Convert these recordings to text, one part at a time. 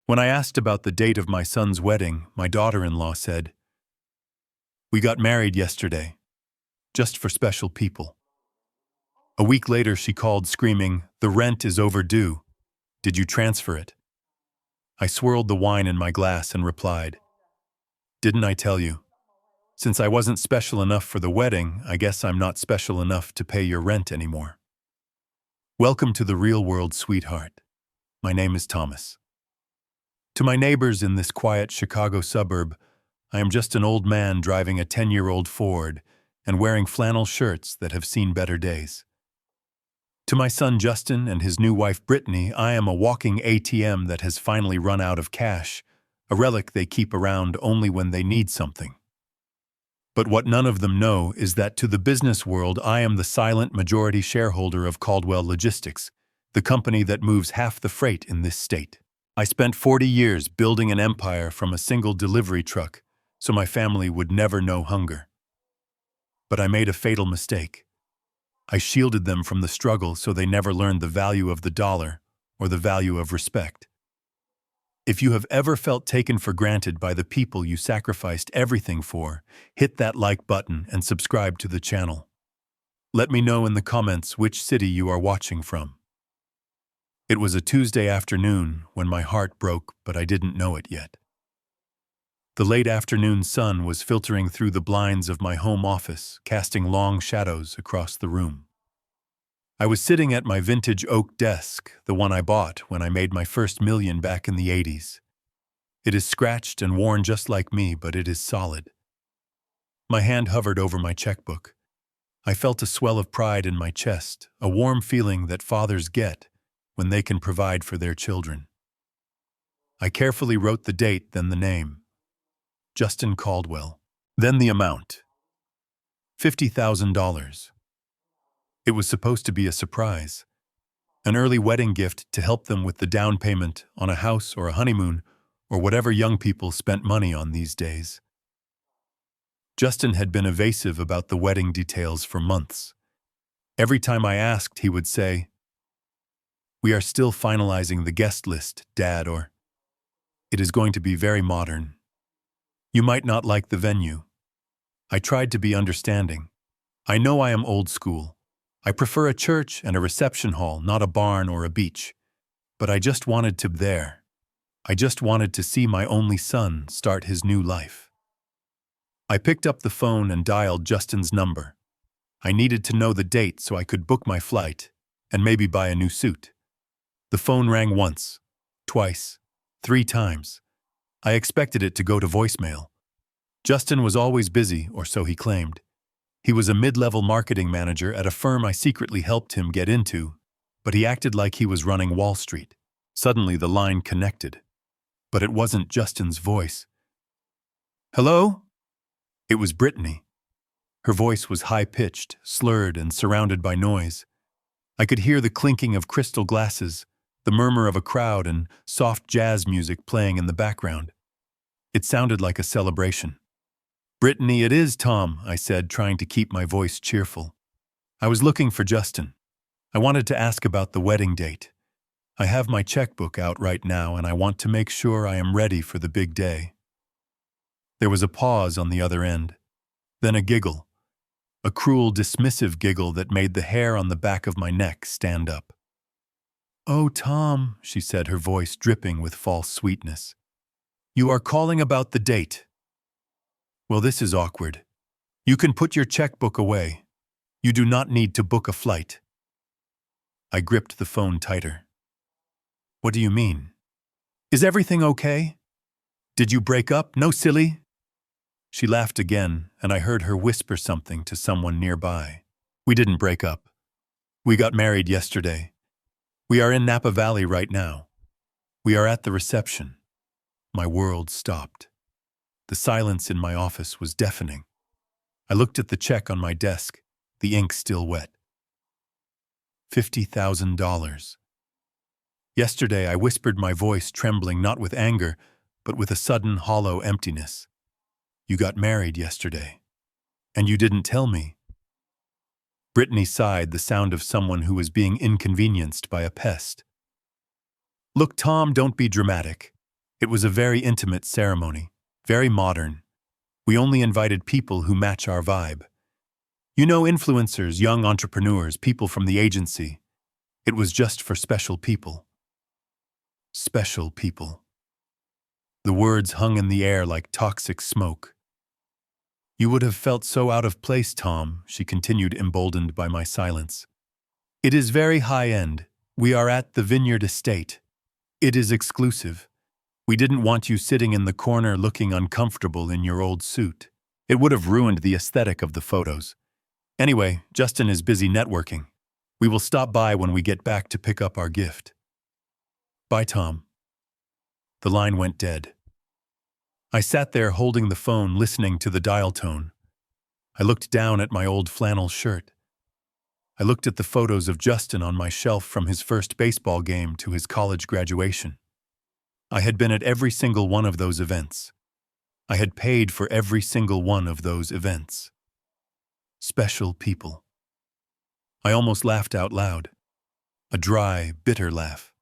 When I asked about the date of my son's wedding, my daughter-in-law said, "We got married yesterday, just for special people." A week later, she called screaming, "The rent is overdue. Did you transfer it?" I swirled the wine in my glass and replied, "Didn't I tell you? Since I wasn't special enough for the wedding, I guess I'm not special enough to pay your rent anymore." Welcome to the real world, sweetheart. My name is Thomas. To my neighbors in this quiet Chicago suburb, I am just an old man driving a 10-year-old Ford and wearing flannel shirts that have seen better days. To my son Justin and his new wife Brittany, I am a walking ATM that has finally run out of cash, a relic they keep around only when they need something. But what none of them know is that to the business world, I am the silent majority shareholder of Caldwell Logistics, the company that moves half the freight in this state. I spent 40 years building an empire from a single delivery truck so my family would never know hunger. But I made a fatal mistake. I shielded them from the struggle so they never learned the value of the dollar or the value of respect. If you have ever felt taken for granted by the people you sacrificed everything for, hit that like button and subscribe to the channel. Let me know in the comments which city you are watching from. It was a Tuesday afternoon when my heart broke, but I didn't know it yet. The late afternoon sun was filtering through the blinds of my home office, casting long shadows across the room. I was sitting at my vintage oak desk, the one I bought when I made my first million back in the 80s. It is scratched and worn just like me, but it is solid. My hand hovered over my checkbook. I felt a swell of pride in my chest, a warm feeling that fathers get when they can provide for their children. I carefully wrote the date, then the name. Justin Caldwell. Then the amount. $50,000. It was supposed to be a surprise, an early wedding gift to help them with the down payment on a house or a honeymoon or whatever young people spent money on these days. Justin had been evasive about the wedding details for months. Every time I asked, he would say, "We are still finalizing the guest list, Dad," or "It is going to be very modern. You might not like the venue." I tried to be understanding. I know I am old school. I prefer a church and a reception hall, not a barn or a beach. But I just wanted to there. I just wanted to see my only son start his new life. I picked up the phone and dialed Justin's number. I needed to know the date so I could book my flight and maybe buy a new suit. The phone rang once, twice, 3 times. I expected it to go to voicemail. Justin was always busy, or so he claimed. He was a mid-level marketing manager at a firm I secretly helped him get into, but he acted like he was running Wall Street. Suddenly the line connected. But it wasn't Justin's voice. "Hello?" It was Brittany. Her voice was high-pitched, slurred, and surrounded by noise. I could hear the clinking of crystal glasses, the murmur of a crowd, and soft jazz music playing in the background. It sounded like a celebration. "Brittany, it is Tom," I said, trying to keep my voice cheerful. "I was looking for Justin. I wanted to ask about the wedding date. I have my checkbook out right now, and I want to make sure I am ready for the big day." There was a pause on the other end, then a giggle, a cruel, dismissive giggle that made the hair on the back of my neck stand up. "Oh, Tom," she said, her voice dripping with false sweetness. "You are calling about the date. Well, this is awkward. You can put your checkbook away. You do not need to book a flight." I gripped the phone tighter. "What do you mean? Is everything okay? Did you break up? No, silly." She laughed again, and I heard her whisper something to someone nearby. "We didn't break up. We got married yesterday. We are in Napa Valley right now. We are at the reception." My world stopped. The silence in my office was deafening. I looked at the check on my desk, the ink still wet. $50,000. Yesterday I whispered, my voice trembling not with anger, but with a sudden hollow emptiness. "You got married yesterday. And you didn't tell me." Brittany sighed, the sound of someone who was being inconvenienced by a pest. "Look, Tom, don't be dramatic. It was a very intimate ceremony, very modern. We only invited people who match our vibe. You know, influencers, young entrepreneurs, people from the agency. It was just for special people. Special people. The words hung in the air like toxic smoke. You would have felt so out of place, Tom, she continued, emboldened by my silence. It is very high-end. We are at the Vineyard Estate. It is exclusive. We didn't want you sitting in the corner looking uncomfortable in your old suit. It would have ruined the aesthetic of the photos. Anyway, Justin is busy networking. We will stop by when we get back to pick up our gift. Bye, Tom. The line went dead. I sat there holding the phone, listening to the dial tone. I looked down at my old flannel shirt. I looked at the photos of Justin on my shelf from his first baseball game to his college graduation. I had been at every single one of those events. I had paid for every single one of those events. Special people. I almost laughed out loud. A dry, bitter laugh.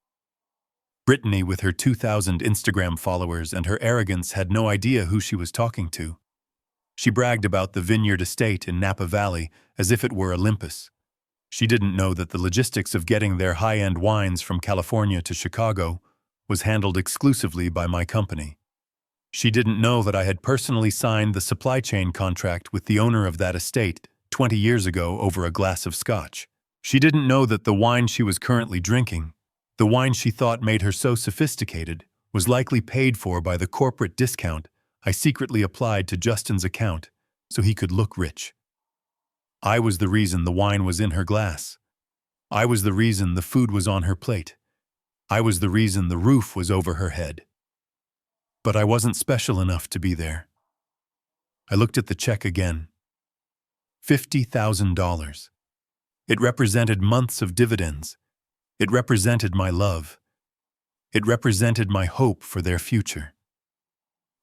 Brittany, with her 2,000 Instagram followers and her arrogance, had no idea who she was talking to. She bragged about the Vineyard Estate in Napa Valley as if it were Olympus. She didn't know that the logistics of getting their high-end wines from California to Chicago was handled exclusively by my company. She didn't know that I had personally signed the supply chain contract with the owner of that estate 20 years ago over a glass of scotch. She didn't know that the wine she was currently drinking, the wine she thought made her so sophisticated, was likely paid for by the corporate discount I secretly applied to Justin's account so he could look rich. I was the reason the wine was in her glass. I was the reason the food was on her plate. I was the reason the roof was over her head. But I wasn't special enough to be there. I looked at the check again. $50,000. It represented months of dividends. It represented my love. It represented my hope for their future.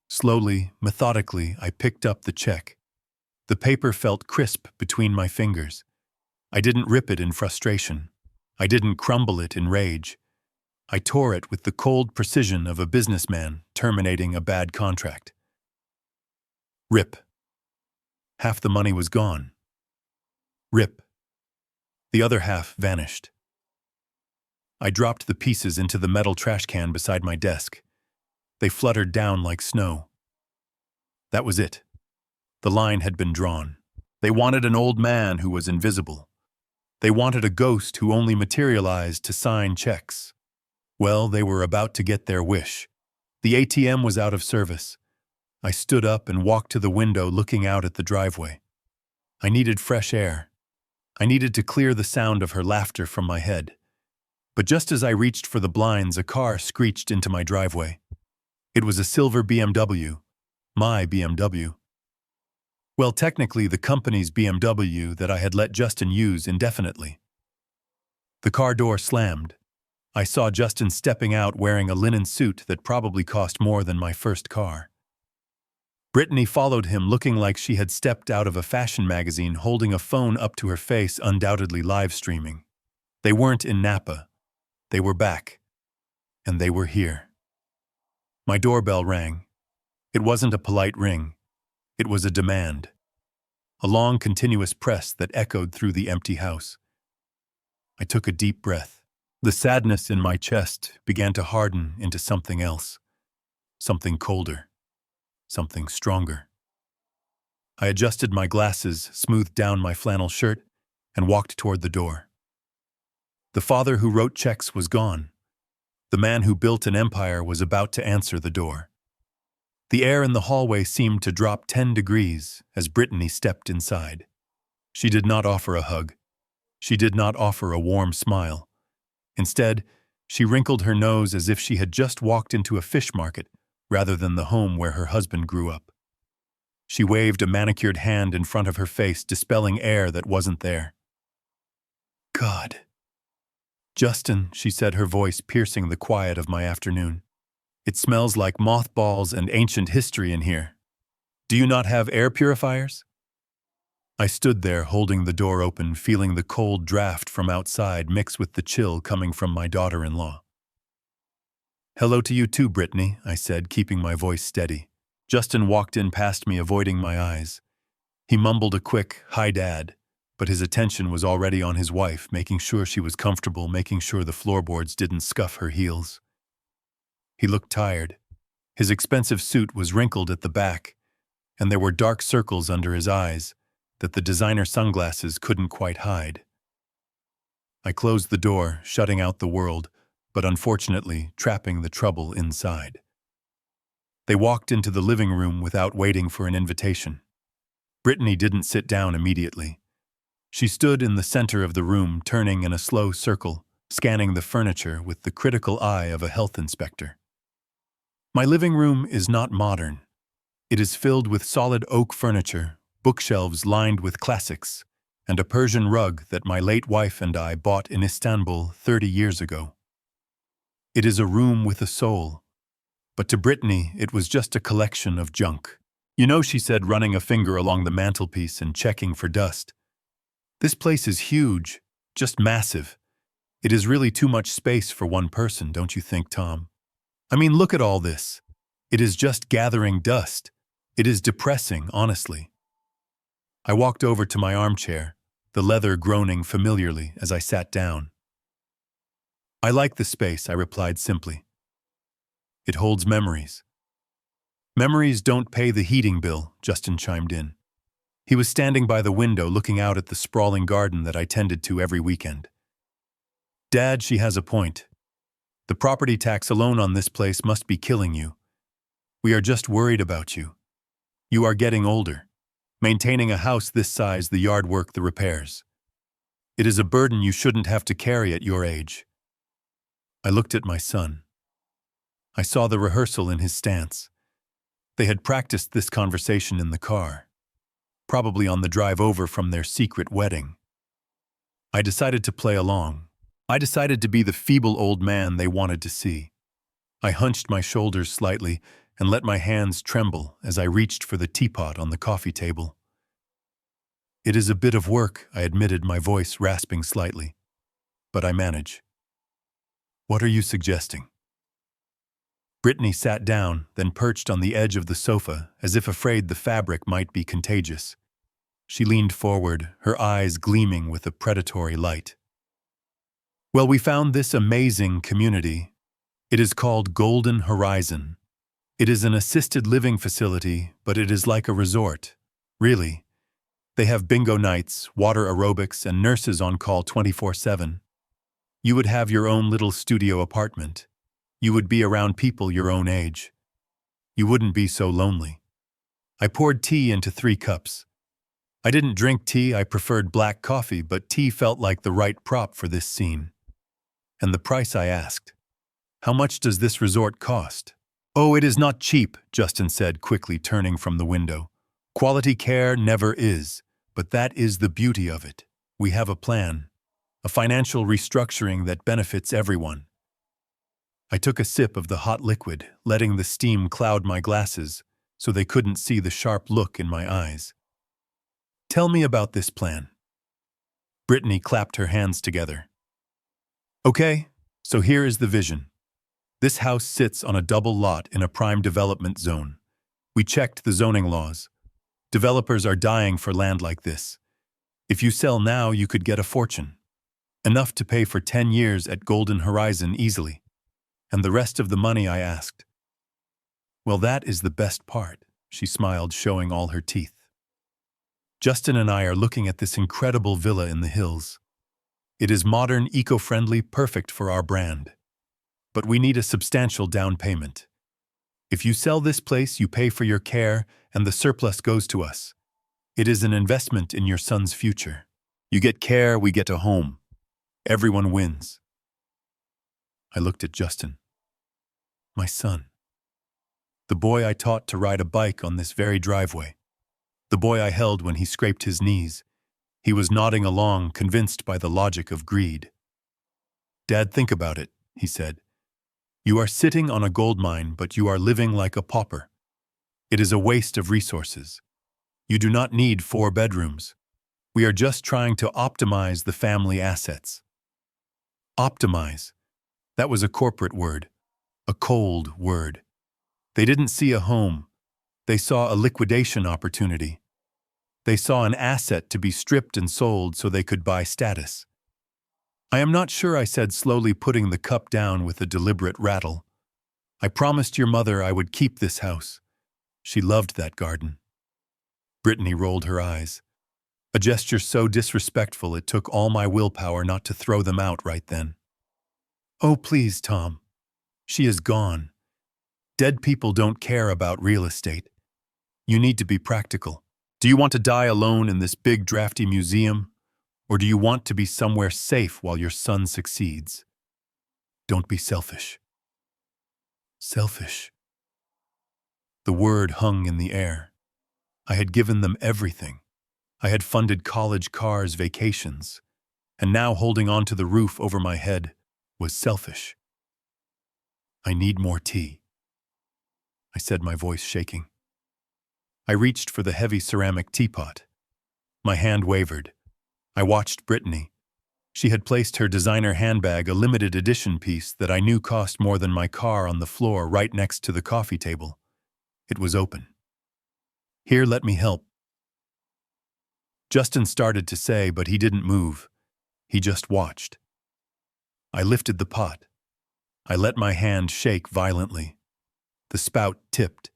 Slowly, methodically, I picked up the check. The paper felt crisp between my fingers. I didn't rip it in frustration. I didn't crumble it in rage. I tore it with the cold precision of a businessman terminating a bad contract. Rip. Half the money was gone. Rip. The other half vanished. I dropped the pieces into the metal trash can beside my desk. They fluttered down like snow. That was it. The line had been drawn. They wanted an old man who was invisible. They wanted a ghost who only materialized to sign checks. Well, they were about to get their wish. The ATM was out of service. I stood up and walked to the window, looking out at the driveway. I needed fresh air. I needed to clear the sound of her laughter from my head. But just as I reached for the blinds, a car screeched into my driveway. It was a silver BMW, my BMW. Well, technically the company's BMW that I had let Justin use indefinitely. The car door slammed. I saw Justin stepping out wearing a linen suit that probably cost more than my first car. Brittany followed him, looking like she had stepped out of a fashion magazine, holding a phone up to her face, undoubtedly live streaming. They weren't in Napa. They were back. And they were here. My doorbell rang. It wasn't a polite ring. It was a demand. A long, continuous press that echoed through the empty house. I took a deep breath. The sadness in my chest began to harden into something else. Something colder. Something stronger. I adjusted my glasses, smoothed down my flannel shirt, and walked toward the door. The father who wrote checks was gone. The man who built an empire was about to answer the door. The air in the hallway seemed to drop 10 degrees as Brittany stepped inside. She did not offer a hug. She did not offer a warm smile. Instead, she wrinkled her nose as if she had just walked into a fish market rather than the home where her husband grew up. She waved a manicured hand in front of her face, dispelling air that wasn't there. God. Justin, she said, her voice piercing the quiet of my afternoon. It smells like mothballs and ancient history in here. Do you not have air purifiers? I stood there holding the door open, feeling the cold draft from outside mix with the chill coming from my daughter-in-law. Hello to you too, Brittany, I said, keeping my voice steady. Justin walked in past me, avoiding my eyes. He mumbled a quick, "Hi, Dad," but his attention was already on his wife, making sure she was comfortable, making sure the floorboards didn't scuff her heels. He looked tired. His expensive suit was wrinkled at the back, and there were dark circles under his eyes that the designer sunglasses couldn't quite hide. I closed the door, shutting out the world, but unfortunately trapping the trouble inside. They walked into the living room without waiting for an invitation. Brittany didn't sit down immediately. She stood in the center of the room, turning in a slow circle, scanning the furniture with the critical eye of a health inspector. My living room is not modern. It is filled with solid oak furniture, bookshelves lined with classics, and a Persian rug that my late wife and I bought in Istanbul 30 years ago. It is a room with a soul. But to Brittany, it was just a collection of junk. "You know," she said, running a finger along the mantelpiece and checking for dust. "This place is huge, just massive. It is really too much space for one person, don't you think, Tom? I mean, look at all this. It is just gathering dust. It is depressing, honestly." I walked over to my armchair, the leather groaning familiarly as I sat down. "I like the space," I replied simply. "It holds memories." "Memories don't pay the heating bill," Justin chimed in. He was standing by the window looking out at the sprawling garden that I tended to every weekend. "Dad, she has a point. The property tax alone on this place must be killing you. We are just worried about you. You are getting older. Maintaining a house this size, the yard work, the repairs. It is a burden you shouldn't have to carry at your age." I looked at my son. I saw the rehearsal in his stance. They had practiced this conversation in the car, probably on the drive over from their secret wedding. I decided to play along. I decided to be the feeble old man they wanted to see. I hunched my shoulders slightly and let my hands tremble as I reached for the teapot on the coffee table. "It is a bit of work," I admitted, my voice rasping slightly. "But I manage." "What are you suggesting?" Brittany sat down, then perched on the edge of the sofa, as if afraid the fabric might be contagious. She leaned forward, her eyes gleaming with a predatory light. "Well, we found this amazing community. It is called Golden Horizon. It is an assisted living facility, but it is like a resort. Really. They have bingo nights, water aerobics, and nurses on call 24/7. You would have your own little studio apartment. You would be around people your own age. You wouldn't be so lonely." I poured tea into 3 cups. I didn't drink tea, I preferred black coffee, but tea felt like the right prop for this scene. "And the price?" I asked. "How much does this resort cost?" "Oh, it is not cheap," Justin said, quickly turning from the window. "Quality care never is, but that is the beauty of it. We have a plan, a financial restructuring that benefits everyone." I took a sip of the hot liquid, letting the steam cloud my glasses so they couldn't see the sharp look in my eyes. "Tell me about this plan." Brittany clapped her hands together. "Okay, so here is the vision. This house sits on a double lot in a prime development zone. We checked the zoning laws. Developers are dying for land like this. If you sell now, you could get a fortune. Enough to pay for 10 years at Golden Horizon easily. And the rest of the money?" I asked. "Well, that is the best part," she smiled, showing all her teeth. "Justin and I are looking at this incredible villa in the hills. It is modern, eco-friendly, perfect for our brand. But we need a substantial down payment. If you sell this place, you pay for your care, and the surplus goes to us. It is an investment in your son's future. You get care, we get a home. Everyone wins." I looked at Justin. My son. The boy I taught to ride a bike on this very driveway. The boy I held when he scraped his knees. He was nodding along, convinced by the logic of greed. "Dad, think about it," he said. "You are sitting on a gold mine, but you are living like a pauper. It is a waste of resources. You do not need 4 bedrooms. We are just trying to optimize the family assets." Optimize. That was a corporate word. A cold word. They didn't see a home. They saw a liquidation opportunity. They saw an asset to be stripped and sold so they could buy status. I am not sure, I said, slowly putting the cup down with a deliberate rattle. I promised your mother I would keep this house. She loved that garden. Brittany rolled her eyes. A gesture so disrespectful it took all my willpower not to throw them out right then. Oh, please, Tom. She is gone. Dead people don't care about real estate. You need to be practical. Do you want to die alone in this big drafty museum? Or do you want to be somewhere safe while your son succeeds? Don't be selfish. Selfish. The word hung in the air. I had given them everything. I had funded college cars, vacations, and now holding on to the roof over my head was selfish. I need more tea, I said, my voice shaking. I reached for the heavy ceramic teapot. My hand wavered. I watched Brittany. She had placed her designer handbag, a limited edition piece that I knew cost more than my car, on the floor right next to the coffee table. It was open. Here, let me help. Justin started to say, but he didn't move. He just watched. I lifted the pot. I let my hand shake violently. The spout tipped.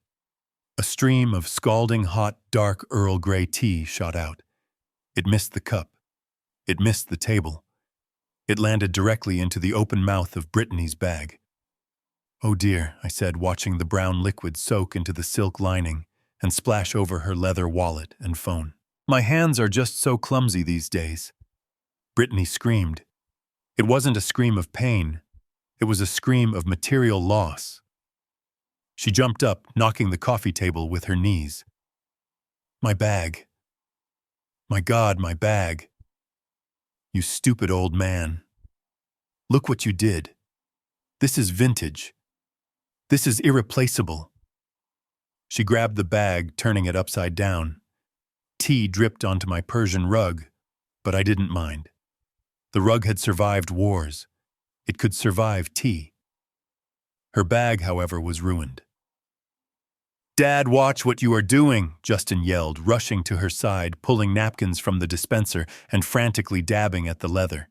A stream of scalding hot, dark Earl Grey tea shot out. It missed the cup. It missed the table. It landed directly into the open mouth of Brittany's bag. Oh dear, I said, watching the brown liquid soak into the silk lining and splash over her leather wallet and phone. My hands are just so clumsy these days. Brittany screamed. It wasn't a scream of pain. It was a scream of material loss. She jumped up, knocking the coffee table with her knees. My bag. My God, my bag. You stupid old man. Look what you did. This is vintage. This is irreplaceable. She grabbed the bag, turning it upside down. Tea dripped onto my Persian rug, but I didn't mind. The rug had survived wars. It could survive tea. Her bag, however, was ruined. Dad, watch what you are doing, Justin yelled, rushing to her side, pulling napkins from the dispenser and frantically dabbing at the leather.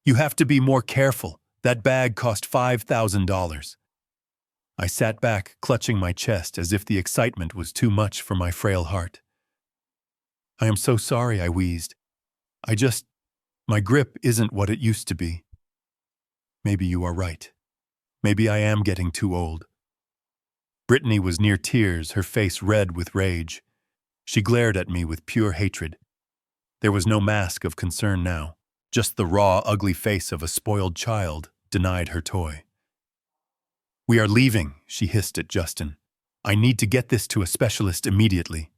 You have to be more careful. That bag cost $5,000. I sat back, clutching my chest as if the excitement was too much for my frail heart. I am so sorry, I wheezed. My grip isn't what it used to be. Maybe you are right. Maybe I am getting too old. Brittany was near tears, her face red with rage. She glared at me with pure hatred. There was no mask of concern now. Just the raw, ugly face of a spoiled child denied her toy. We are leaving, she hissed at Justin. I need to get this to a specialist immediately.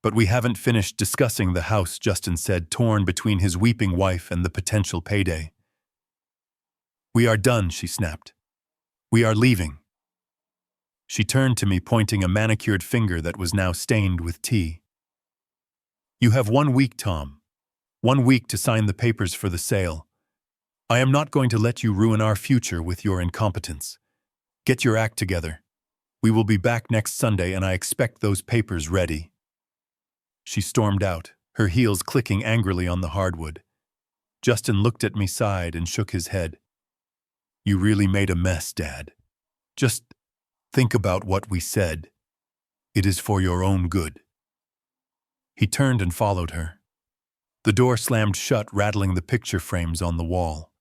But we haven't finished discussing the house, Justin said, torn between his weeping wife and the potential payday. We are done, she snapped. We are leaving. She turned to me, pointing a manicured finger that was now stained with tea. You have 1 week, Tom. 1 week to sign the papers for the sale. I am not going to let you ruin our future with your incompetence. Get your act together. We will be back next Sunday and I expect those papers ready. She stormed out, her heels clicking angrily on the hardwood. Justin looked at me, sighed, and shook his head. You really made a mess, Dad. Just think about what we said. It is for your own good. He turned and followed her. The door slammed shut, rattling the picture frames on the wall.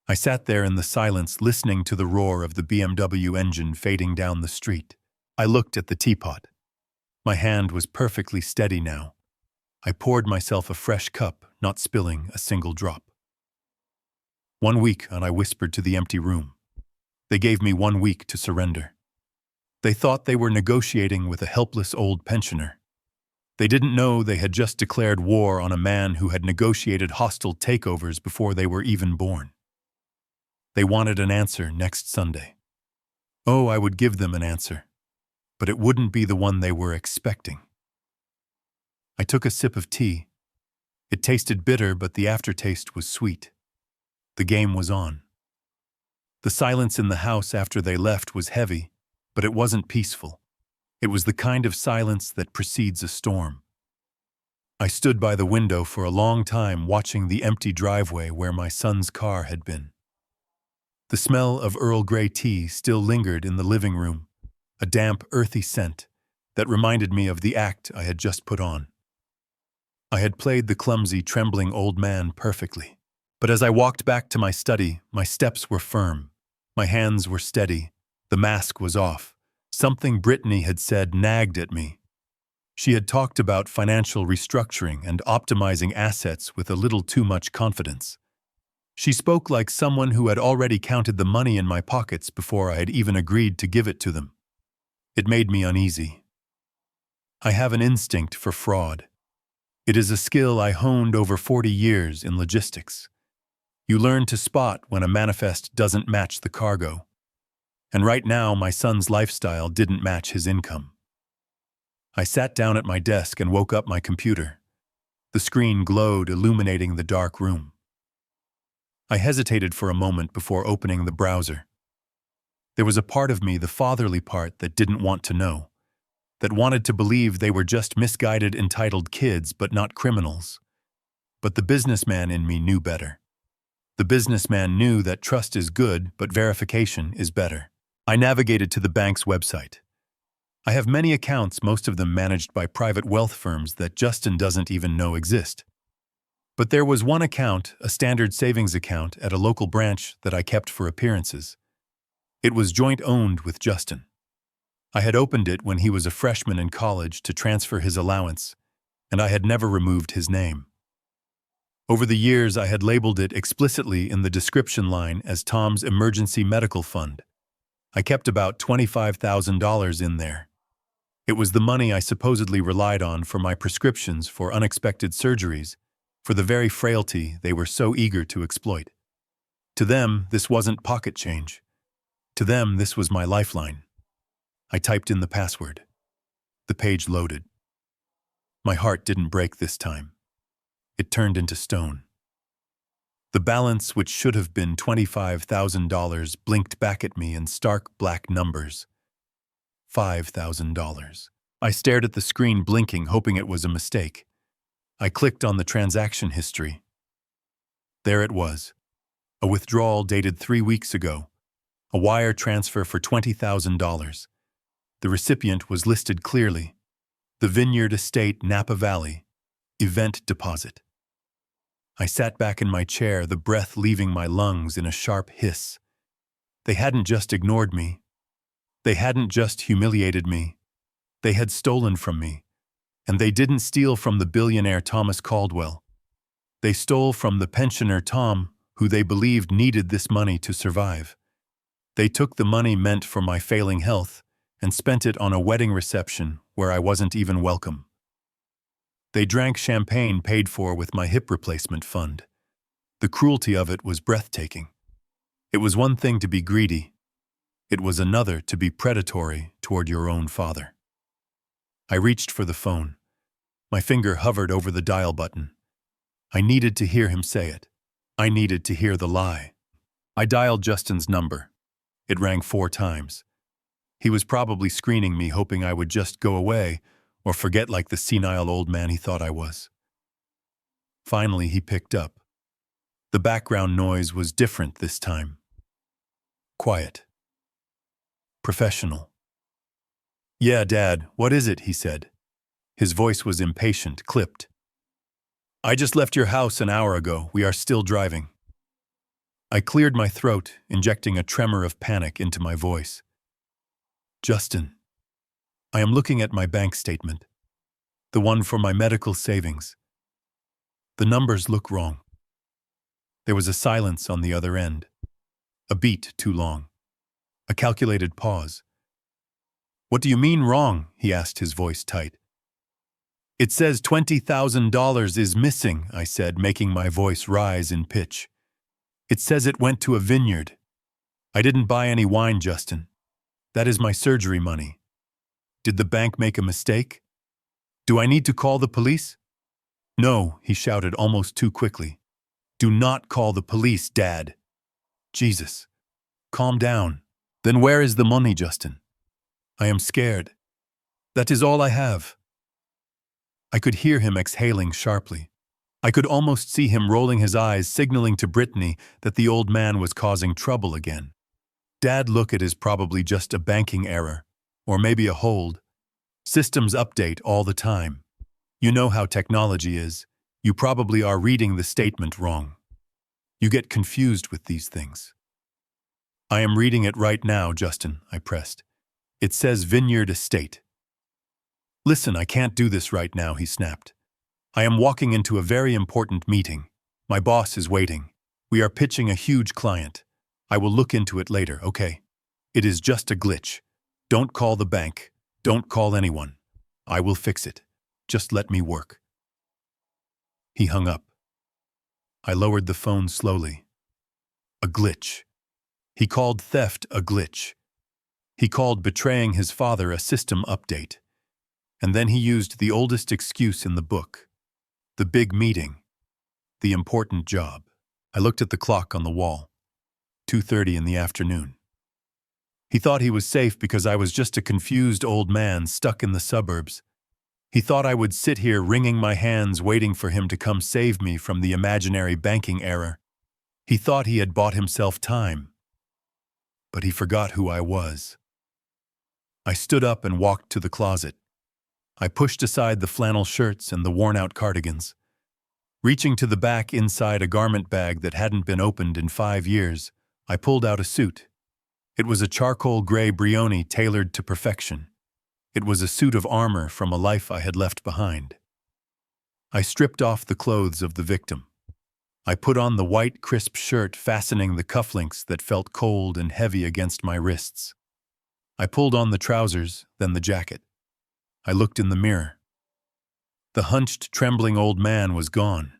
I sat there in the silence, listening to the roar of the BMW engine fading down the street. I looked at the teapot. My hand was perfectly steady now. I poured myself a fresh cup, not spilling a single drop. 1 week, and I whispered to the empty room. They gave me 1 week to surrender. They thought they were negotiating with a helpless old pensioner. They didn't know they had just declared war on a man who had negotiated hostile takeovers before they were even born. They wanted an answer next Sunday. Oh, I would give them an answer, but it wouldn't be the one they were expecting. I took a sip of tea. It tasted bitter, but the aftertaste was sweet. The game was on. The silence in the house after they left was heavy, but it wasn't peaceful. It was the kind of silence that precedes a storm. I stood by the window for a long time watching the empty driveway where my son's car had been. The smell of Earl Grey tea still lingered in the living room, a damp, earthy scent that reminded me of the act I had just put on. I had played the clumsy, trembling old man perfectly. But as I walked back to my study, my steps were firm. My hands were steady. The mask was off. Something Brittany had said nagged at me. She had talked about financial restructuring and optimizing assets with a little too much confidence. She spoke like someone who had already counted the money in my pockets before I had even agreed to give it to them. It made me uneasy. I have an instinct for fraud. It is a skill I honed over 40 years in logistics. You learn to spot when a manifest doesn't match the cargo. And right now, my son's lifestyle didn't match his income. I sat down at my desk and woke up my computer. The screen glowed, illuminating the dark room. I hesitated for a moment before opening the browser. There was a part of me, the fatherly part, that didn't want to know, that wanted to believe they were just misguided, entitled kids, but not criminals. But the businessman in me knew better. The businessman knew that trust is good, but verification is better. I navigated to the bank's website. I have many accounts, most of them managed by private wealth firms that Justin doesn't even know exist. But there was one account, a standard savings account at a local branch that I kept for appearances. It was joint-owned with Justin. I had opened it when he was a freshman in college to transfer his allowance, and I had never removed his name. Over the years, I had labeled it explicitly in the description line as Tom's Emergency Medical Fund. I kept about $25,000 in there. It was the money I supposedly relied on for my prescriptions for unexpected surgeries, for the very frailty they were so eager to exploit. To them, this wasn't pocket change. To them, this was my lifeline. I typed in the password. The page loaded. My heart didn't break this time. It turned into stone. The balance, which should have been $25,000, blinked back at me in stark black numbers. $5,000. I stared at the screen, blinking, hoping it was a mistake. I clicked on the transaction history. There it was. A withdrawal dated 3 weeks ago. A wire transfer for $20,000. The recipient was listed clearly. The Vineyard Estate, Napa Valley. Event deposit. I sat back in my chair, the breath leaving my lungs in a sharp hiss. They hadn't just ignored me. They hadn't just humiliated me. They had stolen from me. And they didn't steal from the billionaire Thomas Caldwell. They stole from the pensioner Tom, who they believed needed this money to survive. They took the money meant for my failing health and spent it on a wedding reception where I wasn't even welcome. They drank champagne paid for with my hip replacement fund. The cruelty of it was breathtaking. It was one thing to be greedy. It was another to be predatory toward your own father. I reached for the phone. My finger hovered over the dial button. I needed to hear him say it. I needed to hear the lie. I dialed Justin's number. It rang 4 times. He was probably screening me, hoping I would just go away or forget like the senile old man he thought I was. Finally, he picked up. The background noise was different this time. Quiet. Professional. "Yeah, Dad, what is it?" he said. His voice was impatient, clipped. "I just left your house an hour ago. We are still driving." I cleared my throat, injecting a tremor of panic into my voice. "Justin, I am looking at my bank statement, the one for my medical savings. The numbers look wrong." There was a silence on the other end, a beat too long, a calculated pause. "What do you mean wrong?" he asked, his voice tight. "It says $20,000 is missing," I said, making my voice rise in pitch. "It says it went to a vineyard. I didn't buy any wine, Justin. That is my surgery money. Did the bank make a mistake? Do I need to call the police?" "No," he shouted almost too quickly. "Do not call the police, Dad." Jesus. calm down. Then where is the money, Justin? I am scared. That is all I have. I could hear him exhaling sharply. I could almost see him rolling his eyes, signaling to Brittany that the old man was causing trouble again. Dad, look, it is probably just a banking error, or maybe a hold. Systems update all the time. You know how technology is. You probably are reading the statement wrong. You get confused with these things. I am reading it right now, Justin, I pressed. It says Vineyard Estate. Listen, I can't do this right now, he snapped. I am walking into a very important meeting. My boss is waiting. We are pitching a huge client. I will look into it later, okay? It is just a glitch. Don't call the bank. Don't call anyone. I will fix it. Just let me work. He hung up. I lowered the phone slowly. A glitch. He called theft a glitch. He called betraying his father a system update. And then he used the oldest excuse in the book. The big meeting. The important job. I looked at the clock on the wall. 2:30 in the afternoon. He thought he was safe because I was just a confused old man stuck in the suburbs. He thought I would sit here wringing my hands waiting for him to come save me from the imaginary banking error. He thought he had bought himself time. But he forgot who I was. I stood up and walked to the closet. I pushed aside the flannel shirts and the worn-out cardigans. Reaching to the back inside a garment bag that hadn't been opened in 5 years, I pulled out a suit. It was a charcoal gray Brioni tailored to perfection. It was a suit of armor from a life I had left behind. I stripped off the clothes of the victim. I put on the white, crisp shirt, fastening the cufflinks that felt cold and heavy against my wrists. I pulled on the trousers, then the jacket. I looked in the mirror. The hunched, trembling old man was gone.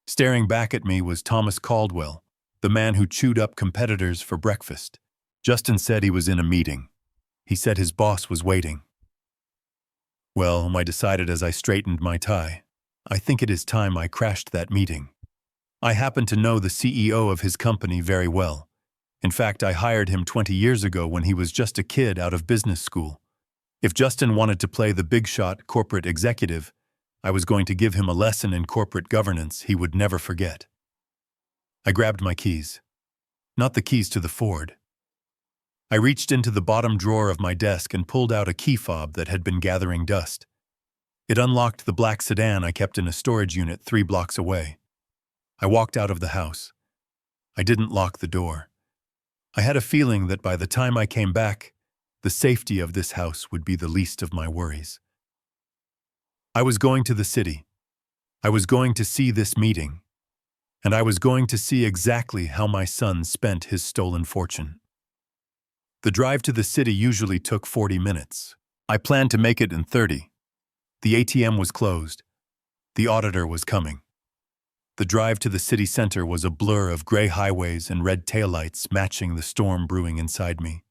Staring back at me was Thomas Caldwell, the man who chewed up competitors for breakfast. Justin said he was in a meeting. He said his boss was waiting. Well, I decided as I straightened my tie, I think it is time I crashed that meeting. I happen to know the CEO of his company very well. In fact, I hired him 20 years ago when he was just a kid out of business school. If Justin wanted to play the big shot corporate executive, I was going to give him a lesson in corporate governance he would never forget. I grabbed my keys. Not the keys to the Ford. I reached into the bottom drawer of my desk and pulled out a key fob that had been gathering dust. It unlocked the black sedan I kept in a storage unit 3 blocks away. I walked out of the house. I didn't lock the door. I had a feeling that by the time I came back, the safety of this house would be the least of my worries. I was going to the city. I was going to see this meeting. And I was going to see exactly how my son spent his stolen fortune. The drive to the city usually took 40 minutes. I planned to make it in 30. The ATM was closed. The auditor was coming. The drive to the city center was a blur of gray highways and red taillights matching the storm brewing inside me.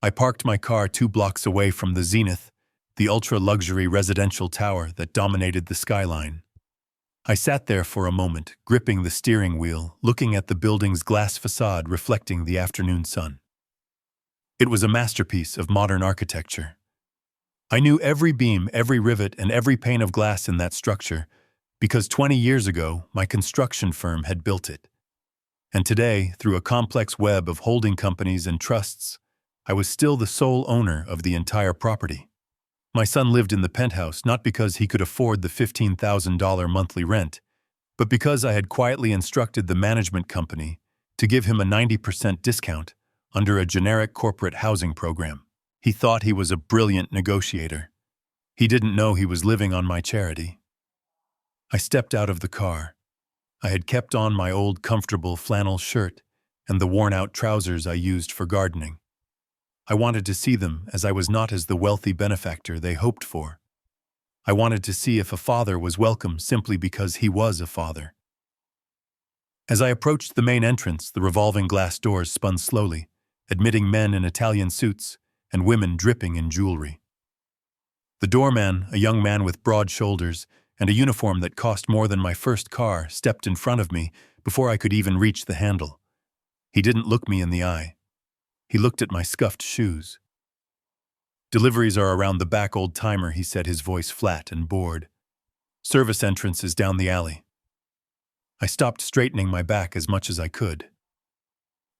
I parked my car 2 blocks away from the Zenith, the ultra-luxury residential tower that dominated the skyline. I sat there for a moment, gripping the steering wheel, looking at the building's glass facade reflecting the afternoon sun. It was a masterpiece of modern architecture. I knew every beam, every rivet, and every pane of glass in that structure because 20 years ago, my construction firm had built it. And today, through a complex web of holding companies and trusts, I was still the sole owner of the entire property. My son lived in the penthouse not because he could afford the $15,000 monthly rent, but because I had quietly instructed the management company to give him a 90% discount under a generic corporate housing program. He thought he was a brilliant negotiator. He didn't know he was living on my charity. I stepped out of the car. I had kept on my old comfortable flannel shirt and the worn-out trousers I used for gardening. I wanted to see them as I was not as the wealthy benefactor they hoped for. I wanted to see if a father was welcome simply because he was a father. As I approached the main entrance, the revolving glass doors spun slowly, admitting men in Italian suits and women dripping in jewelry. The doorman, a young man with broad shoulders and a uniform that cost more than my first car, stepped in front of me before I could even reach the handle. He didn't look me in the eye. He looked at my scuffed shoes. "Deliveries are around the back, old-timer," he said, his voice flat and bored. "Service entrance is down the alley." I stopped, straightening my back as much as I could.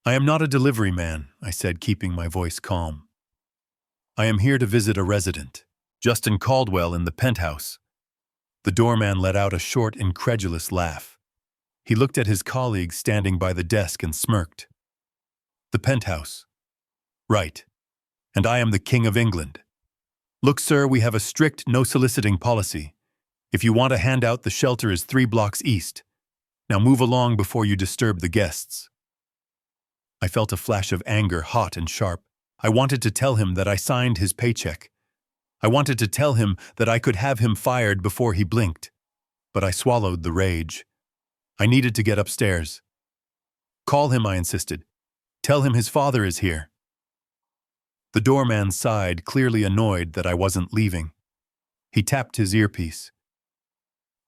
"I am not a delivery man," I said, keeping my voice calm. "I am here to visit a resident, Justin Caldwell, in the penthouse." The doorman let out a short, incredulous laugh. He looked at his colleague standing by the desk and smirked. "The penthouse. Right. And I am the King of England. Look, sir, we have a strict no-soliciting policy. If you want a handout, the shelter is 3 blocks east. Now move along before you disturb the guests." I felt a flash of anger, hot and sharp. I wanted to tell him that I signed his paycheck. I wanted to tell him that I could have him fired before he blinked. But I swallowed the rage. I needed to get upstairs. "Call him," I insisted. "Tell him his father is here." The doorman sighed, clearly annoyed that I wasn't leaving. He tapped his earpiece.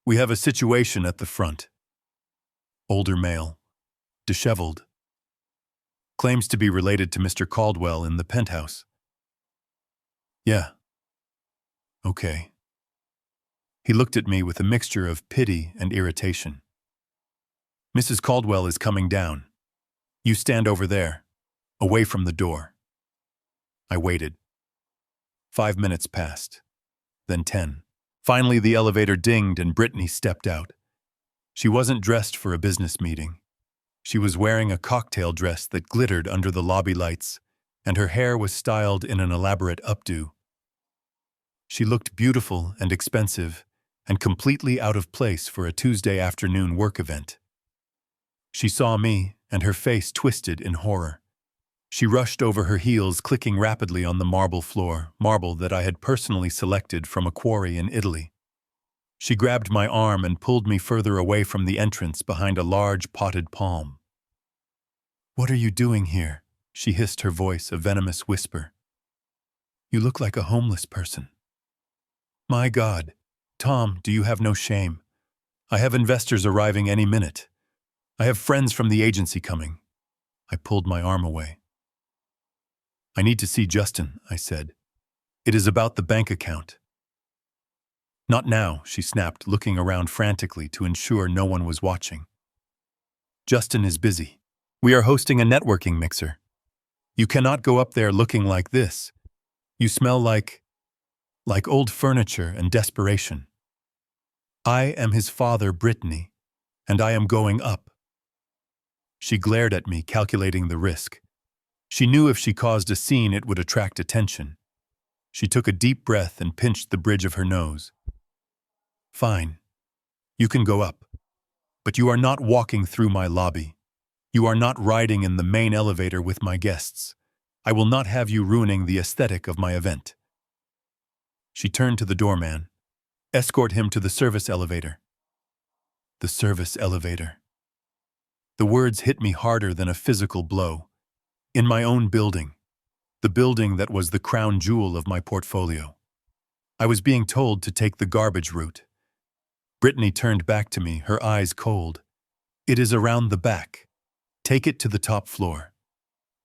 "We have a situation at the front." Older male. Disheveled. Claims to be related to Mr. Caldwell in the penthouse. "Yeah. Okay." He looked at me with a mixture of pity and irritation. "Mrs. Caldwell is coming down. You stand over there, away from the door." I waited. 5 minutes passed, then 10. Finally, the elevator dinged and Brittany stepped out. She wasn't dressed for a business meeting. She was wearing a cocktail dress that glittered under the lobby lights, and her hair was styled in an elaborate updo. She looked beautiful and expensive, and completely out of place for a Tuesday afternoon work event. She saw me, and her face twisted in horror. She rushed over her heels, clicking rapidly on the marble floor, marble that I had personally selected from a quarry in Italy. She grabbed my arm and pulled me further away from the entrance behind a large potted palm. "What are you doing here?" she hissed, her voice a venomous whisper. "You look like a homeless person." "My God. Tom, do you have no shame? I have investors arriving any minute. I have friends from the agency coming." I pulled my arm away. "I need to see Justin," I said. "It is about the bank account." "Not now," she snapped, looking around frantically to ensure no one was watching. "Justin is busy. We are hosting a networking mixer. You cannot go up there looking like this. You smell like old furniture and desperation. I am his father, Brittany, and I am going up." She glared at me, calculating the risk. She knew if she caused a scene, it would attract attention. She took a deep breath and pinched the bridge of her nose. "Fine. You can go up. But you are not walking through my lobby. You are not riding in the main elevator with my guests. I will not have you ruining the aesthetic of my event." She turned to the doorman. "Escort him to the service elevator." The service elevator. The words hit me harder than a physical blow. In my own building. The building that was the crown jewel of my portfolio. I was being told to take the garbage route. Brittany turned back to me, her eyes cold. "It is around the back. Take it to the top floor.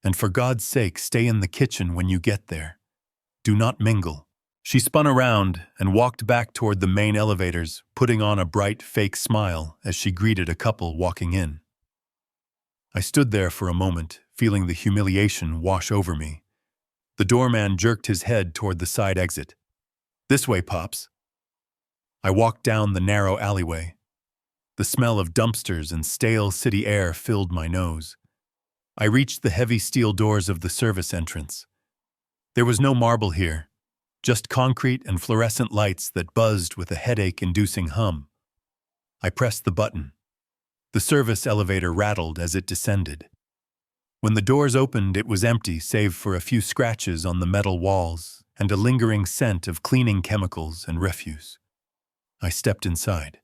And for God's sake, stay in the kitchen when you get there. Do not mingle." She spun around and walked back toward the main elevators, putting on a bright, fake smile as she greeted a couple walking in. I stood there for a moment, feeling the humiliation wash over me. The doorman jerked his head toward the side exit. "This way, Pops." I walked down the narrow alleyway. The smell of dumpsters and stale city air filled my nose. I reached the heavy steel doors of the service entrance. There was no marble here, just concrete and fluorescent lights that buzzed with a headache-inducing hum. I pressed the button. The service elevator rattled as it descended. When the doors opened, it was empty save for a few scratches on the metal walls and a lingering scent of cleaning chemicals and refuse. I stepped inside.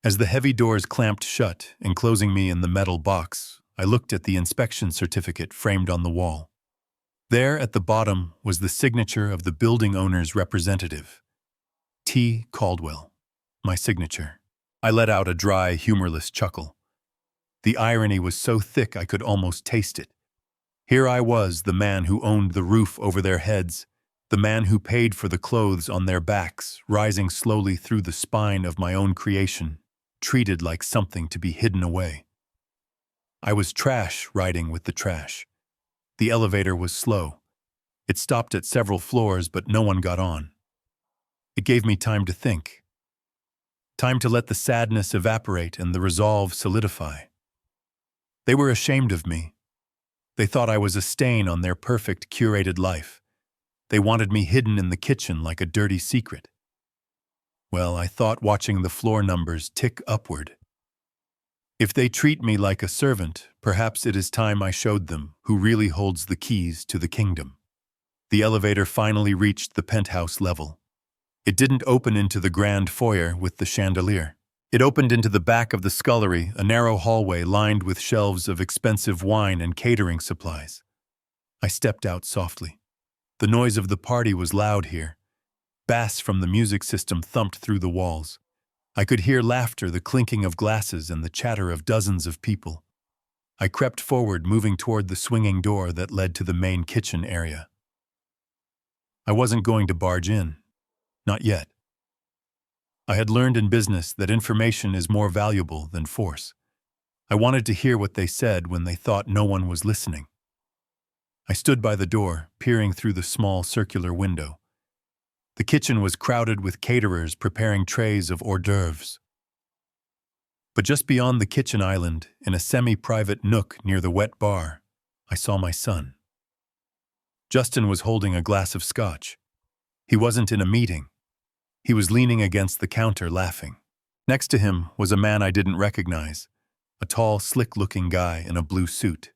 As the heavy doors clamped shut, enclosing me in the metal box, I looked at the inspection certificate framed on the wall. There at the bottom was the signature of the building owner's representative. T. Caldwell. My signature. I let out a dry, humorless chuckle. The irony was so thick I could almost taste it. Here I was, the man who owned the roof over their heads, the man who paid for the clothes on their backs, rising slowly through the spine of my own creation, treated like something to be hidden away. I was trash riding with the trash. The elevator was slow. It stopped at several floors, but no one got on. It gave me time to think. Time to let the sadness evaporate and the resolve solidify. They were ashamed of me. They thought I was a stain on their perfect, curated life. They wanted me hidden in the kitchen like a dirty secret. Well, I thought, watching the floor numbers tick upward. If they treat me like a servant, perhaps it is time I showed them who really holds the keys to the kingdom. The elevator finally reached the penthouse level. It didn't open into the grand foyer with the chandelier. It opened into the back of the scullery, a narrow hallway lined with shelves of expensive wine and catering supplies. I stepped out softly. The noise of the party was loud here. Bass from the music system thumped through the walls. I could hear laughter, the clinking of glasses, and the chatter of dozens of people. I crept forward, moving toward the swinging door that led to the main kitchen area. I wasn't going to barge in. Not yet. I had learned in business that information is more valuable than force. I wanted to hear what they said when they thought no one was listening. I stood by the door, peering through the small circular window. The kitchen was crowded with caterers preparing trays of hors d'oeuvres. But just beyond the kitchen island, in a semi-private nook near the wet bar, I saw my son. Justin was holding a glass of scotch. He wasn't in a meeting. He was leaning against the counter, laughing. Next to him was a man I didn't recognize, a tall, slick-looking guy in a blue suit.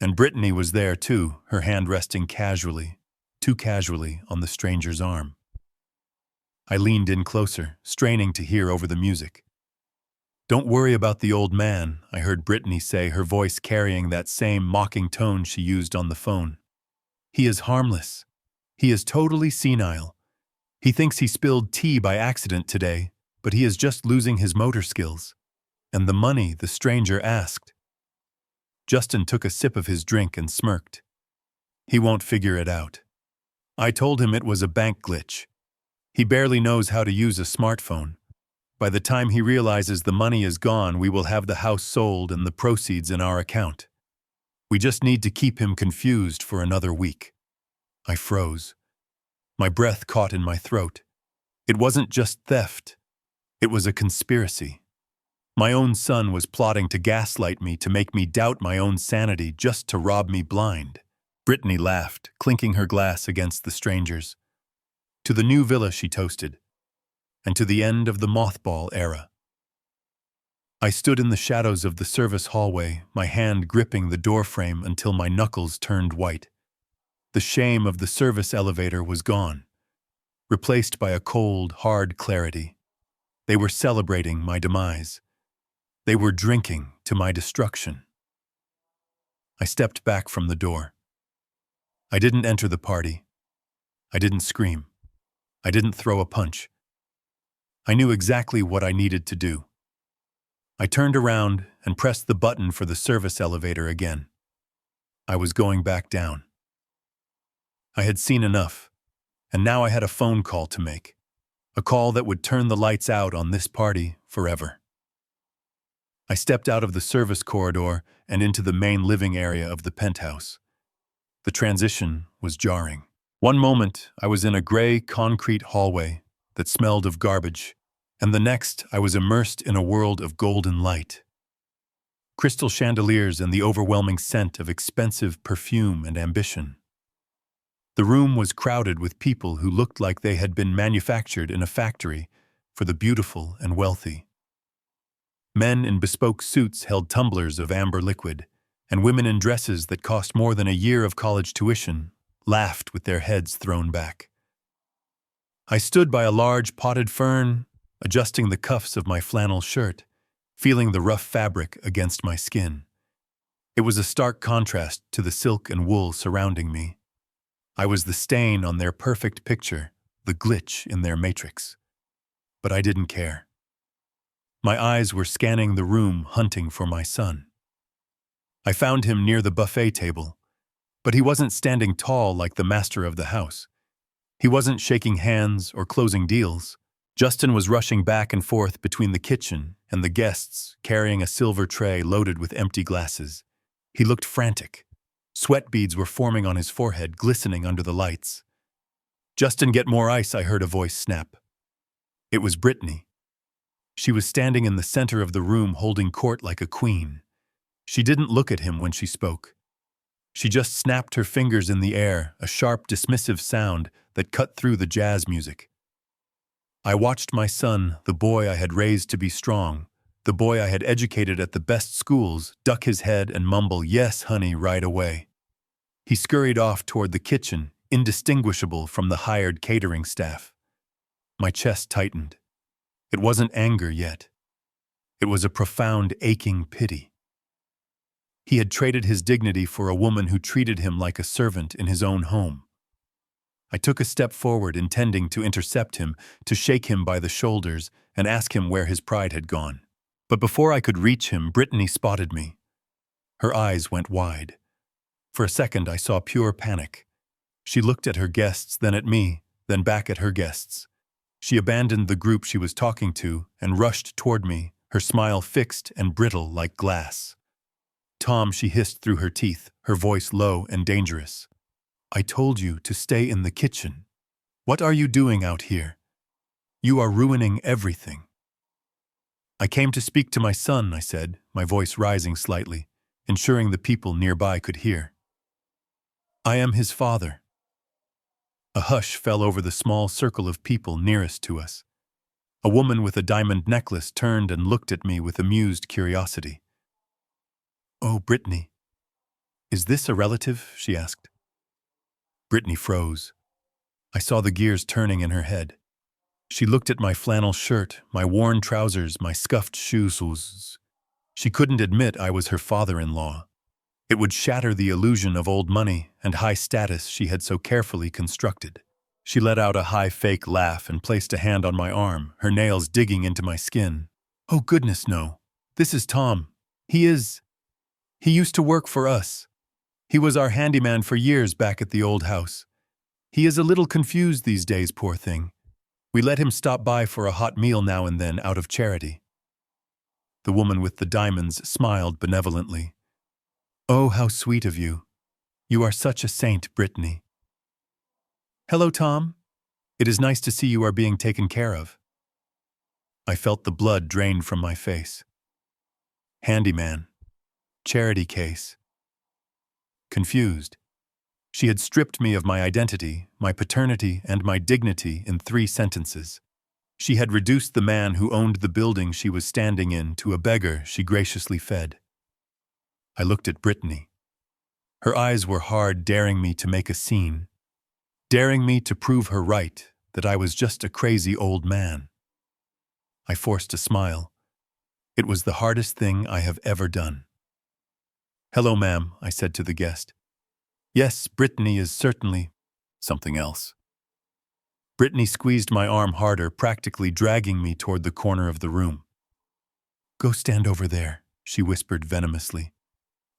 And Brittany was there too, her hand resting casually, too casually, on the stranger's arm. I leaned in closer, straining to hear over the music. "Don't worry about the old man," I heard Brittany say, her voice carrying that same mocking tone she used on the phone. "He is harmless. He is totally senile. He thinks he spilled tea by accident today, but he is just losing his motor skills." "And the money?" the stranger asked. Justin took a sip of his drink and smirked. "He won't figure it out. I told him it was a bank glitch. He barely knows how to use a smartphone. By the time he realizes the money is gone, we will have the house sold and the proceeds in our account. We just need to keep him confused for another week." I froze. My breath caught in my throat. It wasn't just theft. It was a conspiracy. My own son was plotting to gaslight me, to make me doubt my own sanity, just to rob me blind. Brittany laughed, clinking her glass against the stranger's. "To the new villa," she toasted, "and to the end of the mothball era." I stood in the shadows of the service hallway, my hand gripping the doorframe until my knuckles turned white. The shame of the service elevator was gone, replaced by a cold, hard clarity. They were celebrating my demise. They were drinking to my destruction. I stepped back from the door. I didn't enter the party. I didn't scream. I didn't throw a punch. I knew exactly what I needed to do. I turned around and pressed the button for the service elevator again. I was going back down. I had seen enough, and now I had a phone call to make. A call that would turn the lights out on this party forever. I stepped out of the service corridor and into the main living area of the penthouse. The transition was jarring. One moment, I was in a gray concrete hallway that smelled of garbage, and the next, I was immersed in a world of golden light. Crystal chandeliers and the overwhelming scent of expensive perfume and ambition. The room was crowded with people who looked like they had been manufactured in a factory for the beautiful and wealthy. Men in bespoke suits held tumblers of amber liquid, and women in dresses that cost more than a year of college tuition laughed with their heads thrown back. I stood by a large potted fern, adjusting the cuffs of my flannel shirt, feeling the rough fabric against my skin. It was a stark contrast to the silk and wool surrounding me. I was the stain on their perfect picture, the glitch in their matrix. But I didn't care. My eyes were scanning the room, hunting for my son. I found him near the buffet table, But he wasn't standing tall like the master of the house. He wasn't shaking hands or closing deals. Justin was rushing back and forth between the kitchen and the guests, carrying a silver tray loaded with empty glasses. He looked frantic. Sweat beads were forming on his forehead, glistening under the lights. "Justin, get more ice," I heard a voice snap. It was Brittany. She was standing in the center of the room holding court like a queen. She didn't look at him when she spoke. She just snapped her fingers in the air, a sharp, dismissive sound that cut through the jazz music. I watched my son, the boy I had raised to be strong, the boy I had educated at the best schools, duck his head and mumble, "Yes, honey," right away. He scurried off toward the kitchen, indistinguishable from the hired catering staff. My chest tightened. It wasn't anger yet. It was a profound, aching pity. He had traded his dignity for a woman who treated him like a servant in his own home. I took a step forward, intending to intercept him, to shake him by the shoulders and ask him where his pride had gone. But before I could reach him, Brittany spotted me. Her eyes went wide. For a second, I saw pure panic. She looked at her guests, then at me, then back at her guests. She abandoned the group she was talking to and rushed toward me, her smile fixed and brittle like glass. "Tom," she hissed through her teeth, her voice low and dangerous. "I told you to stay in the kitchen. What are you doing out here? You are ruining everything." "I came to speak to my son," I said, my voice rising slightly, ensuring the people nearby could hear. "I am his father." A hush fell over the small circle of people nearest to us. A woman with a diamond necklace turned and looked at me with amused curiosity. "Oh, Brittany, is this a relative?" she asked. Brittany froze. I saw the gears turning in her head. She looked at my flannel shirt, my worn trousers, my scuffed shoes. She couldn't admit I was her father-in-law. It would shatter the illusion of old money and high status she had so carefully constructed. She let out a high fake laugh and placed a hand on my arm, her nails digging into my skin. "Oh goodness, no. This is Tom. He used to work for us. He was our handyman for years back at the old house. He is a little confused these days, poor thing. We let him stop by for a hot meal now and then out of charity." The woman with the diamonds smiled benevolently. "Oh, how sweet of you. You are such a saint, Brittany." "Hello, Tom. It is nice to see you are being taken care of." I felt the blood drain from my face. Handyman. Charity case. Confused. She had stripped me of my identity, my paternity, and my dignity in 3 sentences. She had reduced the man who owned the building she was standing in to a beggar she graciously fed. I looked at Brittany. Her eyes were hard, daring me to make a scene, daring me to prove her right, that I was just a crazy old man. I forced a smile. It was the hardest thing I have ever done. "Hello, ma'am," I said to the guest. "Yes, Brittany is certainly something else." Brittany squeezed my arm harder, practically dragging me toward the corner of the room. "Go stand over there," she whispered venomously.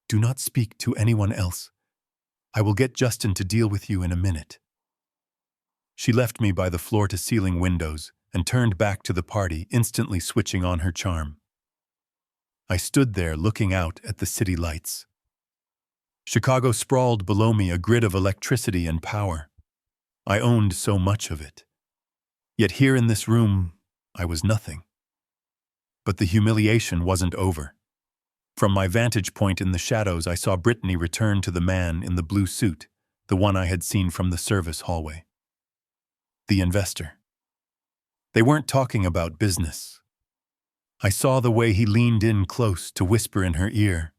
"Do not speak to anyone else. I will get Justin to deal with you in a minute." She left me by the floor-to-ceiling windows and turned back to the party, instantly switching on her charm. I stood there looking out at the city lights. Chicago sprawled below me, a grid of electricity and power. I owned so much of it. Yet here in this room, I was nothing. But the humiliation wasn't over. From my vantage point in the shadows, I saw Brittany return to the man in the blue suit, the one I had seen from the service hallway. The investor. They weren't talking about business. I saw the way he leaned in close to whisper in her ear.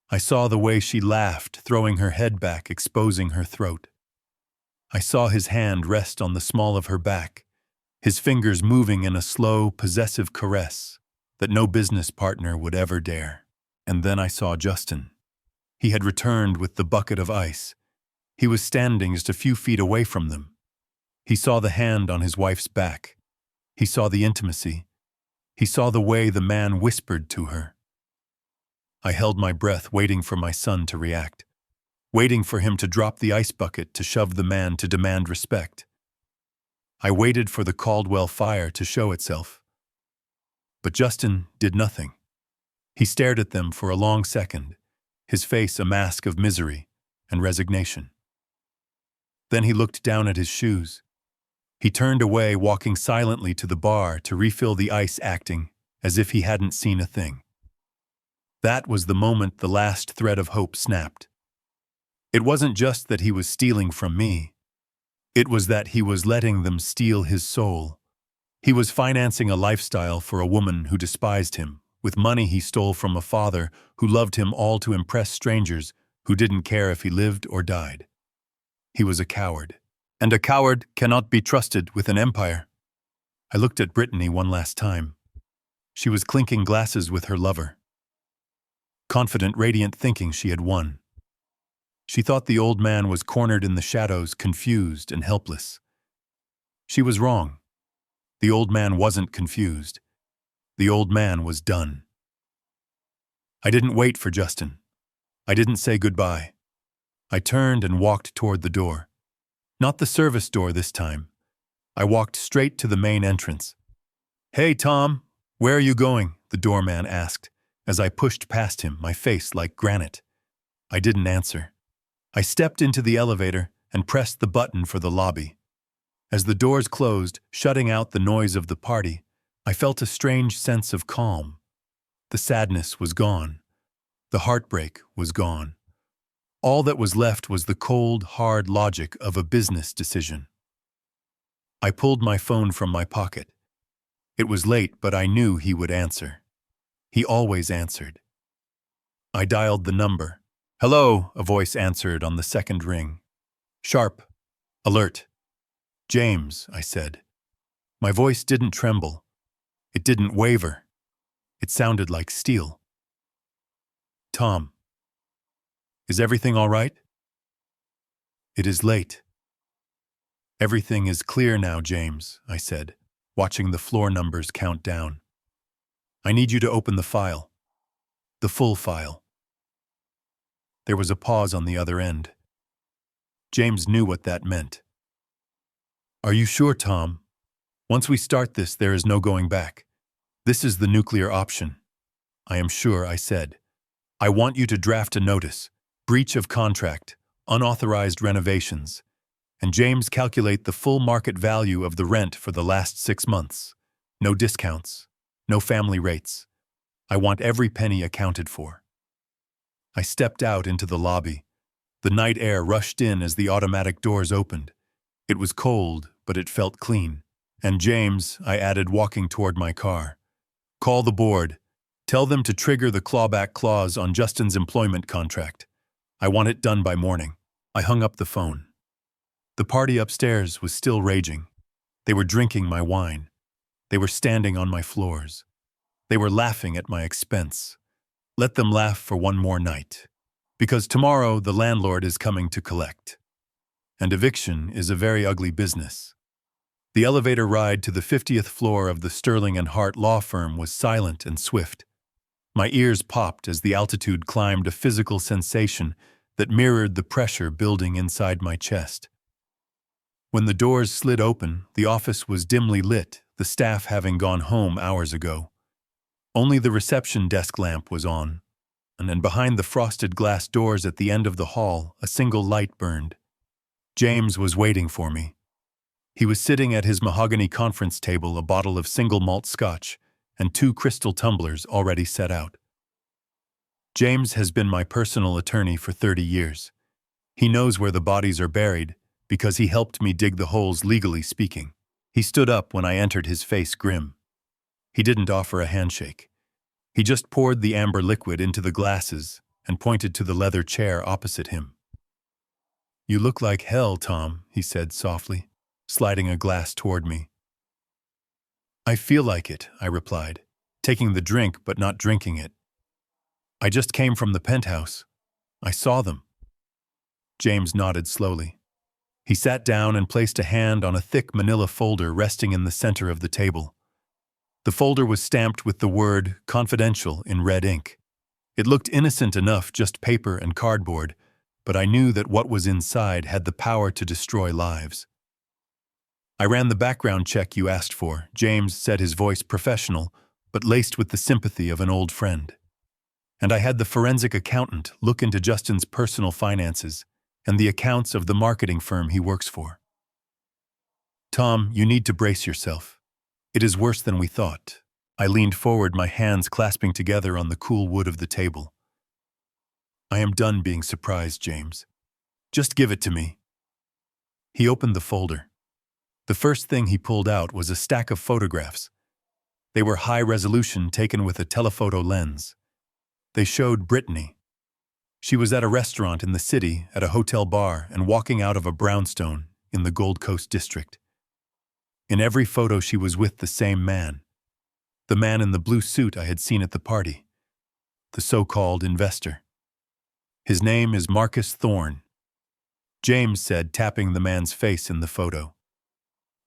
I saw the way she laughed, throwing her head back, exposing her throat. I saw his hand rest on the small of her back, his fingers moving in a slow, possessive caress that no business partner would ever dare. And then I saw Justin. He had returned with the bucket of ice. He was standing just a few feet away from them. He saw the hand on his wife's back. He saw the intimacy. He saw the way the man whispered to her. I held my breath, waiting for my son to react. waiting for him to drop the ice bucket to shove the man to demand respect. I waited for the Caldwell fire to show itself. But Justin did nothing. He stared at them for a long second, his face a mask of misery and resignation. Then he looked down at his shoes. He turned away, walking silently to the bar to refill the ice, acting as if he hadn't seen a thing. That was the moment the last thread of hope snapped. It wasn't just that he was stealing from me. It was that he was letting them steal his soul. He was financing a lifestyle for a woman who despised him, with money he stole from a father who loved him, all to impress strangers who didn't care if he lived or died. He was a coward, and a coward cannot be trusted with an empire. I looked at Brittany one last time. She was clinking glasses with her lover. Confident, radiant, thinking she had won. She thought the old man was cornered in the shadows, confused and helpless. She was wrong. The old man wasn't confused. The old man was done. I didn't wait for Justin. I didn't say goodbye. I turned and walked toward the door. Not the service door this time. I walked straight to the main entrance. "Hey, Tom, where are you going?" the doorman asked, as I pushed past him, my face like granite. I didn't answer. I stepped into the elevator and pressed the button for the lobby. As the doors closed, shutting out the noise of the party, I felt a strange sense of calm. The sadness was gone. The heartbreak was gone. All that was left was the cold, hard logic of a business decision. I pulled my phone from my pocket. It was late, but I knew he would answer. He always answered. I dialed the number. "Hello," a voice answered on the second ring. Sharp. Alert. "James," I said. My voice didn't tremble. It didn't waver. It sounded like steel. "Tom. Is everything all right?" "It is late." "Everything is clear now, James," I said, watching the floor numbers count down. "I need you to open the file. The full file." There was a pause on the other end. James knew what that meant. "Are you sure, Tom? Once we start this, there is no going back. This is the nuclear option." "I am sure," I said. "I want you to draft a notice, breach of contract, unauthorized renovations, and James calculate the full market value of the rent for the last 6 months. No discounts, no family rates. I want every penny accounted for." I stepped out into the lobby. The night air rushed in as the automatic doors opened. It was cold, but it felt clean. "And James," I added, walking toward my car, "call the board. Tell them to trigger the clawback clause on Justin's employment contract. I want it done by morning." I hung up the phone. The party upstairs was still raging. They were drinking my wine. They were standing on my floors. They were laughing at my expense. Let them laugh for one more night. Because tomorrow the landlord is coming to collect. And eviction is a very ugly business. The elevator ride to the 50th floor of the Sterling and Hart law firm was silent and swift. My ears popped as the altitude climbed, a physical sensation that mirrored the pressure building inside my chest. When the doors slid open, the office was dimly lit, the staff having gone home hours ago. Only the reception desk lamp was on, and behind the frosted glass doors at the end of the hall, a single light burned. James was waiting for me. He was sitting at his mahogany conference table, a bottle of single malt scotch, and 2 crystal tumblers already set out. James has been my personal attorney for 30 years. He knows where the bodies are buried because he helped me dig the holes, legally speaking. He stood up when I entered, his face grim. He didn't offer a handshake. He just poured the amber liquid into the glasses and pointed to the leather chair opposite him. "You look like hell, Tom," he said softly, sliding a glass toward me. "I feel like it," I replied, taking the drink but not drinking it. "I just came from the penthouse. I saw them." James nodded slowly. He sat down and placed a hand on a thick manila folder resting in the center of the table. The folder was stamped with the word "confidential" in red ink. It looked innocent enough, just paper and cardboard, but I knew that what was inside had the power to destroy lives. I ran the background check you asked for, James said, his voice professional, but laced with the sympathy of an old friend. And I had the forensic accountant look into Justin's personal finances and the accounts of the marketing firm he works for. Tom, you need to brace yourself. It is worse than we thought. I leaned forward, my hands clasping together on the cool wood of the table. I am done being surprised, James. Just give it to me. He opened the folder. The first thing he pulled out was a stack of photographs. They were high resolution, taken with a telephoto lens. They showed Brittany. She was at a restaurant in the city, at a hotel bar, and walking out of a brownstone in the Gold Coast district. In every photo she was with the same man. The man in the blue suit I had seen at the party. The so-called investor. His name is Marcus Thorne, James said, tapping the man's face in the photo.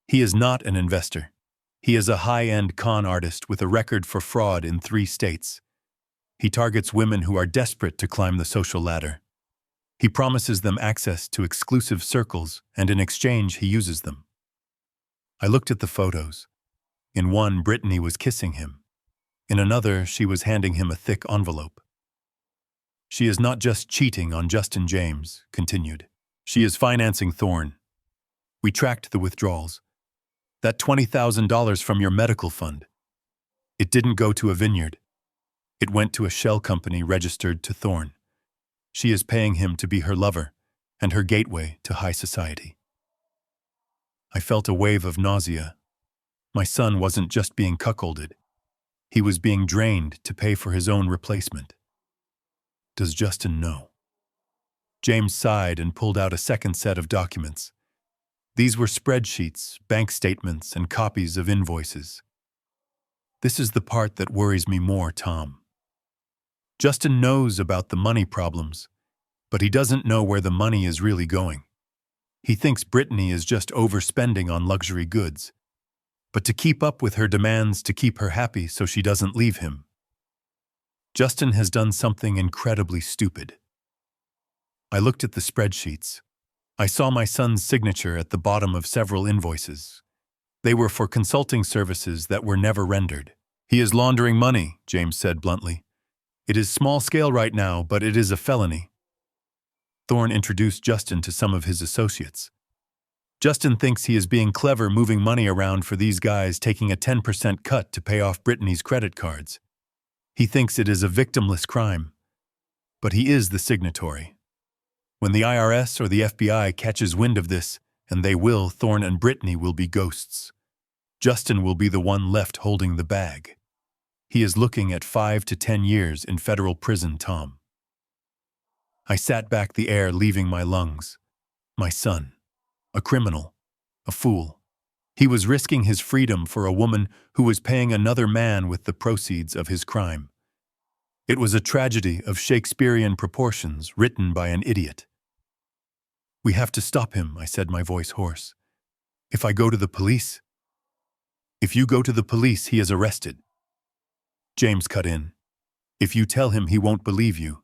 He is not an investor. He is a high-end con artist with a record for fraud in 3 states. He targets women who are desperate to climb the social ladder. He promises them access to exclusive circles, and in exchange he uses them. I looked at the photos. In one, Brittany was kissing him. In another, she was handing him a thick envelope. She is not just cheating on Justin, James continued. She is financing Thorne. We tracked the withdrawals. That $20,000 from your medical fund. It didn't go to a vineyard. It went to a shell company registered to Thorne. She is paying him to be her lover and her gateway to high society. I felt a wave of nausea. My son wasn't just being cuckolded. He was being drained to pay for his own replacement. Does Justin know? James sighed and pulled out a second set of documents. These were spreadsheets, bank statements, and copies of invoices. This is the part that worries me more, Tom. Justin knows about the money problems, but he doesn't know where the money is really going. He thinks Brittany is just overspending on luxury goods, but to keep up with her demands to keep her happy so she doesn't leave him. Justin has done something incredibly stupid. I looked at the spreadsheets. I saw my son's signature at the bottom of several invoices. They were for consulting services that were never rendered. He is laundering money, James said bluntly. It is small scale right now, but it is a felony. Thorne introduced Justin to some of his associates. Justin thinks he is being clever, moving money around for these guys, taking a 10% cut to pay off Brittany's credit cards. He thinks it is a victimless crime, but he is the signatory. When the IRS or the FBI catches wind of this, and they will, Thorne and Brittany will be ghosts. Justin will be the one left holding the bag. He is looking at 5 to 10 years in federal prison, Tom. I sat back, the air leaving my lungs. My son. A criminal. A fool. He was risking his freedom for a woman who was paying another man with the proceeds of his crime. It was a tragedy of Shakespearean proportions, written by an idiot. We have to stop him, I said, my voice hoarse. If I go to the police? If you go to the police, he is arrested. James cut in. If you tell him, he won't believe you.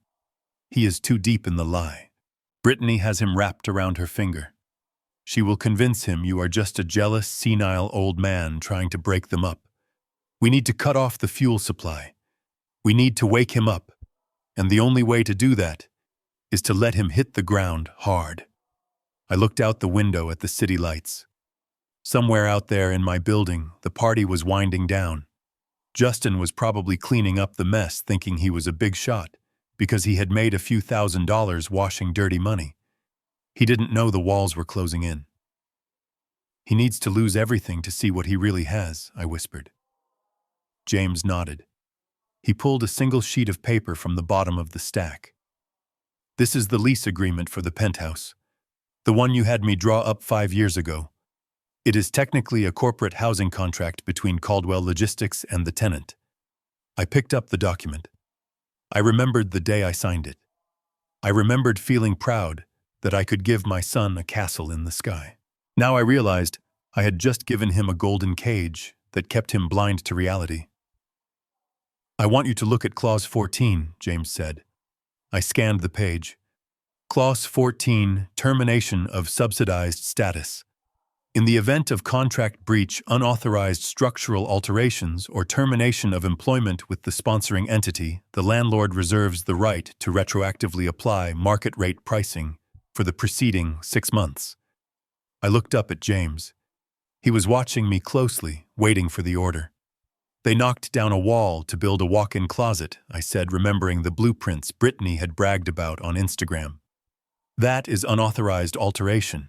He is too deep in the lie. Brittany has him wrapped around her finger. She will convince him you are just a jealous, senile old man trying to break them up. We need to cut off the fuel supply. We need to wake him up. And the only way to do that is to let him hit the ground hard. I looked out the window at the city lights. Somewhere out there in my building, the party was winding down. Justin was probably cleaning up the mess, thinking he was a big shot, because he had made a few $1,000s washing dirty money. He didn't know the walls were closing in. He needs to lose everything to see what he really has, I whispered. James nodded. He pulled a single sheet of paper from the bottom of the stack. This is the lease agreement for the penthouse. The one you had me draw up 5 years ago. It is technically a corporate housing contract between Caldwell Logistics and the tenant. I picked up the document. I remembered the day I signed it. I remembered feeling proud that I could give my son a castle in the sky. Now I realized I had just given him a golden cage that kept him blind to reality. I want you to look at Clause 14, James said. I scanned the page. Clause 14, termination of subsidized status. In the event of contract breach, unauthorized structural alterations, or termination of employment with the sponsoring entity, the landlord reserves the right to retroactively apply market rate pricing for the preceding 6 months. I looked up at James. He was watching me closely, waiting for the order. They knocked down a wall to build a walk-in closet, I said, remembering the blueprints Brittany had bragged about on Instagram. That is unauthorized alteration,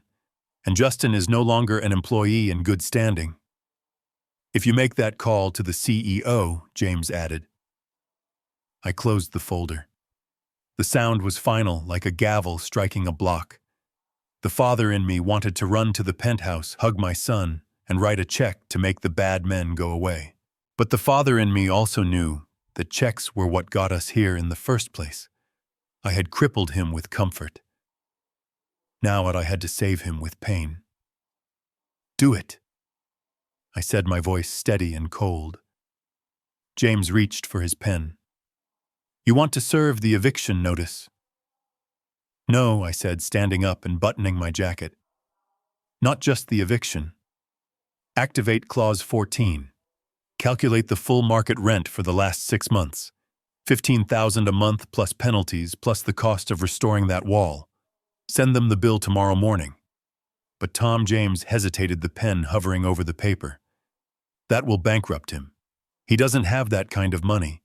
and Justin is no longer an employee in good standing. If you make that call to the CEO, James added. I closed the folder. The sound was final, like a gavel striking a block. The father in me wanted to run to the penthouse, hug my son, and write a check to make the bad men go away. But the father in me also knew that checks were what got us here in the first place. I had crippled him with comfort. Now I had to save him with pain. Do it, I said, my voice steady and cold. James reached for his pen. You want to serve the eviction notice? No, I said, standing up and buttoning my jacket. Not just the eviction. Activate Clause 14. Calculate the full market rent for the last 6 months. $15,000 a month plus penalties plus the cost of restoring that wall. Send them the bill tomorrow morning. But Tom James hesitated, the pen hovering over the paper. That will bankrupt him. He doesn't have that kind of money.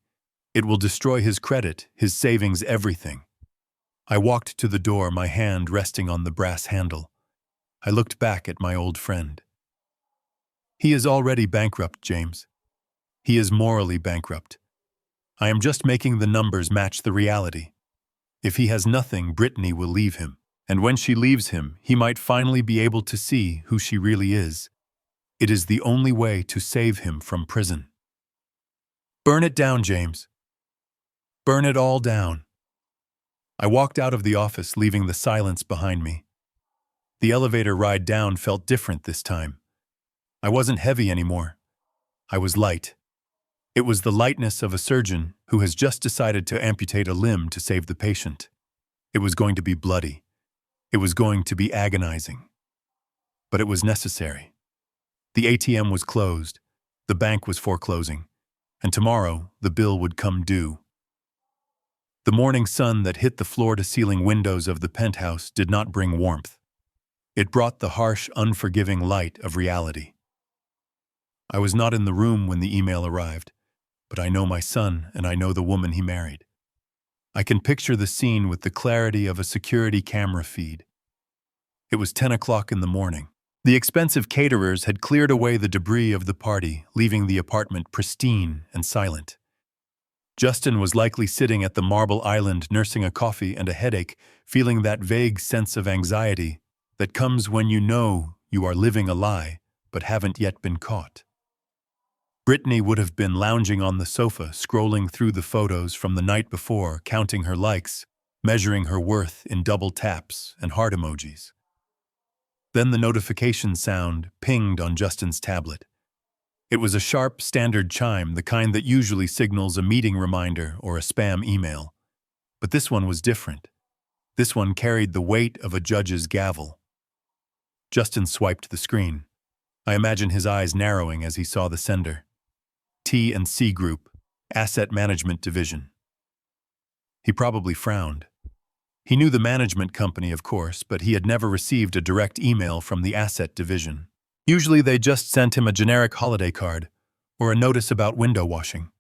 It will destroy his credit, his savings, everything. I walked to the door, my hand resting on the brass handle. I looked back at my old friend. He is already bankrupt, James. He is morally bankrupt. I am just making the numbers match the reality. If he has nothing, Brittany will leave him. And when she leaves him, he might finally be able to see who she really is. It is the only way to save him from prison. Burn it down, James. Burn it all down. I walked out of the office, leaving the silence behind me. The elevator ride down felt different this time. I wasn't heavy anymore. I was light. It was the lightness of a surgeon who has just decided to amputate a limb to save the patient. It was going to be bloody. It was going to be agonizing. But it was necessary. The ATM was closed, the bank was foreclosing, and tomorrow the bill would come due. The morning sun that hit the floor-to-ceiling windows of the penthouse did not bring warmth. It brought the harsh, unforgiving light of reality. I was not in the room when the email arrived, but I know my son and I know the woman he married. I can picture the scene with the clarity of a security camera feed. It was 10 o'clock in the morning. The expensive caterers had cleared away the debris of the party, leaving the apartment pristine and silent. Justin was likely sitting at the marble island, nursing a coffee and a headache, feeling that vague sense of anxiety that comes when you know you are living a lie but haven't yet been caught. Brittany would have been lounging on the sofa, scrolling through the photos from the night before, counting her likes, measuring her worth in double taps and heart emojis. Then the notification sound pinged on Justin's tablet. It was a sharp, standard chime, the kind that usually signals a meeting reminder or a spam email. But this one was different. This one carried the weight of a judge's gavel. Justin swiped the screen. I imagine his eyes narrowing as he saw the sender. T&C Group, Asset Management Division. He probably frowned. He knew the management company, of course, but he had never received a direct email from the asset division. Usually they just sent him a generic holiday card or a notice about window washing.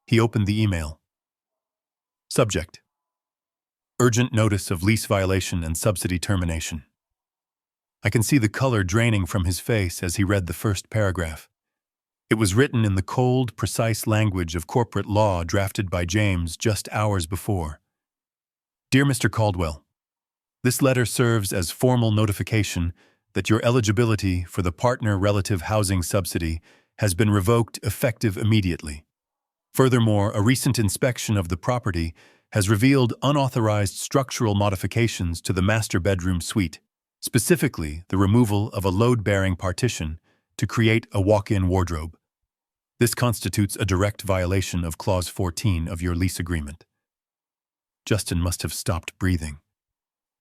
He opened the email. Subject: Urgent notice of lease violation and subsidy termination. I can see the color draining from his face as he read the first paragraph. It was written in the cold, precise language of corporate law drafted by James just hours before. Dear Mr. Caldwell, this letter serves as formal notification that your eligibility for the Partner Relative Housing Subsidy has been revoked effective immediately. Furthermore, a recent inspection of the property has revealed unauthorized structural modifications to the master bedroom suite, specifically the removal of a load-bearing partition to create a walk-in wardrobe. This constitutes a direct violation of Clause 14 of your lease agreement. Justin must have stopped breathing.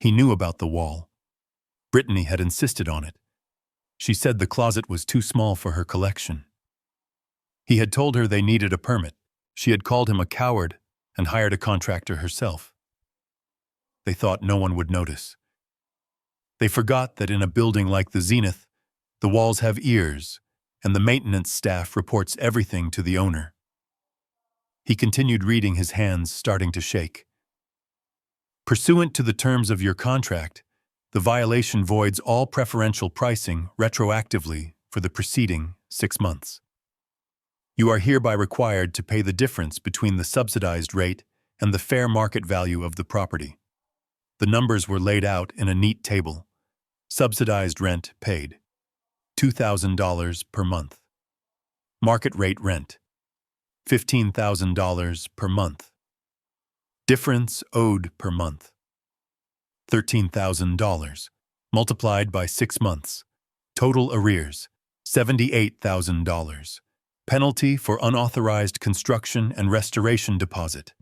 He knew about the wall. Brittany had insisted on it. She said the closet was too small for her collection. He had told her they needed a permit. She had called him a coward and hired a contractor herself. They thought no one would notice. They forgot that in a building like the Zenith, the walls have ears, and the maintenance staff reports everything to the owner. He continued reading, his hands starting to shake. Pursuant to the terms of your contract, the violation voids all preferential pricing retroactively for the preceding 6 months. You are hereby required to pay the difference between the subsidized rate and the fair market value of the property. The numbers were laid out in a neat table. Subsidized rent paid, $2,000 per month. Market rate rent, $15,000 per month. Difference owed per month, $13,000, multiplied by 6 months. Total arrears, $78,000. Penalty for unauthorized construction and restoration deposit,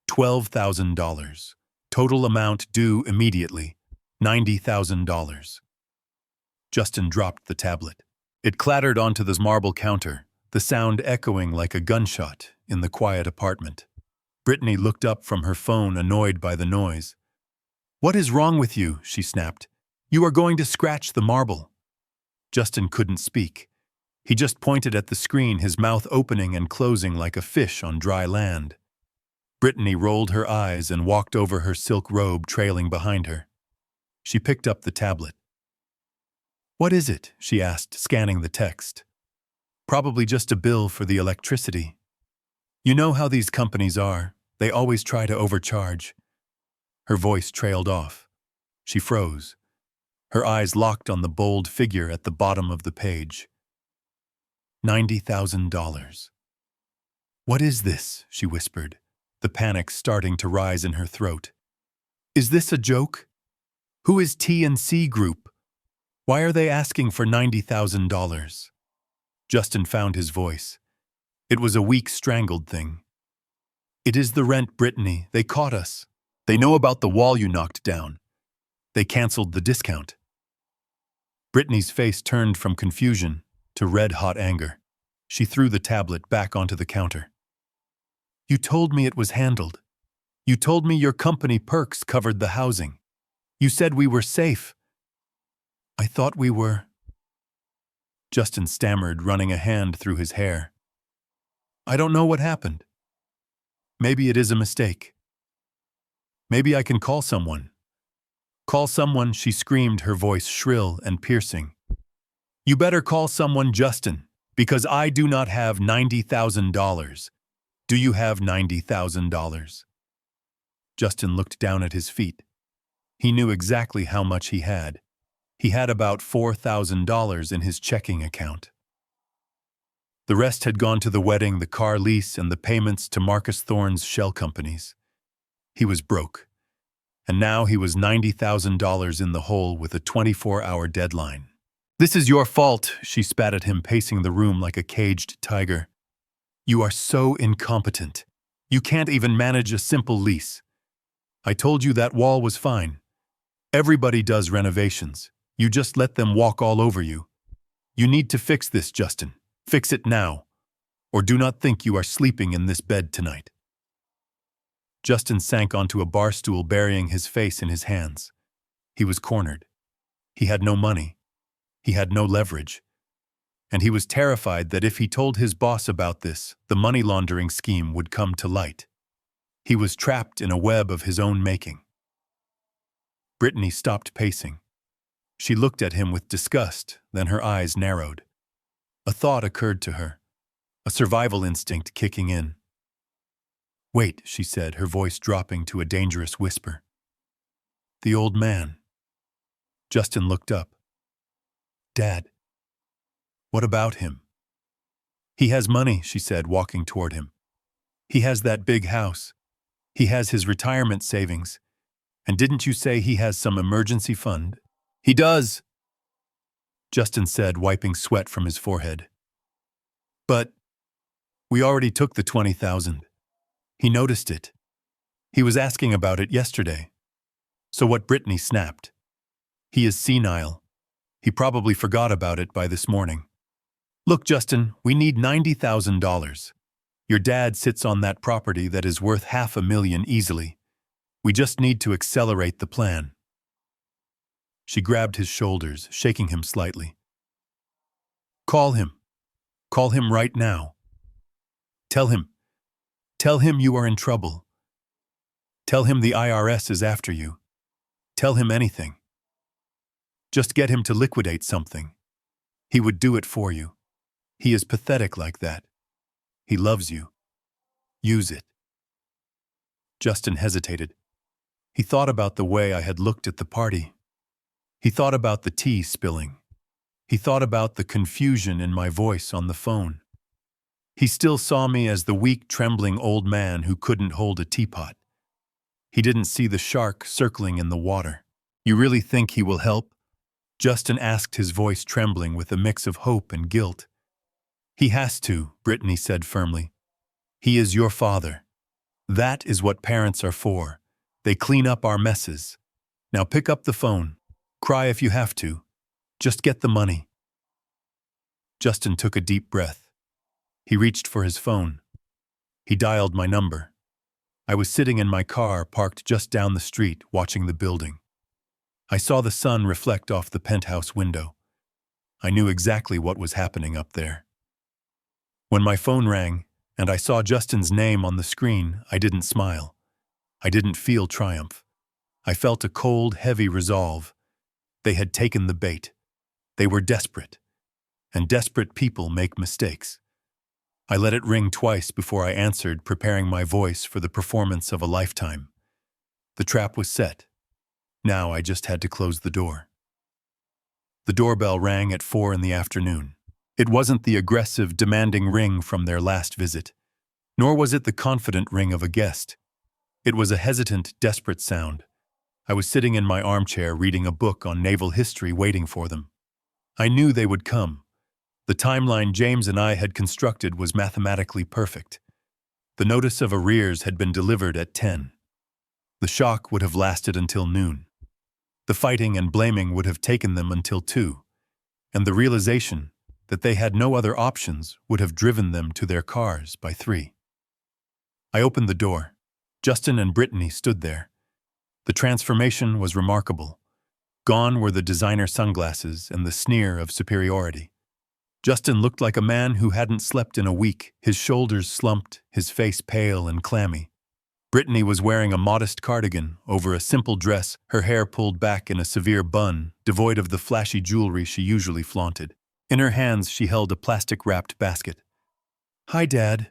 $12,000. Total amount due immediately, $90,000. Justin dropped the tablet. It clattered onto the marble counter, the sound echoing like a gunshot in the quiet apartment. Brittany looked up from her phone, annoyed by the noise. "What is wrong with you?" she snapped. "You are going to scratch the marble." Justin couldn't speak. He just pointed at the screen, his mouth opening and closing like a fish on dry land. Brittany rolled her eyes and walked over, her silk robe trailing behind her. She picked up the tablet. "What is it?" she asked, scanning the text. "Probably just a bill for the electricity. You know how these companies are. They always try to overcharge." Her voice trailed off. She froze. Her eyes locked on the bold figure at the bottom of the page. $90,000. "What is this?" she whispered, the panic starting to rise in her throat. "Is this a joke? Who is T&C Group? Why are they asking for $90,000? Justin found his voice. It was a weak, strangled thing. "It is the rent, Brittany. They caught us. They know about the wall you knocked down. They canceled the discount." Brittany's face turned from confusion to red-hot anger. She threw the tablet back onto the counter. "You told me it was handled. You told me your company Perks covered the housing. You said we were safe. I thought we were—" Justin stammered, running a hand through his hair. "I don't know what happened. Maybe it is a mistake. Maybe I can call someone." "Call someone," she screamed, her voice shrill and piercing. "You better call someone, Justin, because I do not have $90,000. Do you have $90,000? Justin looked down at his feet. He knew exactly how much he had. He had about $4,000 in his checking account. The rest had gone to the wedding, the car lease, and the payments to Marcus Thorne's shell companies. He was broke. And now he was $90,000 in the hole with a 24-hour deadline. "This is your fault," she spat at him, pacing the room like a caged tiger. "You are so incompetent. You can't even manage a simple lease. I told you that wall was fine. Everybody does renovations. You just let them walk all over you. You need to fix this, Justin. Fix it now. Or do not think you are sleeping in this bed tonight." Justin sank onto a bar stool, burying his face in his hands. He was cornered. He had no money. He had no leverage. And he was terrified that if he told his boss about this, the money laundering scheme would come to light. He was trapped in a web of his own making. Brittany stopped pacing. She looked at him with disgust, then her eyes narrowed. A thought occurred to her, a survival instinct kicking in. "Wait," she said, her voice dropping to a dangerous whisper. "The old man." Justin looked up. "Dad. What about him?" "He has money," she said, walking toward him. "He has that big house. He has his retirement savings. And didn't you say he has some emergency fund?" "He does," Justin said, wiping sweat from his forehead. "But we already took the $20,000. He noticed it. He was asking about it yesterday." So what? Brittany snapped. He is senile. He probably forgot about it by this morning. Look, Justin, we need $90,000. Your dad sits on that property that is worth $500,000 easily. We just need to accelerate the plan. She grabbed his shoulders, shaking him slightly. Call him. Call him right now. Tell him you are in trouble. Tell him the IRS is after you. Tell him anything. Just get him to liquidate something. He would do it for you. He is pathetic like that. He loves you. Use it. Justin hesitated. He thought about the way I had looked at the party. He thought about the tea spilling. He thought about the confusion in my voice on the phone. He still saw me as the weak, trembling old man who couldn't hold a teapot. He didn't see the shark circling in the water. You really think he will help? Justin asked, his voice trembling with a mix of hope and guilt. He has to, Brittany said firmly. He is your father. That is what parents are for. They clean up our messes. Now pick up the phone. Cry if you have to. Just get the money. Justin took a deep breath. He reached for his phone. He dialed my number. I was sitting in my car parked just down the street watching the building. I saw the sun reflect off the penthouse window. I knew exactly what was happening up there. When my phone rang and I saw Justin's name on the screen, I didn't smile. I didn't feel triumph. I felt a cold, heavy resolve. They had taken the bait. They were desperate. And desperate people make mistakes. I let it ring twice before I answered, preparing my voice for the performance of a lifetime. The trap was set. Now I just had to close the door. The doorbell rang at 4 in the afternoon. It wasn't the aggressive, demanding ring from their last visit, nor was it the confident ring of a guest. It was a hesitant, desperate sound. I was sitting in my armchair reading a book on naval history waiting for them. I knew they would come. The timeline James and I had constructed was mathematically perfect. The notice of arrears had been delivered at 10. The shock would have lasted until noon. The fighting and blaming would have taken them until 2. And the realization that they had no other options would have driven them to their cars by 3. I opened the door. Justin and Brittany stood there. The transformation was remarkable. Gone were the designer sunglasses and the sneer of superiority. Justin looked like a man who hadn't slept in a week, his shoulders slumped, his face pale and clammy. Brittany was wearing a modest cardigan over a simple dress, her hair pulled back in a severe bun, devoid of the flashy jewelry she usually flaunted. In her hands, she held a plastic-wrapped basket. "Hi, Dad,"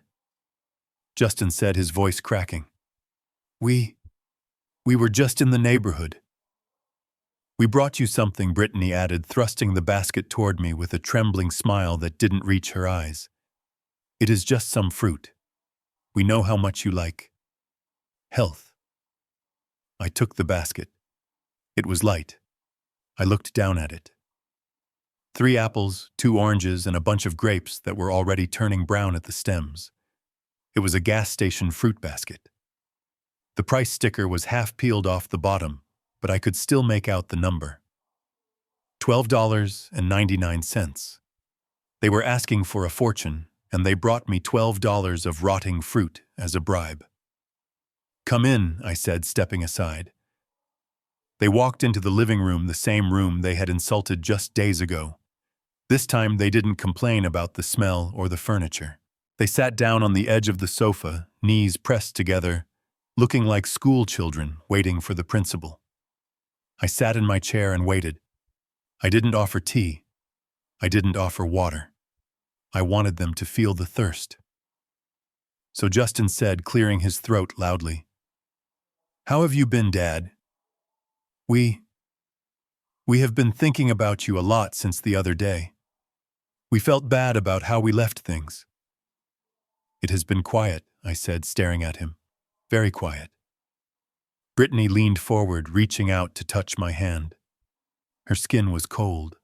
Justin said, his voice cracking. We were just in the neighborhood." "We brought you something," Brittany added, thrusting the basket toward me with a trembling smile that didn't reach her eyes. "It is just some fruit. We know how much you like health." I took the basket. It was light. I looked down at it. 3 apples, 2 oranges, and a bunch of grapes that were already turning brown at the stems. It was a gas station fruit basket. The price sticker was half peeled off the bottom, but I could still make out the number. $12.99. They were asking for a fortune, and they brought me $12 of rotting fruit as a bribe. "Come in," I said, stepping aside. They walked into the living room, the same room they had insulted just days ago. This time they didn't complain about the smell or the furniture. They sat down on the edge of the sofa, knees pressed together, looking like school children waiting for the principal. I sat in my chair and waited. I didn't offer tea. I didn't offer water. I wanted them to feel the thirst. So Justin said, clearing his throat loudly, "How have you been, Dad? We have been thinking about you a lot since the other day. We felt bad about how we left things." "It has been quiet," I said, staring at him. "Very quiet." Brittany leaned forward, reaching out to touch my hand. Her skin was cold.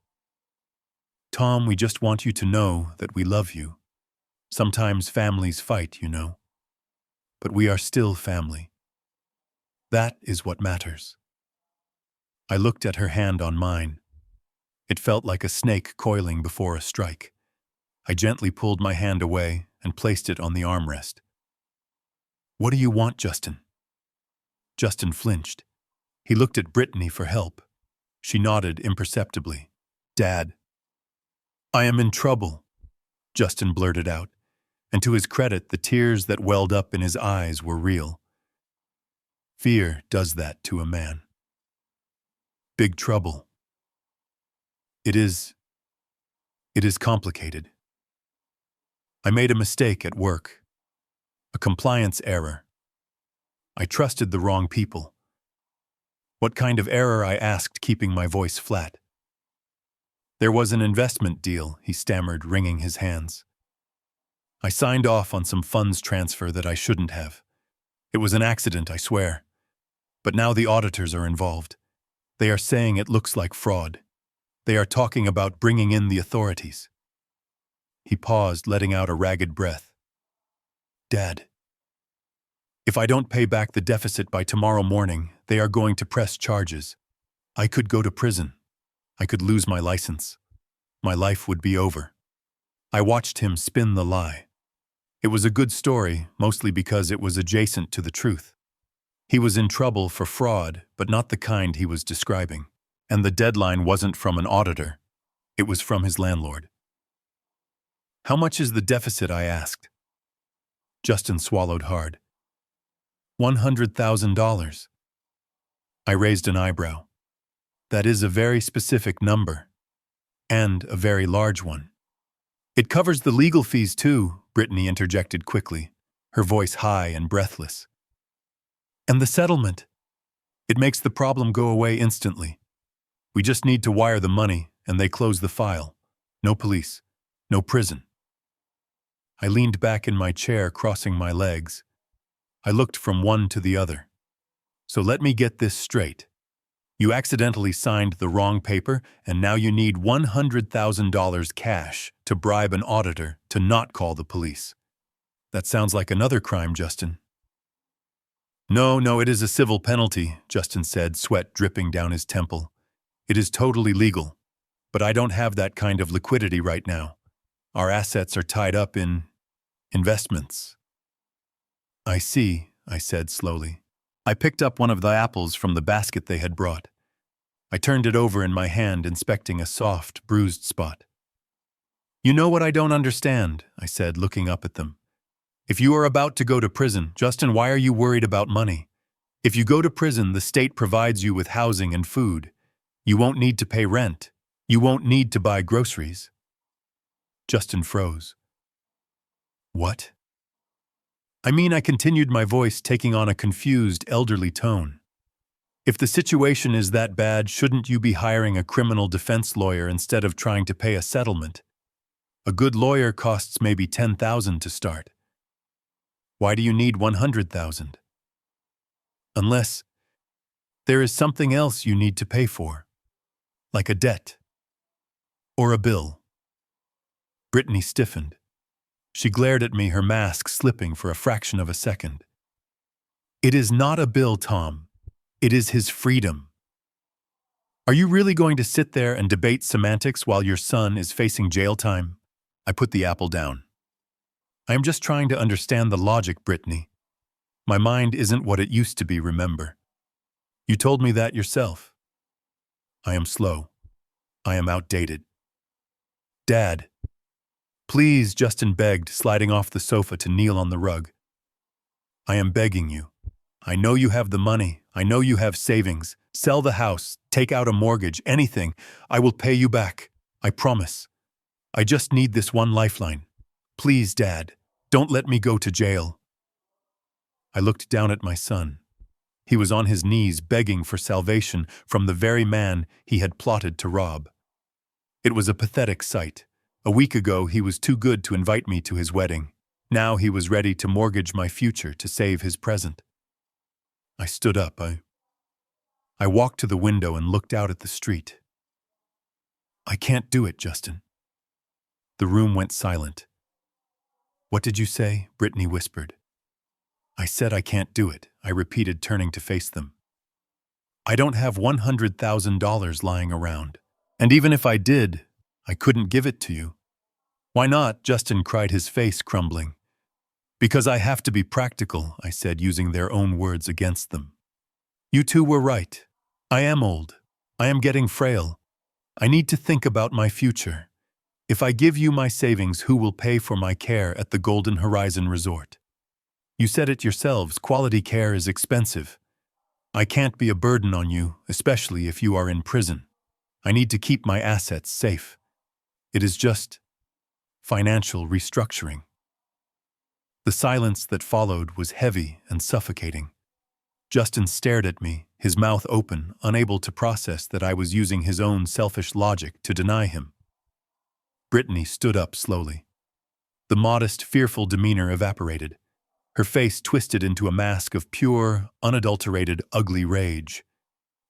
"Tom, we just want you to know that we love you. Sometimes families fight, you know. But we are still family. That is what matters." I looked at her hand on mine. It felt like a snake coiling before a strike. I gently pulled my hand away and placed it on the armrest. "What do you want, Justin?" Justin flinched. He looked at Brittany for help. She nodded imperceptibly. "Dad." "I am in trouble," Justin blurted out, and to his credit, the tears that welled up in his eyes were real. Fear does that to a man. "Big trouble. It is complicated. I made a mistake at work. A compliance error. I trusted the wrong people." "What kind of error?" I asked, keeping my voice flat. "There was an investment deal," he stammered, wringing his hands. "I signed off on some funds transfer that I shouldn't have. It was an accident, I swear. But now the auditors are involved. They are saying it looks like fraud. They are talking about bringing in the authorities." He paused, letting out a ragged breath. "Dad, if I don't pay back the deficit by tomorrow morning, they are going to press charges. I could go to prison. I could lose my license. My life would be over." I watched him spin the lie. It was a good story, mostly because it was adjacent to the truth. He was in trouble for fraud, but not the kind he was describing. And the deadline wasn't from an auditor. It was from his landlord. "How much is the deficit?" I asked. Justin swallowed hard. $100,000. I raised an eyebrow. "That is a very specific number. And a very large one." "It covers the legal fees too," Brittany interjected quickly, her voice high and breathless. "And the settlement. It makes the problem go away instantly. We just need to wire the money, and they close the file. No police. No prison." I leaned back in my chair, crossing my legs. I looked from one to the other. "So let me get this straight. You accidentally signed the wrong paper, and now you need $100,000 cash to bribe an auditor to not call the police. That sounds like another crime, Justin." No, it is a civil penalty," Justin said, sweat dripping down his temple. "It is totally legal. But I don't have that kind of liquidity right now. Our assets are tied up in investments." "I see," I said slowly. I picked up one of the apples from the basket they had brought. I turned it over in my hand, inspecting a soft, bruised spot. "You know what I don't understand," I said, looking up at them. "If you are about to go to prison, Justin, why are you worried about money? If you go to prison, the state provides you with housing and food. You won't need to pay rent. You won't need to buy groceries." Justin froze. "What?" I continued, my voice taking on a confused, elderly tone. "If the situation is that bad, shouldn't you be hiring a criminal defense lawyer instead of trying to pay a settlement? A good lawyer costs maybe $10,000 to start. Why do you need $100,000? Unless there is something else you need to pay for, like a debt or a bill." Brittany stiffened. She glared at me, her mask slipping for a fraction of a second. "It is not a bill, Tom. It is his freedom. Are you really going to sit there and debate semantics while your son is facing jail time?" I put the apple down. "I am just trying to understand the logic, Brittany. My mind isn't what it used to be, remember? You told me that yourself. I am slow. I am outdated." "Dad." "Please," Justin begged, sliding off the sofa to kneel on the rug. "I am begging you. I know you have the money. I know you have savings. Sell the house, take out a mortgage, anything. I will pay you back. I promise. I just need this one lifeline. Please, Dad, don't let me go to jail." I looked down at my son. He was on his knees begging for salvation from the very man he had plotted to rob. It was a pathetic sight. A week ago, he was too good to invite me to his wedding. Now he was ready to mortgage my future to save his present. I stood up. I walked to the window and looked out at the street. "I can't do it, Justin." The room went silent. "What did you say?" Brittany whispered. "I said I can't do it," I repeated, turning to face them. I don't have $100,000 lying around. And even if I did, I couldn't give it to you. Why not? Justin cried, his face crumbling. Because I have to be practical, I said, using their own words against them. You two were right. I am old. I am getting frail. I need to think about my future. If I give you my savings, who will pay for my care at the Golden Horizon Resort? You said it yourselves, quality care is expensive. I can't be a burden on you, especially if you are in prison. I need to keep my assets safe. It is just financial restructuring. The silence that followed was heavy and suffocating. Justin stared at me, his mouth open, unable to process that I was using his own selfish logic to deny him. Brittany stood up slowly. The modest, fearful demeanor evaporated. Her face twisted into a mask of pure, unadulterated, ugly rage.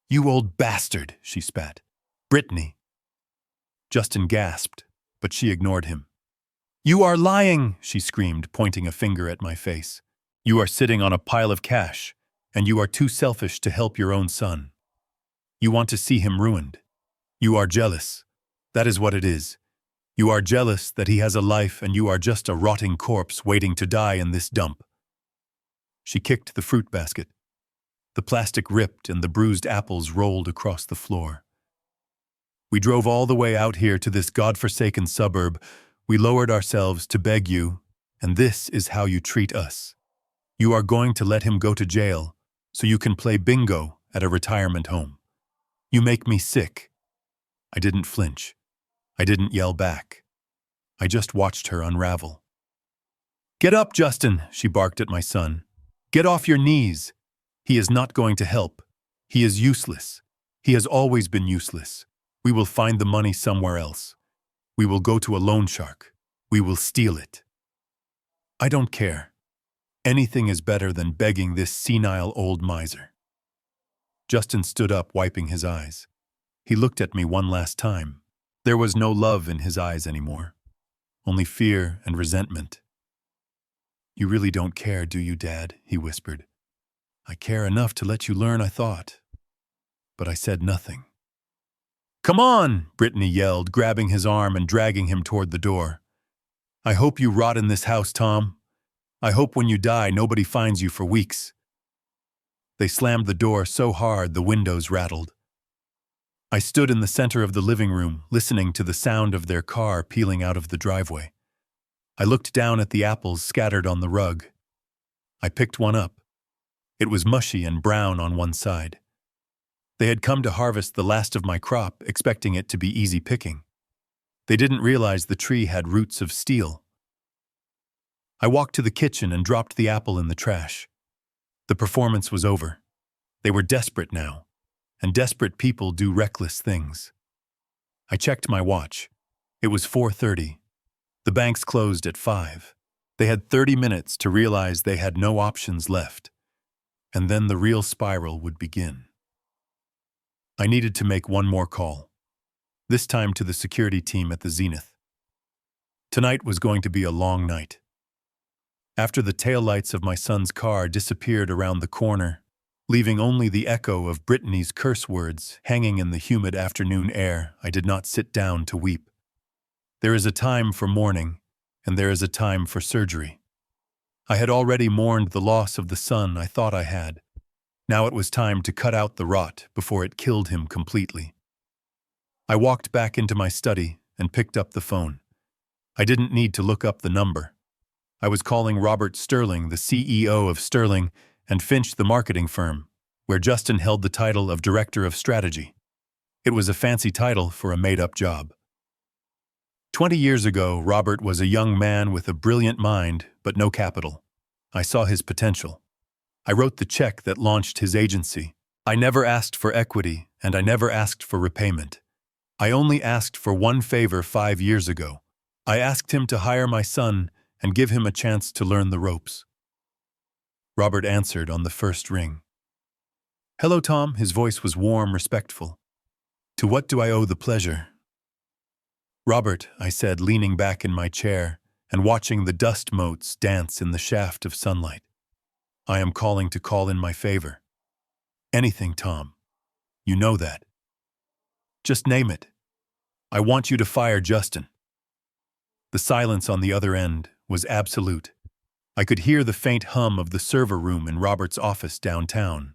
You old bastard, she spat. Brittany. Justin gasped, but she ignored him. You are lying, she screamed, pointing a finger at my face. You are sitting on a pile of cash, and you are too selfish to help your own son. You want to see him ruined. You are jealous. That is what it is. You are jealous that he has a life and you are just a rotting corpse waiting to die in this dump. She kicked the fruit basket. The plastic ripped and the bruised apples rolled across the floor. We drove all the way out here to this godforsaken suburb. We lowered ourselves to beg you, and this is how you treat us. You are going to let him go to jail so you can play bingo at a retirement home. You make me sick. I didn't flinch. I didn't yell back. I just watched her unravel. Get up, Justin, she barked at my son. Get off your knees. He is not going to help. He is useless. He has always been useless. We will find the money somewhere else. We will go to a loan shark. We will steal it. I don't care. Anything is better than begging this senile old miser. Justin stood up, wiping his eyes. He looked at me one last time. There was no love in his eyes anymore. Only fear and resentment. You really don't care, do you, Dad? He whispered. I care enough to let you learn, I thought. But I said nothing. Come on, Brittany yelled, grabbing his arm and dragging him toward the door. I hope you rot in this house, Tom. I hope when you die, nobody finds you for weeks. They slammed the door so hard the windows rattled. I stood in the center of the living room, listening to the sound of their car peeling out of the driveway. I looked down at the apples scattered on the rug. I picked one up. It was mushy and brown on one side. They had come to harvest the last of my crop, expecting it to be easy picking. They didn't realize the tree had roots of steel. I walked to the kitchen and dropped the apple in the trash. The performance was over. They were desperate now, and desperate people do reckless things. I checked my watch. It was 4:30. The banks closed at 5. They had 30 minutes to realize they had no options left, and then the real spiral would begin. I needed to make one more call, this time to the security team at the Zenith. Tonight was going to be a long night. After the taillights of my son's car disappeared around the corner, leaving only the echo of Brittany's curse words hanging in the humid afternoon air, I did not sit down to weep. There is a time for mourning, and there is a time for surgery. I had already mourned the loss of the son I thought I had. Now it was time to cut out the rot before it killed him completely. I walked back into my study and picked up the phone. I didn't need to look up the number. I was calling Robert Sterling, the CEO of Sterling and Finch, the marketing firm, where Justin held the title of Director of Strategy. It was a fancy title for a made-up job. 20 years ago, Robert was a young man with a brilliant mind, but no capital. I saw his potential. I wrote the check that launched his agency. I never asked for equity, and I never asked for repayment. I only asked for one favor 5 years ago. I asked him to hire my son and give him a chance to learn the ropes. Robert answered on the first ring. Hello, Tom. His voice was warm, respectful. To what do I owe the pleasure? Robert, I said, leaning back in my chair and watching the dust motes dance in the shaft of sunlight. I am calling to call in my favor. Anything, Tom. You know that. Just name it. I want you to fire Justin." The silence on the other end was absolute. I could hear the faint hum of the server room in Robert's office downtown.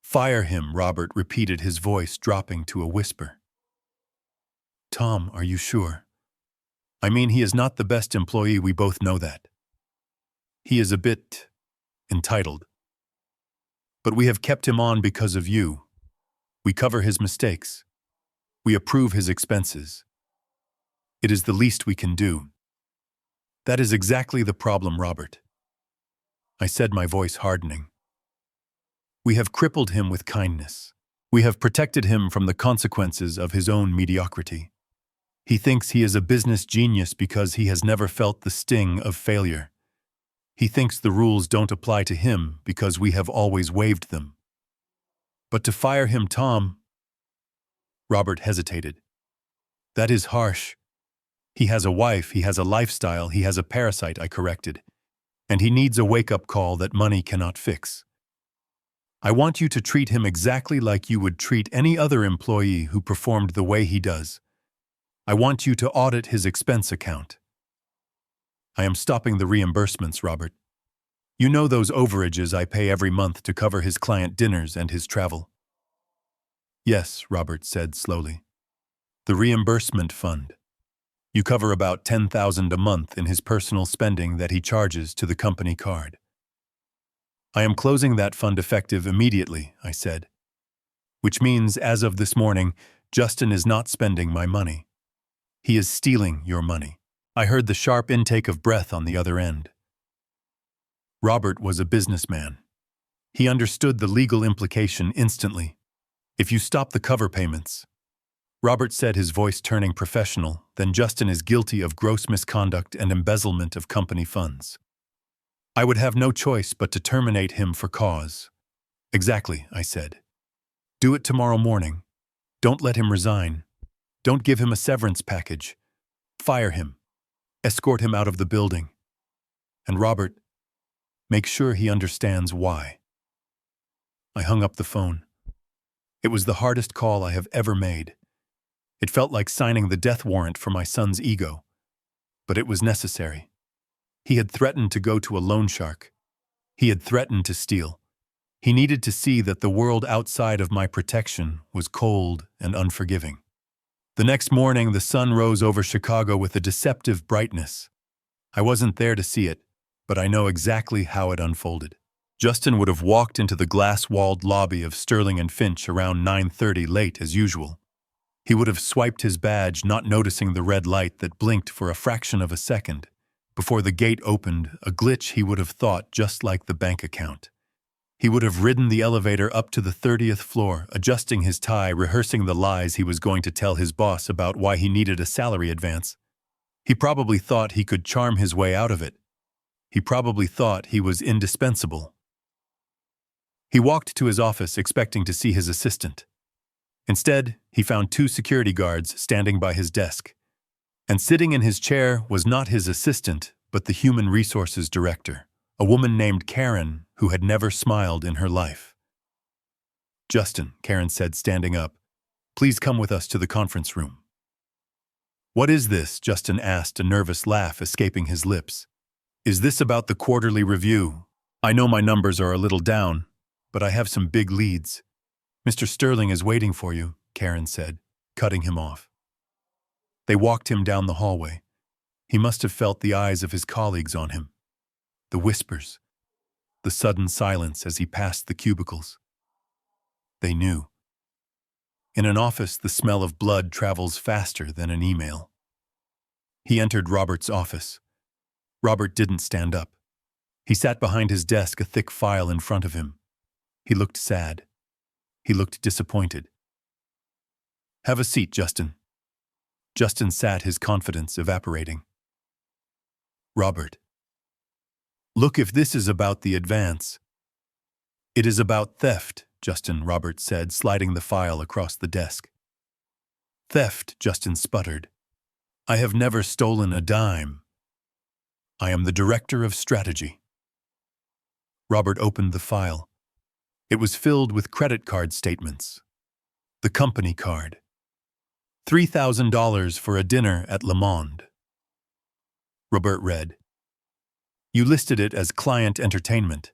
"Fire him," Robert repeated, his voice dropping to a whisper. "Tom, are you sure? I mean, he is not the best employee, we both know that. He is a bit entitled. But we have kept him on because of you. We cover his mistakes. We approve his expenses. It is the least we can do." "That is exactly the problem, Robert," I said, my voice hardening. "We have crippled him with kindness. We have protected him from the consequences of his own mediocrity. He thinks he is a business genius because he has never felt the sting of failure. He thinks the rules don't apply to him because we have always waived them. But to fire him, Tom—" Robert hesitated. "That is harsh. He has a wife, he has a lifestyle, he has a parasite," I corrected. "And he needs a wake-up call that money cannot fix. I want you to treat him exactly like you would treat any other employee who performed the way he does. I want you to audit his expense account." "I am stopping the reimbursements, Robert. You know those overages I pay every month to cover his client dinners and his travel." "Yes," Robert said slowly. "The reimbursement fund. You cover about $10,000 a month in his personal spending that he charges to the company card." "I am closing that fund effective immediately," I said. "Which means, as of this morning, Justin is not spending my money. He is stealing your money." I heard the sharp intake of breath on the other end. Robert was a businessman. He understood the legal implication instantly. "If you stop the cover payments," Robert said, his voice turning professional, "then Justin is guilty of gross misconduct and embezzlement of company funds. I would have no choice but to terminate him for cause." "Exactly," I said. "Do it tomorrow morning. Don't let him resign. Don't give him a severance package. Fire him. Escort him out of the building. And Robert, make sure he understands why." I hung up the phone. It was the hardest call I have ever made. It felt like signing the death warrant for my son's ego. But it was necessary. He had threatened to go to a loan shark. He had threatened to steal. He needed to see that the world outside of my protection was cold and unforgiving. The next morning, the sun rose over Chicago with a deceptive brightness. I wasn't there to see it, but I know exactly how it unfolded. Justin would have walked into the glass-walled lobby of Sterling and Finch around 9:30, late as usual. He would have swiped his badge, not noticing the red light that blinked for a fraction of a second. Before the gate opened, a glitch he would have thought just like the bank account. He would have ridden the elevator up to the 30th floor, adjusting his tie, rehearsing the lies he was going to tell his boss about why he needed a salary advance. He probably thought he could charm his way out of it. He probably thought he was indispensable. He walked to his office expecting to see his assistant. Instead, he found 2 security guards standing by his desk. And sitting in his chair was not his assistant, but the human resources director, a woman named Karen who had never smiled in her life. "Justin," Karen said, standing up, "please come with us to the conference room." "What is this?" Justin asked, a nervous laugh escaping his lips. "Is this about the quarterly review? I know my numbers are a little down, but I have some big leads." "Mr. Sterling is waiting for you," Karen said, cutting him off. They walked him down the hallway. He must have felt the eyes of his colleagues on him. The whispers. The sudden silence as he passed the cubicles. They knew. In an office, the smell of blood travels faster than an email. He entered Robert's office. Robert didn't stand up. He sat behind his desk, a thick file in front of him. He looked sad. He looked disappointed. "Have a seat, Justin." Justin sat, his confidence evaporating. "Robert, look, if this is about the advance." "It is about theft," Robert said, sliding the file across the desk. "Theft," Justin sputtered. "I have never stolen a dime. I am the director of strategy." Robert opened the file. It was filled with credit card statements, The company card. $3,000 for a dinner at Le Monde. Robert read. You listed it as client entertainment,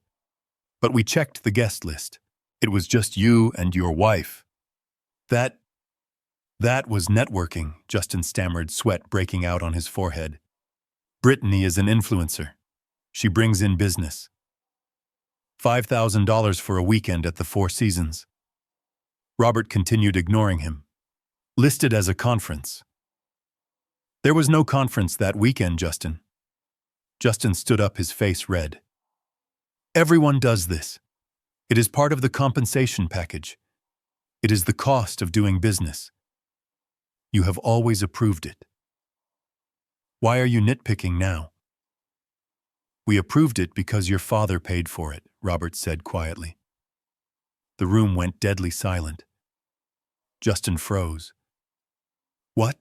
but we checked the guest list. It was just you and your wife. That was networking, Justin stammered, sweat breaking out on his forehead. Brittany is an influencer. She brings in business. $5,000 for a weekend at the Four Seasons. Robert continued ignoring him. Listed as a conference. There was no conference that weekend, Justin. Justin stood up, his face red. Everyone does this. It is part of the compensation package. It is the cost of doing business. You have always approved it. Why are you nitpicking now? We approved it because your father paid for it, Robert said quietly. The room went deadly silent. Justin froze. What?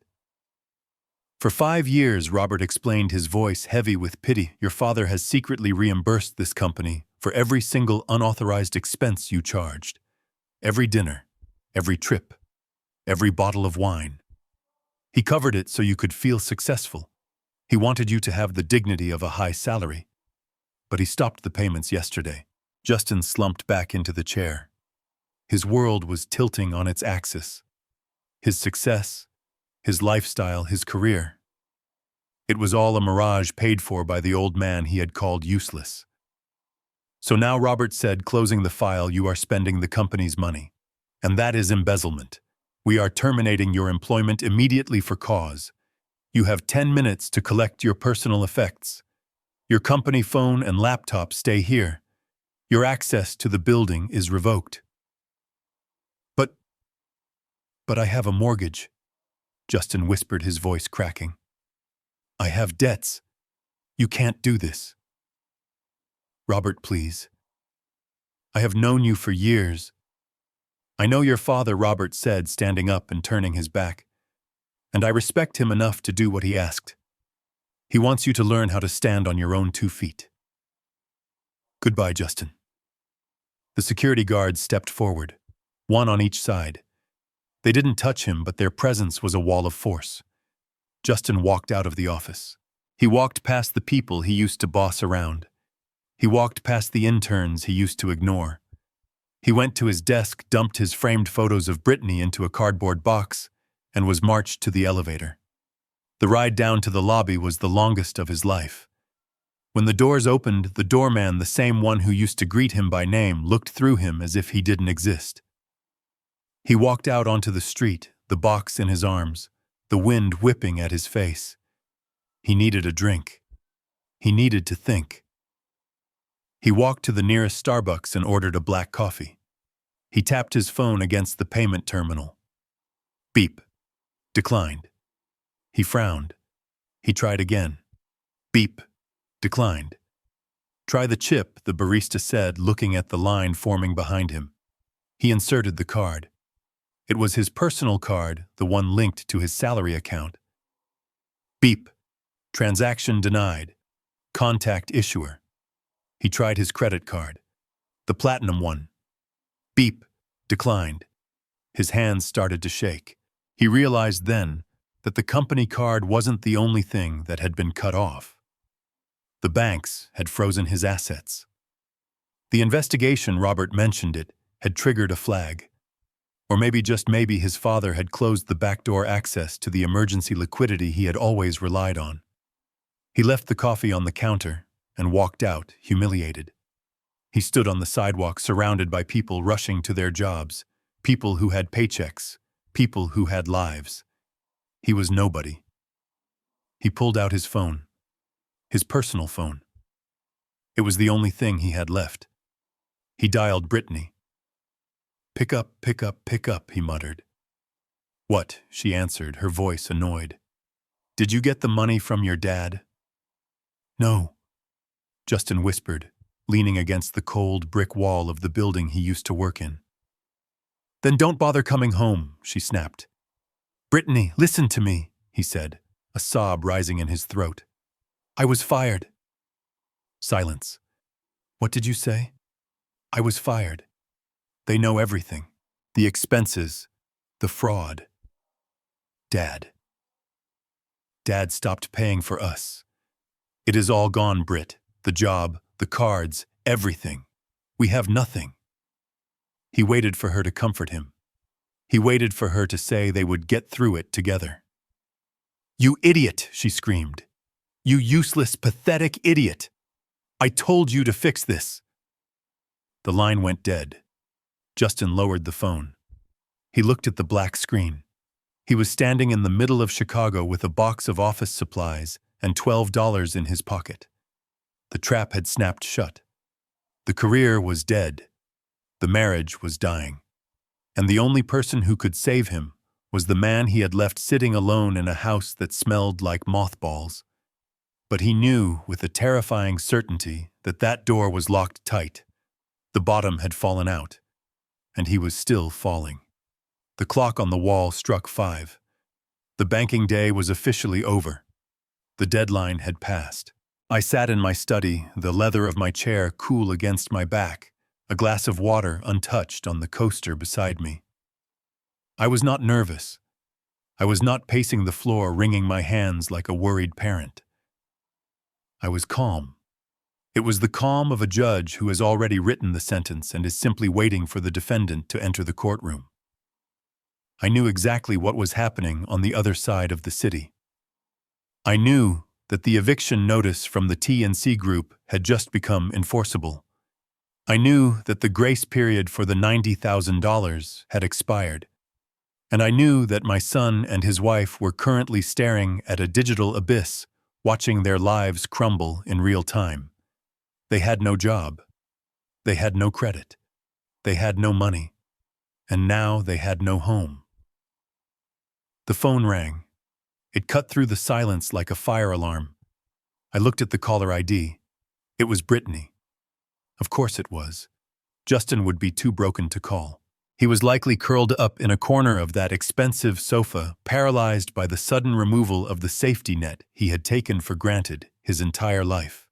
For 5 years, Robert explained, his voice heavy with pity, your father has secretly reimbursed this company for every single unauthorized expense you charged. Every dinner, every trip, every bottle of wine. He covered it so you could feel successful. He wanted you to have the dignity of a high salary. But he stopped the payments yesterday. Justin slumped back into the chair. His world was tilting on its axis. His success, his lifestyle, his career. It was all a mirage paid for by the old man he had called useless. So now, Robert said, closing the file, you are spending the company's money. And that is embezzlement. We are terminating your employment immediately for cause. You have 10 minutes to collect your personal effects. Your company phone and laptop stay here. Your access to the building is revoked. But I have a mortgage, Justin whispered, his voice cracking. I have debts. You can't do this. Robert, please. I have known you for years. I know your father, Robert said, standing up and turning his back. And I respect him enough to do what he asked. He wants you to learn how to stand on your own 2 feet. Goodbye, Justin. The security guards stepped forward, one on each side. They didn't touch him, but their presence was a wall of force. Justin walked out of the office. He walked past the people he used to boss around. He walked past the interns he used to ignore. He went to his desk, dumped his framed photos of Brittany into a cardboard box, and was marched to the elevator. The ride down to the lobby was the longest of his life. When the doors opened, the doorman, the same one who used to greet him by name, looked through him as if he didn't exist. He walked out onto the street, the box in his arms, the wind whipping at his face. He needed a drink. He needed to think. He walked to the nearest Starbucks and ordered a black coffee. He tapped his phone against the payment terminal. Beep. Declined. He frowned. He tried again. Beep. Declined. Try the chip, the barista said, looking at the line forming behind him. He inserted the card. It was his personal card, the one linked to his salary account. Beep. Transaction denied. Contact issuer. He tried his credit card. The platinum one. Beep. Declined. His hands started to shake. He realized then that the company card wasn't the only thing that had been cut off. The banks had frozen his assets. The investigation, Robert mentioned it, had triggered a flag. Or maybe, just maybe, his father had closed the backdoor access to the emergency liquidity he had always relied on. He left the coffee on the counter and walked out, humiliated. He stood on the sidewalk surrounded by people rushing to their jobs, people who had paychecks, people who had lives. He was nobody. He pulled out his phone, his personal phone. It was the only thing he had left. He dialed Brittany. Pick up, pick up, pick up, he muttered. What? She answered, her voice annoyed. Did you get the money from your dad? No, Justin whispered, leaning against the cold brick wall of the building he used to work in. Then don't bother coming home, she snapped. Brittany, listen to me, he said, a sob rising in his throat. I was fired. Silence. What did you say? I was fired. They know everything. The expenses, The fraud. Dad. Dad stopped paying for us. It is all gone, Britt. The job, the cards, everything. We have nothing. He waited for her to comfort him. He waited for her to say they would get through it together. You idiot, she screamed. You useless, pathetic idiot. I told you to fix this. The line went dead. Justin lowered the phone. He looked at the black screen. He was standing in the middle of Chicago with a box of office supplies and $12 in his pocket. The trap had snapped shut. The career was dead. The marriage was dying. And the only person who could save him was the man he had left sitting alone in a house that smelled like mothballs. But he knew with a terrifying certainty that that door was locked tight. The bottom had fallen out, and he was still falling. The clock on the wall struck 5. The banking day was officially over. The deadline had passed. I sat in my study, the leather of my chair cool against my back, a glass of water untouched on the coaster beside me. I was not nervous. I was not pacing the floor, wringing my hands like a worried parent. I was calm. It was the calm of a judge who has already written the sentence and is simply waiting for the defendant to enter the courtroom. I knew exactly what was happening on the other side of the city. I knew that the eviction notice from the T&C group had just become enforceable. I knew that the grace period for the $90,000 had expired. And I knew that my son and his wife were currently staring at a digital abyss, watching their lives crumble in real time. They had no job. They had no credit. They had no money. And now they had no home. The phone rang. It cut through the silence like a fire alarm. I looked at the caller ID. It was Brittany. Of course it was. Justin would be too broken to call. He was likely curled up in a corner of that expensive sofa, paralyzed by the sudden removal of the safety net he had taken for granted his entire life.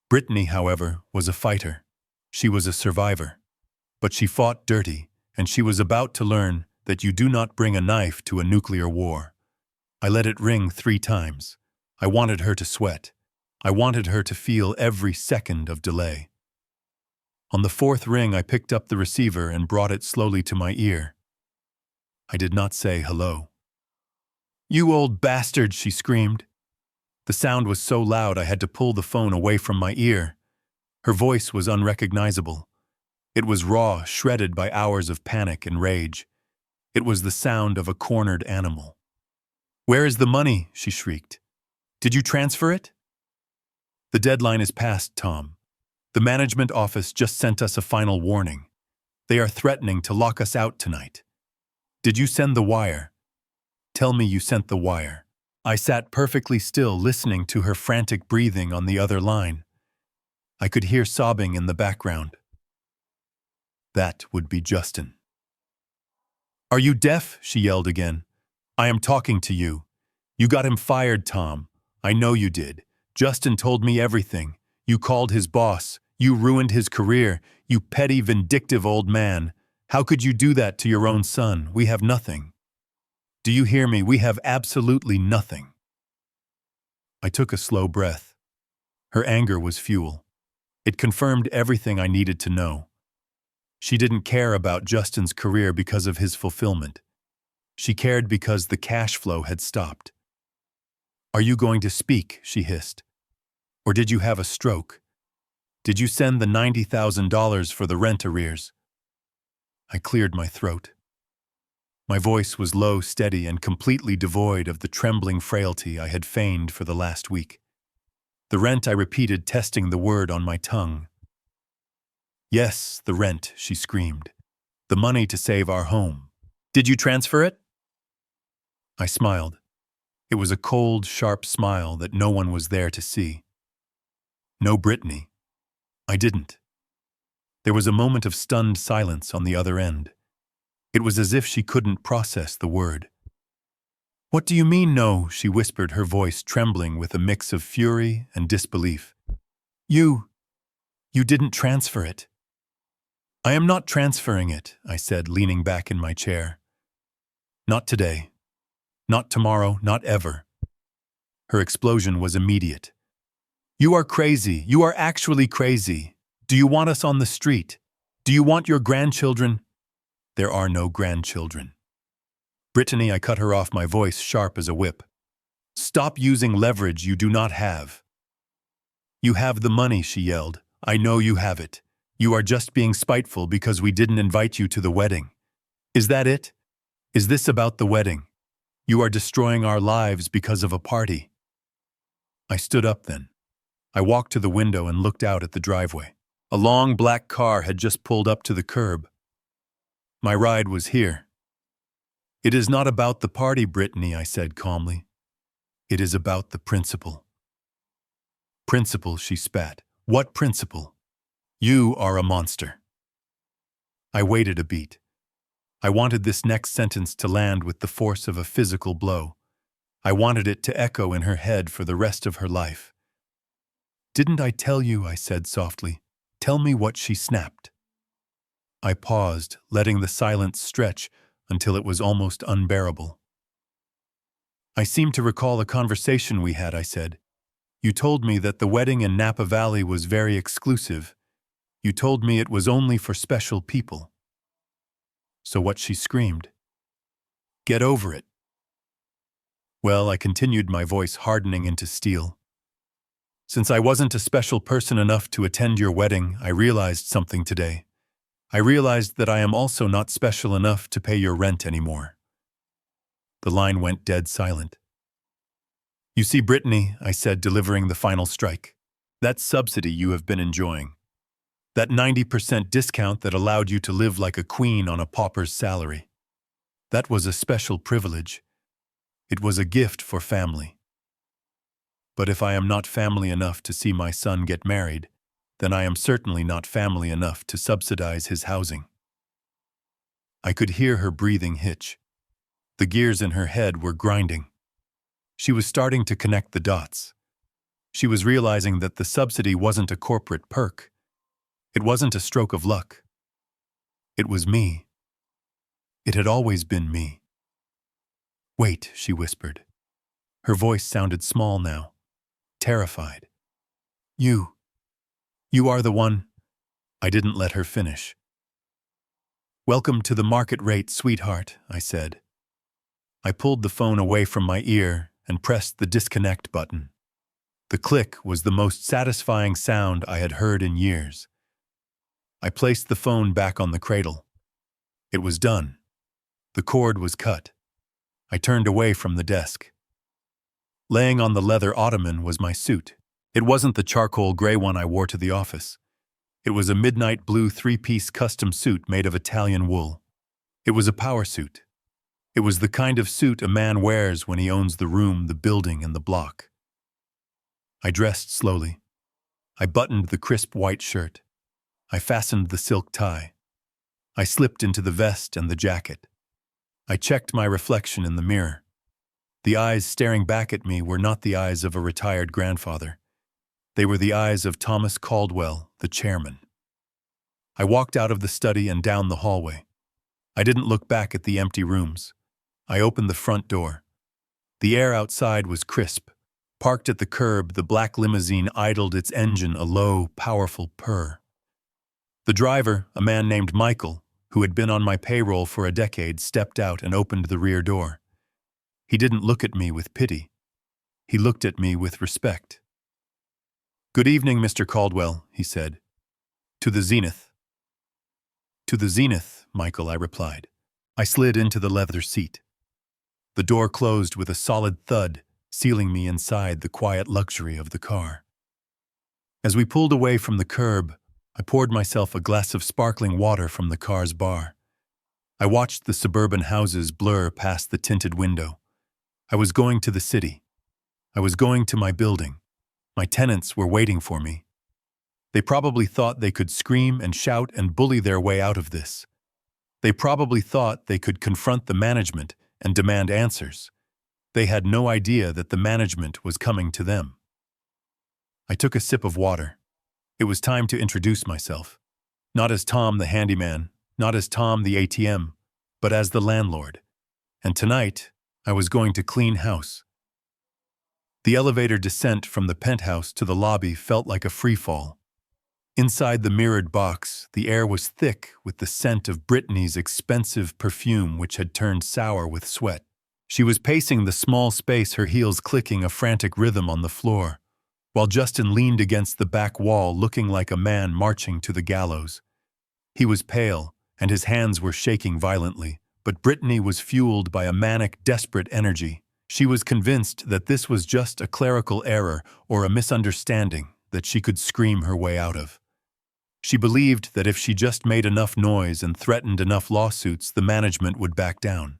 Brittany, however, was a fighter. She was a survivor. But she fought dirty, and she was about to learn that you do not bring a knife to a nuclear war. I let it ring 3 times. I wanted her to sweat. I wanted her to feel every second of delay. On the 4th ring, I picked up the receiver and brought it slowly to my ear. I did not say hello. You old bastard, she screamed. The sound was so loud I had to pull the phone away from my ear. Her voice was unrecognizable. It was raw, shredded by hours of panic and rage. It was the sound of a cornered animal. Where is the money? She shrieked. Did you transfer it? The deadline is past, Tom. The management office just sent us a final warning. They are threatening to lock us out tonight. Did you send the wire? Tell me you sent the wire. I sat perfectly still, listening to her frantic breathing on the other line. I could hear sobbing in the background. That would be Justin. Are you deaf? She yelled again. I am talking to you. You got him fired, Tom. I know you did. Justin told me everything. You called his boss. You ruined his career. You petty, vindictive old man. How could you do that to your own son? We have nothing. Do you hear me? We have absolutely nothing. I took a slow breath. Her anger was fuel. It confirmed everything I needed to know. She didn't care about Justin's career because of his fulfillment. She cared because the cash flow had stopped. Are you going to speak? She hissed. Or did you have a stroke? Did you send the $90,000 for the rent arrears? I cleared my throat. My voice was low, steady, and completely devoid of the trembling frailty I had feigned for the last week. The rent, I repeated, testing the word on my tongue. Yes, the rent, she screamed. The money to save our home. Did you transfer it? I smiled. It was a cold, sharp smile that no one was there to see. No, Brittany. I didn't. There was a moment of stunned silence on the other end. It was as if she couldn't process the word. What do you mean, no? She whispered, her voice trembling with a mix of fury and disbelief. You didn't transfer it. I am not transferring it, I said, leaning back in my chair. Not today. Not tomorrow, not ever. Her explosion was immediate. You are crazy. You are actually crazy. Do you want us on the street? Do you want your grandchildren? There are no grandchildren. Brittany, I cut her off, my voice sharp as a whip. Stop using leverage you do not have. You have the money, she yelled. I know you have it. You are just being spiteful because we didn't invite you to the wedding. Is that it? Is this about the wedding? You are destroying our lives because of a party. I stood up then. I walked to the window and looked out at the driveway. A long black car had just pulled up to the curb. My ride was here. It is not about the party, Brittany, I said calmly. It is about the principle. Principle, she spat. What principle? You are a monster. I waited a beat. I wanted this next sentence to land with the force of a physical blow. I wanted it to echo in her head for the rest of her life. Didn't I tell you, I said softly. Tell me what, she snapped. I paused, letting the silence stretch until it was almost unbearable. I seem to recall a conversation we had, I said. You told me that the wedding in Napa Valley was very exclusive. You told me it was only for special people. So what, she screamed. Get over it. Well, I continued, my voice hardening into steel. Since I wasn't a special person enough to attend your wedding, I realized something today. I realized that I am also not special enough to pay your rent anymore. The line went dead silent. You see, Brittany, I said, delivering the final strike. That subsidy you have been enjoying. That 90% discount that allowed you to live like a queen on a pauper's salary. That was a special privilege. It was a gift for family. But if I am not family enough to see my son get married, then I am certainly not family enough to subsidize his housing. I could hear her breathing hitch. The gears in her head were grinding. She was starting to connect the dots. She was realizing that the subsidy wasn't a corporate perk. It wasn't a stroke of luck. It was me. It had always been me. Wait, she whispered. Her voice sounded small now, terrified. You are the one. I didn't let her finish. Welcome to the market rate, sweetheart, I said. I pulled the phone away from my ear and pressed the disconnect button. The click was the most satisfying sound I had heard in years. I placed the phone back on the cradle. It was done. The cord was cut. I turned away from the desk. Laying on the leather ottoman was my suit. It wasn't the charcoal gray one I wore to the office. It was a midnight blue three-piece custom suit made of Italian wool. It was a power suit. It was the kind of suit a man wears when he owns the room, the building, and the block. I dressed slowly. I buttoned the crisp white shirt. I fastened the silk tie. I slipped into the vest and the jacket. I checked my reflection in the mirror. The eyes staring back at me were not the eyes of a retired grandfather. They were the eyes of Thomas Caldwell, the chairman. I walked out of the study and down the hallway. I didn't look back at the empty rooms. I opened the front door. The air outside was crisp. Parked at the curb, the black limousine idled its engine, a low, powerful purr. The driver, a man named Michael, who had been on my payroll for a decade, stepped out and opened the rear door. He didn't look at me with pity. He looked at me with respect. Good evening, Mr. Caldwell, he said. To the zenith. To the zenith, Michael, I replied. I slid into the leather seat. The door closed with a solid thud, sealing me inside the quiet luxury of the car. As we pulled away from the curb, I poured myself a glass of sparkling water from the car's bar. I watched the suburban houses blur past the tinted window. I was going to the city. I was going to my building. My tenants were waiting for me. They probably thought they could scream and shout and bully their way out of this. They probably thought they could confront the management and demand answers. They had no idea that the management was coming to them. I took a sip of water. It was time to introduce myself. Not as Tom the handyman, not as Tom the ATM, but as the landlord. And tonight, I was going to clean house. The elevator descent from the penthouse to the lobby felt like a freefall. Inside the mirrored box, the air was thick with the scent of Brittany's expensive perfume which had turned sour with sweat. She was pacing the small space, her heels clicking a frantic rhythm on the floor, while Justin leaned against the back wall looking like a man marching to the gallows. He was pale, and his hands were shaking violently, but Brittany was fueled by a manic, desperate energy. She was convinced that this was just a clerical error or a misunderstanding that she could scream her way out of. She believed that if she just made enough noise and threatened enough lawsuits, the management would back down.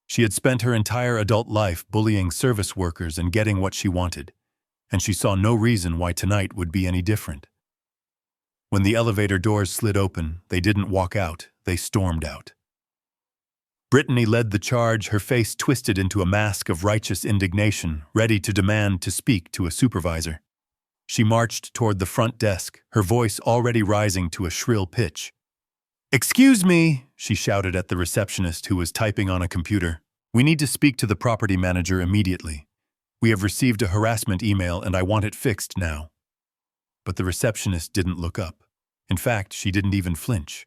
She had spent her entire adult life bullying service workers and getting what she wanted, and she saw no reason why tonight would be any different. When the elevator doors slid open, they didn't walk out, they stormed out. Brittany led the charge, her face twisted into a mask of righteous indignation, ready to demand to speak to a supervisor. She marched toward the front desk, her voice already rising to a shrill pitch. "Excuse me," she shouted at the receptionist who was typing on a computer. "We need to speak to the property manager immediately. We have received a harassment email and I want it fixed now." But the receptionist didn't look up. In fact, she didn't even flinch.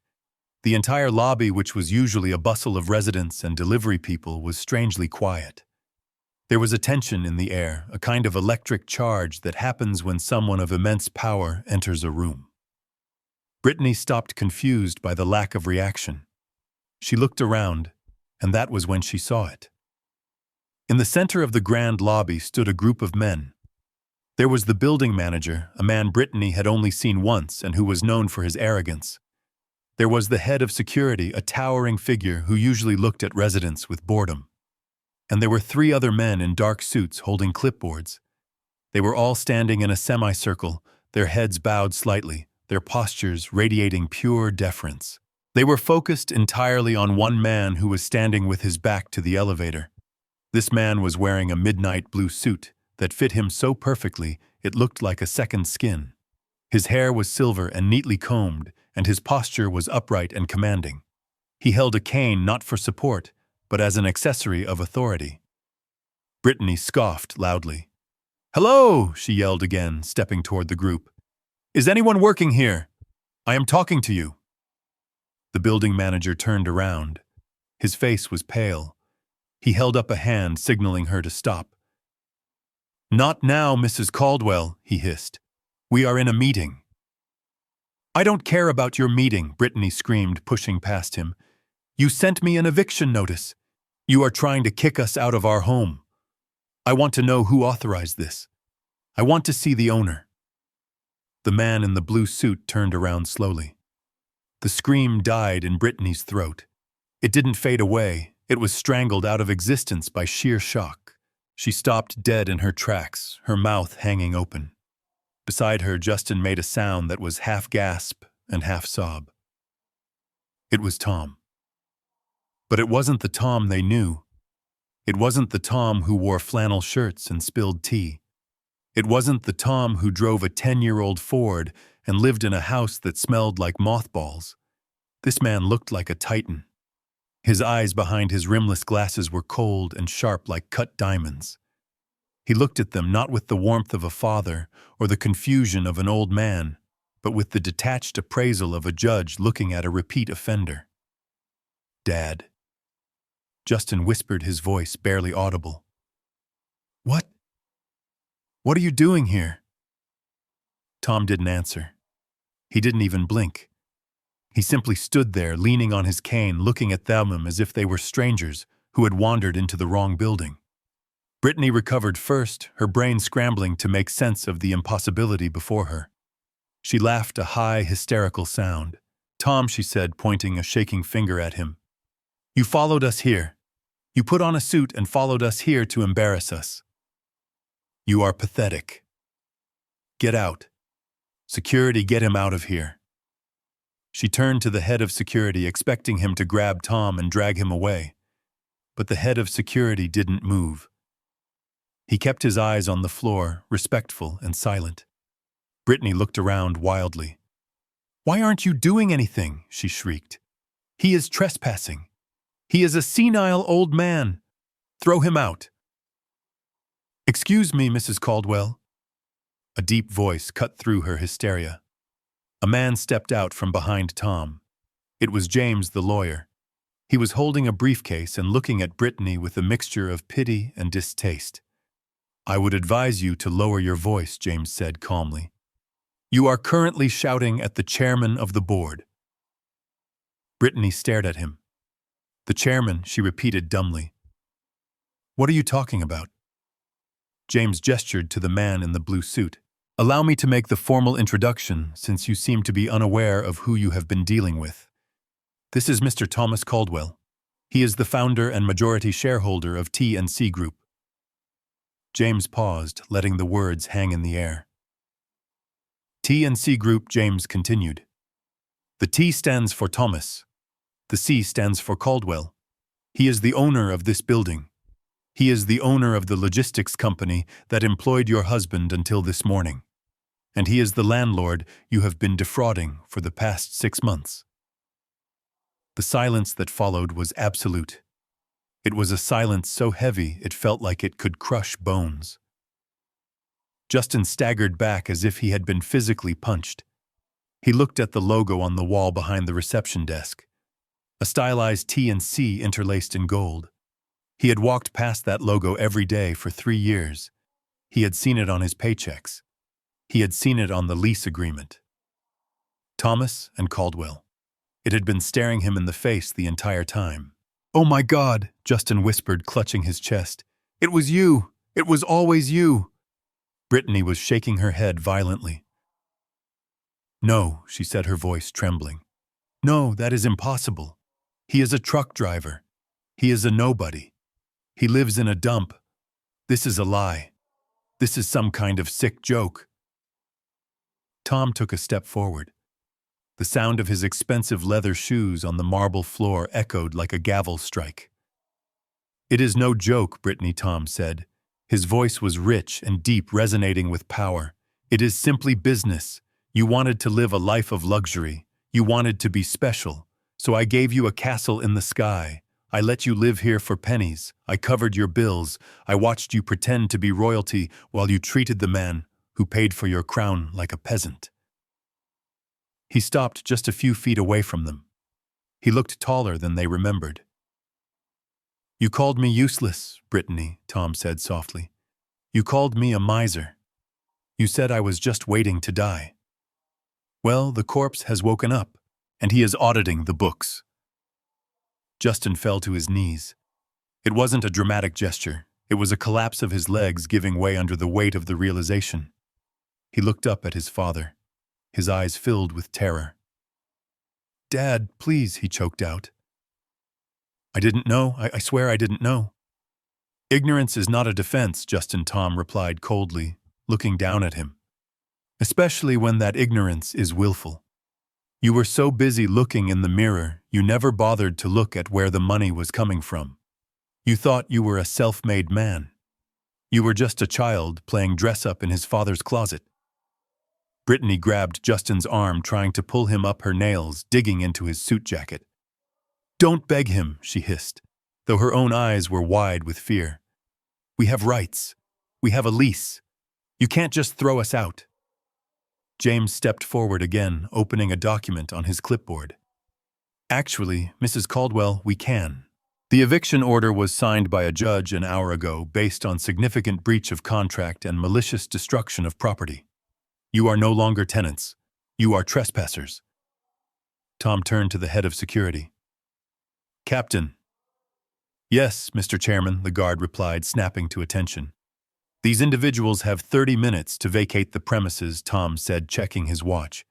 The entire lobby, which was usually a bustle of residents and delivery people, was strangely quiet. There was a tension in the air, a kind of electric charge that happens when someone of immense power enters a room. Brittany stopped, confused by the lack of reaction. She looked around, and that was when she saw it. In the center of the grand lobby stood a group of men. There was the building manager, a man Brittany had only seen once and who was known for his arrogance. There was the head of security, a towering figure who usually looked at residents with boredom. And there were 3 other men in dark suits holding clipboards. They were all standing in a semicircle, their heads bowed slightly, their postures radiating pure deference. They were focused entirely on one man who was standing with his back to the elevator. This man was wearing a midnight blue suit that fit him so perfectly it looked like a second skin. His hair was silver and neatly combed, and his posture was upright and commanding. He held a cane not for support, but as an accessory of authority. Brittany scoffed loudly. "Hello," she yelled again, stepping toward the group. "Is anyone working here? I am talking to you." The building manager turned around. His face was pale. He held up a hand, signaling her to stop. "Not now, Mrs. Caldwell," he hissed. "We are in a meeting." "I don't care about your meeting," Brittany screamed, pushing past him. "You sent me an eviction notice. You are trying to kick us out of our home. I want to know who authorized this. I want to see the owner." The man in the blue suit turned around slowly. The scream died in Brittany's throat. It didn't fade away. It was strangled out of existence by sheer shock. She stopped dead in her tracks, her mouth hanging open. Beside her, Justin made a sound that was half gasp and half sob. It was Tom. But it wasn't the Tom they knew. It wasn't the Tom who wore flannel shirts and spilled tea. It wasn't the Tom who drove a 10-year-old Ford and lived in a house that smelled like mothballs. This man looked like a titan. His eyes behind his rimless glasses were cold and sharp like cut diamonds. He looked at them not with the warmth of a father or the confusion of an old man, but with the detached appraisal of a judge looking at a repeat offender. "Dad." Justin whispered, his voice barely audible. "What? What are you doing here?" Tom didn't answer. He didn't even blink. He simply stood there, leaning on his cane, looking at them as if they were strangers who had wandered into the wrong building. Brittany recovered first, her brain scrambling to make sense of the impossibility before her. She laughed a high, hysterical sound. "Tom," she said, pointing a shaking finger at him. "You followed us here. You put on a suit and followed us here to embarrass us. You are pathetic. Get out. Security, get him out of here." She turned to the head of security, expecting him to grab Tom and drag him away. But the head of security didn't move. He kept his eyes on the floor, respectful and silent. Brittany looked around wildly. "Why aren't you doing anything?" she shrieked. "He is trespassing. He is a senile old man. Throw him out. Excuse me, Mrs. Caldwell. A deep voice cut through her hysteria. A man stepped out from behind Tom. It was James, the lawyer. He was holding a briefcase and looking at Brittany with a mixture of pity and distaste. I would advise you to lower your voice, James said calmly. You are currently shouting at the chairman of the board. Brittany stared at him. The chairman, she repeated dumbly. What are you talking about? James gestured to the man in the blue suit. Allow me to make the formal introduction, since you seem to be unaware of who you have been dealing with. This is Mr. Thomas Caldwell. He is the founder and majority shareholder of T&C Group. James paused, letting the words hang in the air. T&C Group, James continued. The T stands for Thomas. The C stands for Caldwell. He is the owner of this building. He is the owner of the logistics company that employed your husband until this morning. And he is the landlord you have been defrauding for the past 6 months. The silence that followed was absolute. It was a silence so heavy it felt like it could crush bones. Justin staggered back as if he had been physically punched. He looked at the logo on the wall behind the reception desk. A stylized T and C interlaced in gold. He had walked past that logo every day for 3 years. He had seen it on his paychecks. He had seen it on the lease agreement. Thomas and Caldwell. It had been staring him in the face the entire time. Oh my God, Justin whispered, clutching his chest. It was you! It was always you! Brittany was shaking her head violently. No, she said, her voice trembling. No, that is impossible. He is a truck driver. He is a nobody. He lives in a dump. This is a lie. This is some kind of sick joke. Tom took a step forward. The sound of his expensive leather shoes on the marble floor echoed like a gavel strike. It is no joke, Brittany, Tom said. His voice was rich and deep, resonating with power. It is simply business. You wanted to live a life of luxury. You wanted to be special. So I gave you a castle in the sky. I let you live here for pennies. I covered your bills. I watched you pretend to be royalty while you treated the man who paid for your crown like a peasant. He stopped just a few feet away from them. He looked taller than they remembered. You called me useless, Brittany, Tom said softly. You called me a miser. You said I was just waiting to die. Well, the corpse has woken up, and he is auditing the books. Justin fell to his knees. It wasn't a dramatic gesture. It was a collapse of his legs giving way under the weight of the realization. He looked up at his father, his eyes filled with terror. Dad, please, he choked out. I didn't know. I swear I didn't know. Ignorance is not a defense, Justin, Tom replied coldly, looking down at him. Especially when that ignorance is willful. You were so busy looking in the mirror, you never bothered to look at where the money was coming from. You thought you were a self-made man. You were just a child playing dress-up in his father's closet. Brittany grabbed Justin's arm, trying to pull him up, her nails digging into his suit jacket. Don't beg him, she hissed, though her own eyes were wide with fear. We have rights. We have a lease. You can't just throw us out. James stepped forward again, opening a document on his clipboard. Actually, Mrs. Caldwell, we can. The eviction order was signed by a judge an hour ago based on significant breach of contract and malicious destruction of property. You are no longer tenants. You are trespassers. Tom turned to the head of security. Captain. Yes, Mr. Chairman, the guard replied, snapping to attention. These individuals have 30 minutes to vacate the premises, Tom said, checking his watch.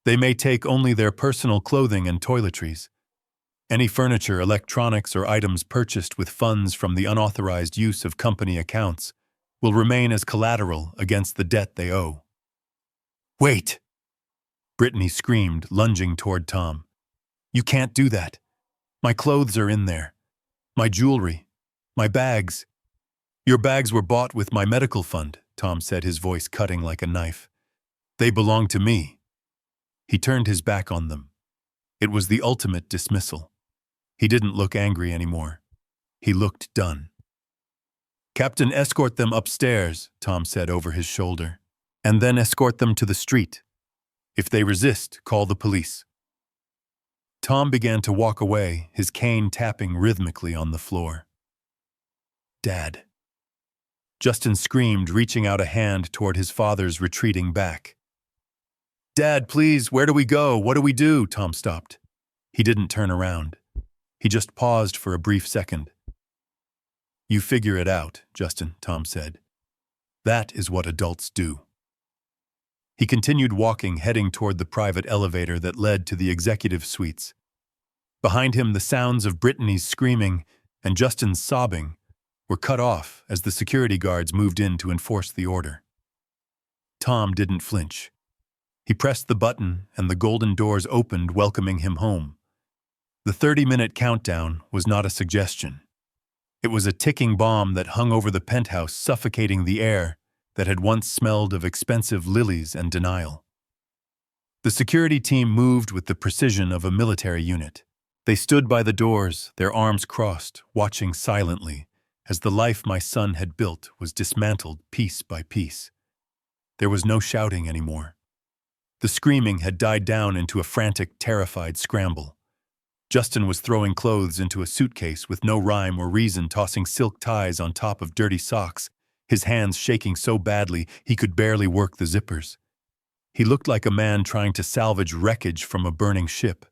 They may take only their personal clothing and toiletries. Any furniture, electronics, or items purchased with funds from the unauthorized use of company accounts will remain as collateral against the debt they owe. Wait! Brittany screamed, lunging toward Tom. You can't do that. My clothes are in there. My jewelry. My bags. Your bags were bought with my medical fund, Tom said, his voice cutting like a knife. They belong to me. He turned his back on them. It was the ultimate dismissal. He didn't look angry anymore. He looked done. "Captain, escort them upstairs," Tom said over his shoulder. "And then escort them to the street. If they resist, call the police." Tom began to walk away, his cane tapping rhythmically on the floor. "Dad." Justin screamed, reaching out a hand toward his father's retreating back. "Dad, please, where do we go? What do we do?" Tom stopped. He didn't turn around. He just paused for a brief second. "You figure it out, Justin," Tom said. "That is what adults do." He continued walking, heading toward the private elevator that led to the executive suites. Behind him, the sounds of Brittany's screaming and Justin's sobbing were cut off as the security guards moved in to enforce the order. Tom didn't flinch. He pressed the button and the golden doors opened, welcoming him home. The 30-minute countdown was not a suggestion. It was a ticking bomb that hung over the penthouse, suffocating the air that had once smelled of expensive lilies and denial. The security team moved with the precision of a military unit. They stood by the doors, their arms crossed, watching silently as the life my son had built was dismantled piece by piece. There was no shouting anymore. The screaming had died down into a frantic, terrified scramble. Justin was throwing clothes into a suitcase with no rhyme or reason, tossing silk ties on top of dirty socks, his hands shaking so badly he could barely work the zippers. He looked like a man trying to salvage wreckage from a burning ship.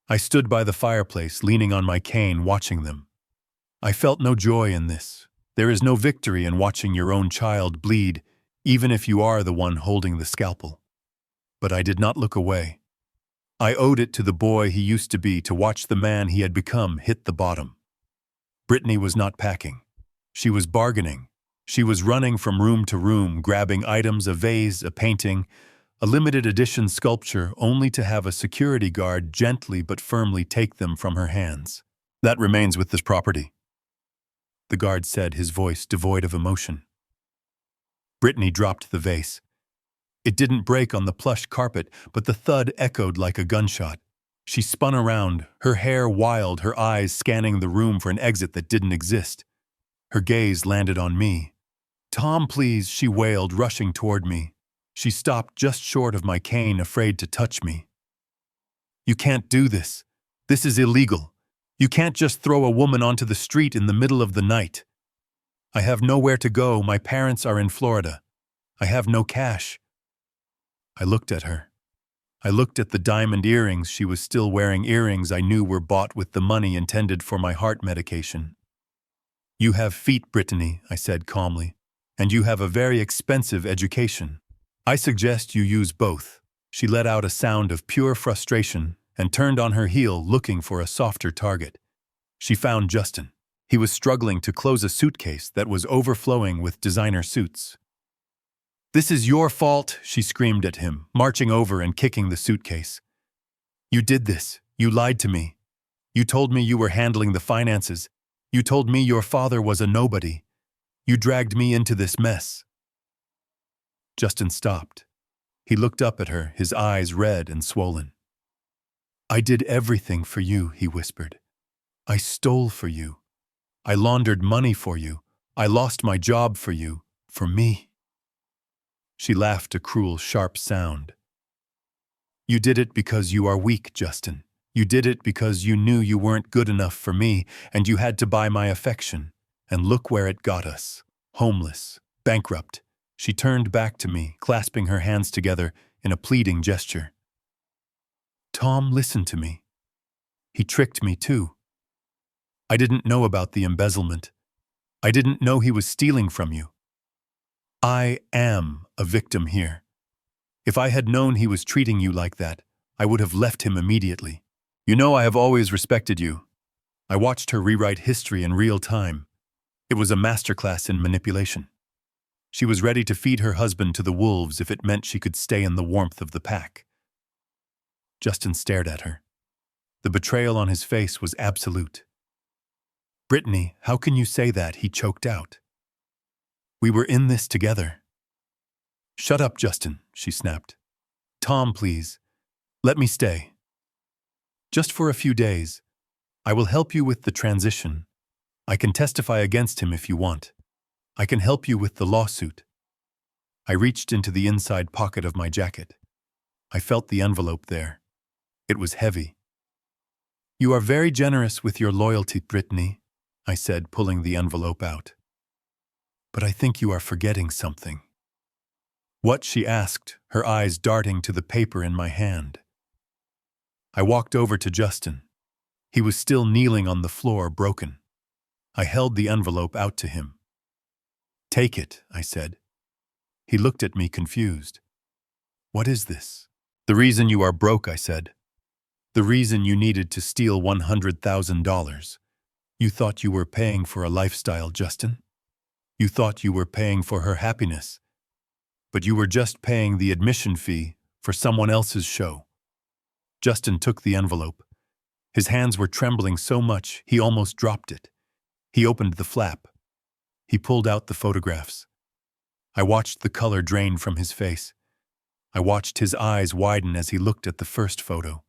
I stood by the fireplace, leaning on my cane, watching them. I felt no joy in this. There is no victory in watching your own child bleed, even if you are the one holding the scalpel. But I did not look away. I owed it to the boy he used to be to watch the man he had become hit the bottom. Brittany was not packing. She was bargaining. She was running from room to room, grabbing items, a vase, a painting, a limited edition sculpture, only to have a security guard gently but firmly take them from her hands. "That remains with this property," the guard said, his voice devoid of emotion. Brittany dropped the vase. It didn't break on the plush carpet, but the thud echoed like a gunshot. She spun around, her hair wild, her eyes scanning the room for an exit that didn't exist. Her gaze landed on me. "Tom, please," she wailed, rushing toward me. She stopped just short of my cane, afraid to touch me. "You can't do this. This is illegal. You can't just throw a woman onto the street in the middle of the night. I have nowhere to go. My parents are in Florida. I have no cash." I looked at her. I looked at the diamond earrings she was still wearing, earrings I knew were bought with the money intended for my heart medication. "You have feet, Brittany," I said calmly, "and you have a very expensive education. I suggest you use both." She let out a sound of pure frustration and turned on her heel, looking for a softer target. She found Justin. He was struggling to close a suitcase that was overflowing with designer suits. "This is your fault," she screamed at him, marching over and kicking the suitcase. "You did this. You lied to me. You told me you were handling the finances. You told me your father was a nobody. You dragged me into this mess." Justin stopped. He looked up at her, his eyes red and swollen. "I did everything for you," he whispered. "I stole for you. I laundered money for you. I lost my job for you. For me." She laughed a cruel, sharp sound. "You did it because you are weak, Justin. You did it because you knew you weren't good enough for me, and you had to buy my affection. And look where it got us. Homeless, bankrupt." She turned back to me, clasping her hands together in a pleading gesture. "Tom, listen to me. He tricked me too. I didn't know about the embezzlement. I didn't know he was stealing from you. I am a victim here. If I had known he was treating you like that, I would have left him immediately. You know, I have always respected you." I watched her rewrite history in real time. It was a masterclass in manipulation. She was ready to feed her husband to the wolves if it meant she could stay in the warmth of the pack. Justin stared at her. The betrayal on his face was absolute. "Brittany, how can you say that?" he choked out. "We were in this together." "Shut up, Justin," she snapped. "Tom, please. Let me stay. Just for a few days. I will help you with the transition. I can testify against him if you want. I can help you with the lawsuit. I reached into the inside pocket of my jacket. I felt the envelope there. It was heavy. You are very generous with your loyalty, Brittany, I said, pulling the envelope out. But I think you are forgetting something. What? She asked, her eyes darting to the paper in my hand. I walked over to Justin. He was still kneeling on the floor, broken. I held the envelope out to him. Take it, I said. He looked at me confused. What is this? The reason you are broke, I said. The reason you needed to steal $100,000. You thought you were paying for a lifestyle, Justin? You thought you were paying for her happiness. But you were just paying the admission fee for someone else's show. Justin took the envelope. His hands were trembling so much he almost dropped it. He opened the flap. He pulled out the photographs. I watched the color drain from his face. I watched his eyes widen as he looked at the first photo.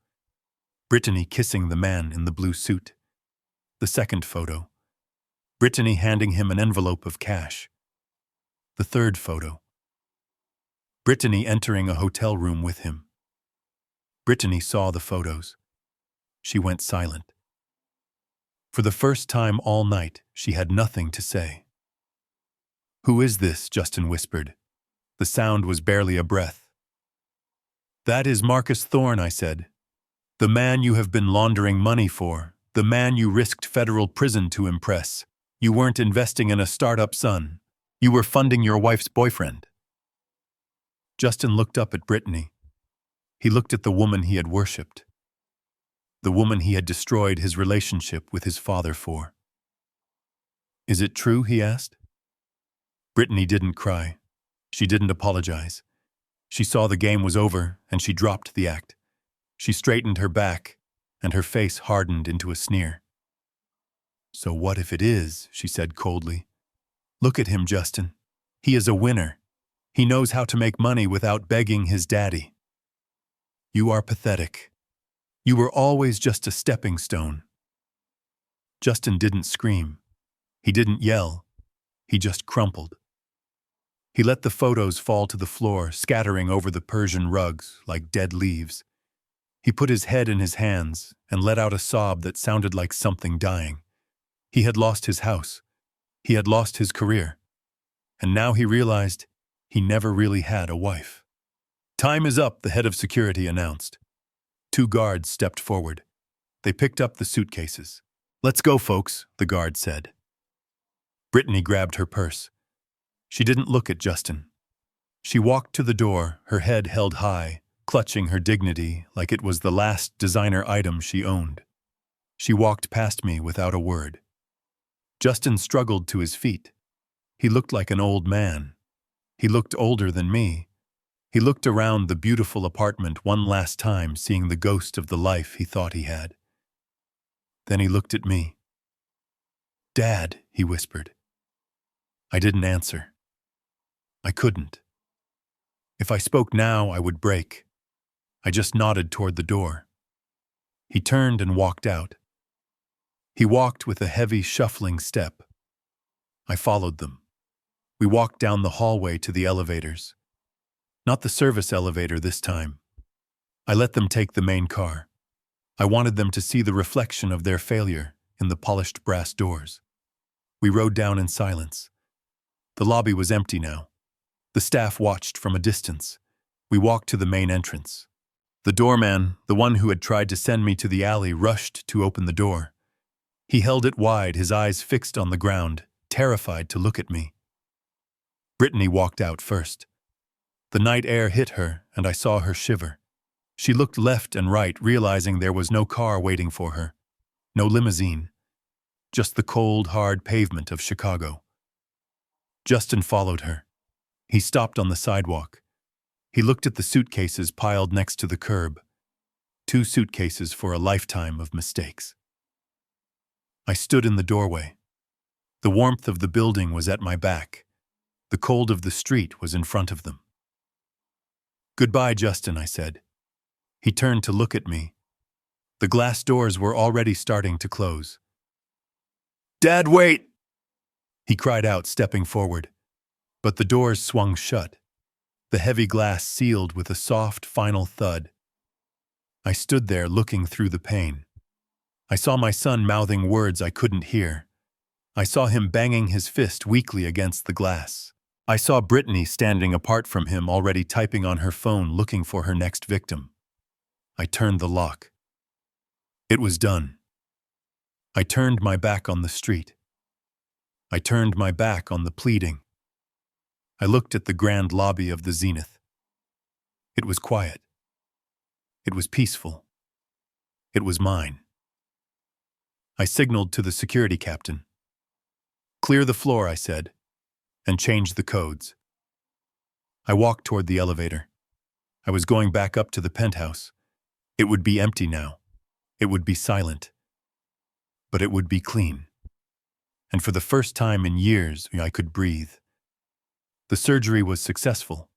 Brittany kissing the man in the blue suit. The second photo. Brittany handing him an envelope of cash. The third photo. Brittany entering a hotel room with him. Brittany saw the photos. She went silent. For the first time all night, she had nothing to say. Who is this? Justin whispered. The sound was barely a breath. That is Marcus Thorne, I said. The man you have been laundering money for, the man you risked federal prison to impress. You weren't investing in a startup, son. You were funding your wife's boyfriend. Justin looked up at Brittany. He looked at the woman he had worshipped. The woman he had destroyed his relationship with his father for. Is it true? He asked. Brittany didn't cry. She didn't apologize. She saw the game was over, and she dropped the act. She straightened her back, and her face hardened into a sneer. So what if it is? She said coldly. Look at him, Justin. He is a winner. He knows how to make money without begging his daddy. You are pathetic. You were always just a stepping stone. Justin didn't scream. He didn't yell. He just crumpled. He let the photos fall to the floor, scattering over the Persian rugs like dead leaves. He put his head in his hands and let out a sob that sounded like something dying. He had lost his house. He had lost his career. And now he realized he never really had a wife. Time is up, the head of security announced. 2 guards stepped forward. They picked up the suitcases. Let's go, folks, the guard said. Brittany grabbed her purse. She didn't look at Justin. She walked to the door, her head held high, clutching her dignity like it was the last designer item she owned. She walked past me without a word. Justin struggled to his feet. He looked like an old man. He looked older than me. He looked around the beautiful apartment one last time, seeing the ghost of the life he thought he had. Then he looked at me. Dad, he whispered. I didn't answer. I couldn't. If I spoke now, I would break. I just nodded toward the door. He turned and walked out. He walked with a heavy, shuffling step. I followed them. We walked down the hallway to the elevators. Not the service elevator this time. I let them take the main car. I wanted them to see the reflection of their failure in the polished brass doors. We rode down in silence. The lobby was empty now. The staff watched from a distance. We walked to the main entrance. The doorman, the one who had tried to send me to the alley, rushed to open the door. He held it wide, his eyes fixed on the ground, terrified to look at me. Brittany walked out first. The night air hit her, and I saw her shiver. She looked left and right, realizing there was no car waiting for her. No limousine. Just the cold, hard pavement of Chicago. Justin followed her. He stopped on the sidewalk. He looked at the suitcases piled next to the curb. 2 suitcases for a lifetime of mistakes. I stood in the doorway. The warmth of the building was at my back. The cold of the street was in front of them. Goodbye, Justin, I said. He turned to look at me. The glass doors were already starting to close. "Dad, wait!" he cried out, stepping forward. But the doors swung shut. The heavy glass sealed with a soft, final thud. I stood there looking through the pane. I saw my son mouthing words I couldn't hear. I saw him banging his fist weakly against the glass. I saw Brittany standing apart from him, already typing on her phone, looking for her next victim. I turned the lock. It was done. I turned my back on the street. I turned my back on the pleading. I looked at the grand lobby of the Zenith. It was quiet. It was peaceful. It was mine. I signaled to the security captain. "Clear the floor," I said, "and change the codes." I walked toward the elevator. I was going back up to the penthouse. It would be empty now. It would be silent. But it would be clean. And for the first time in years, I could breathe. The surgery was successful.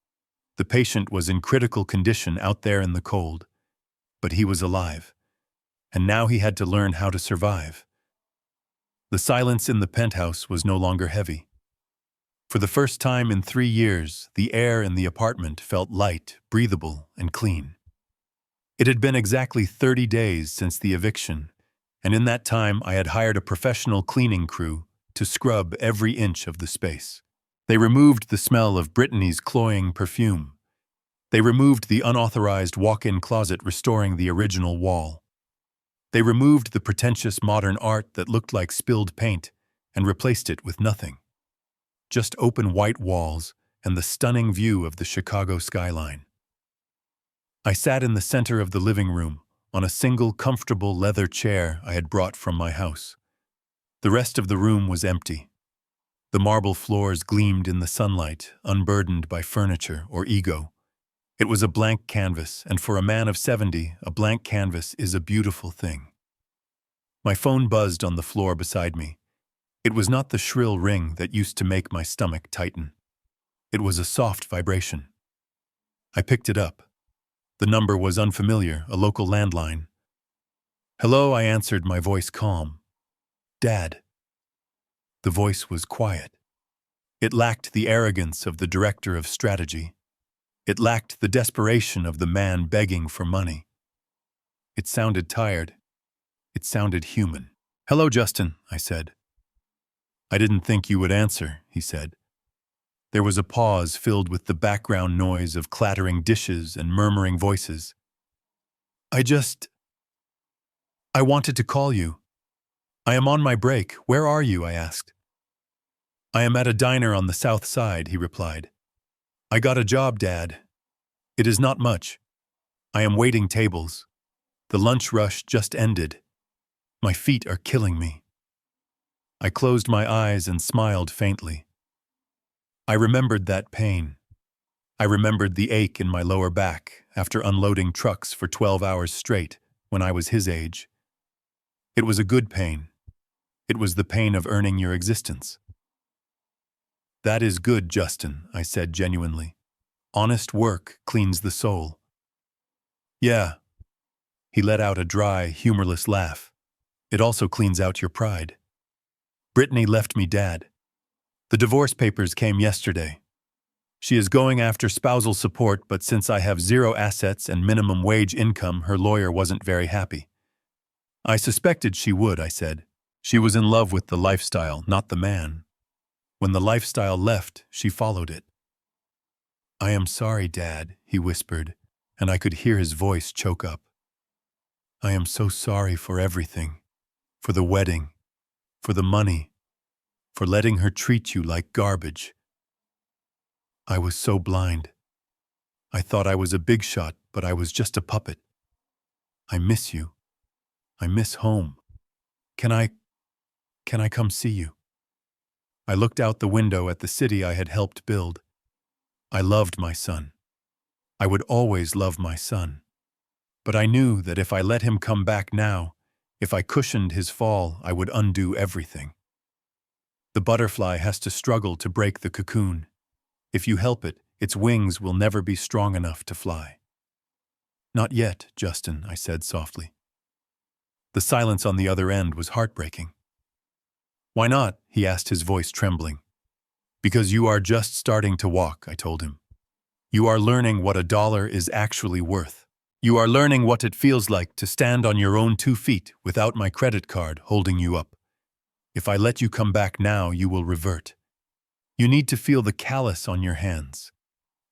The patient was in critical condition out there in the cold. But he was alive. And now he had to learn how to survive. The silence in the penthouse was no longer heavy. For the first time in 3 years, the air in the apartment felt light, breathable, and clean. It had been exactly 30 days since the eviction, and in that time I had hired a professional cleaning crew to scrub every inch of the space. They removed the smell of Brittany's cloying perfume. They removed the unauthorized walk-in closet, restoring the original wall. They removed the pretentious modern art that looked like spilled paint and replaced it with nothing. Just open white walls and the stunning view of the Chicago skyline. I sat in the center of the living room on a single comfortable leather chair I had brought from my house. The rest of the room was empty. The marble floors gleamed in the sunlight, unburdened by furniture or ego. It was a blank canvas, and for a man of 70, a blank canvas is a beautiful thing. My phone buzzed on the floor beside me. It was not the shrill ring that used to make my stomach tighten. It was a soft vibration. I picked it up. The number was unfamiliar, a local landline. "Hello," I answered, my voice calm. "Dad." The voice was quiet. It lacked the arrogance of the director of strategy. It lacked the desperation of the man begging for money. It sounded tired. It sounded human. "Hello, Justin," I said. "I didn't think you would answer," he said. There was a pause filled with the background noise of clattering dishes and murmuring voices. I wanted to call you. I am on my break. Where are you?" I asked. "I am at a diner on the south side," he replied. "I got a job, Dad. It is not much. I am waiting tables. The lunch rush just ended. My feet are killing me." I closed my eyes and smiled faintly. I remembered that pain. I remembered the ache in my lower back after unloading trucks for 12 hours straight when I was his age. It was a good pain. It was the pain of earning your existence. "That is good, Justin," I said genuinely. "Honest work cleans the soul." "Yeah." He let out a dry, humorless laugh. "It also cleans out your pride." "Brittany left me, Dad. The divorce papers came yesterday. She is going after spousal support, but since I have 0 assets and minimum wage income, her lawyer wasn't very happy." "I suspected she would," I said. "She was in love with the lifestyle, not the man. When the lifestyle left, she followed it." "I am sorry, Dad," he whispered, and I could hear his voice choke up. "I am so sorry for everything. For the wedding. For the money. For letting her treat you like garbage. I was so blind. I thought I was a big shot, but I was just a puppet. I miss you. I miss home. Can I come see you?" I looked out the window at the city I had helped build. I loved my son. I would always love my son. But I knew that if I let him come back now, if I cushioned his fall, I would undo everything. The butterfly has to struggle to break the cocoon. If you help it, its wings will never be strong enough to fly. "Not yet, Justin," I said softly. The silence on the other end was heartbreaking. "Why not?" he asked, his voice trembling. "Because you are just starting to walk," I told him. "You are learning what $1 is actually worth. You are learning what it feels like to stand on your own 2 feet without my credit card holding you up. If I let you come back now, you will revert. You need to feel the callus on your hands.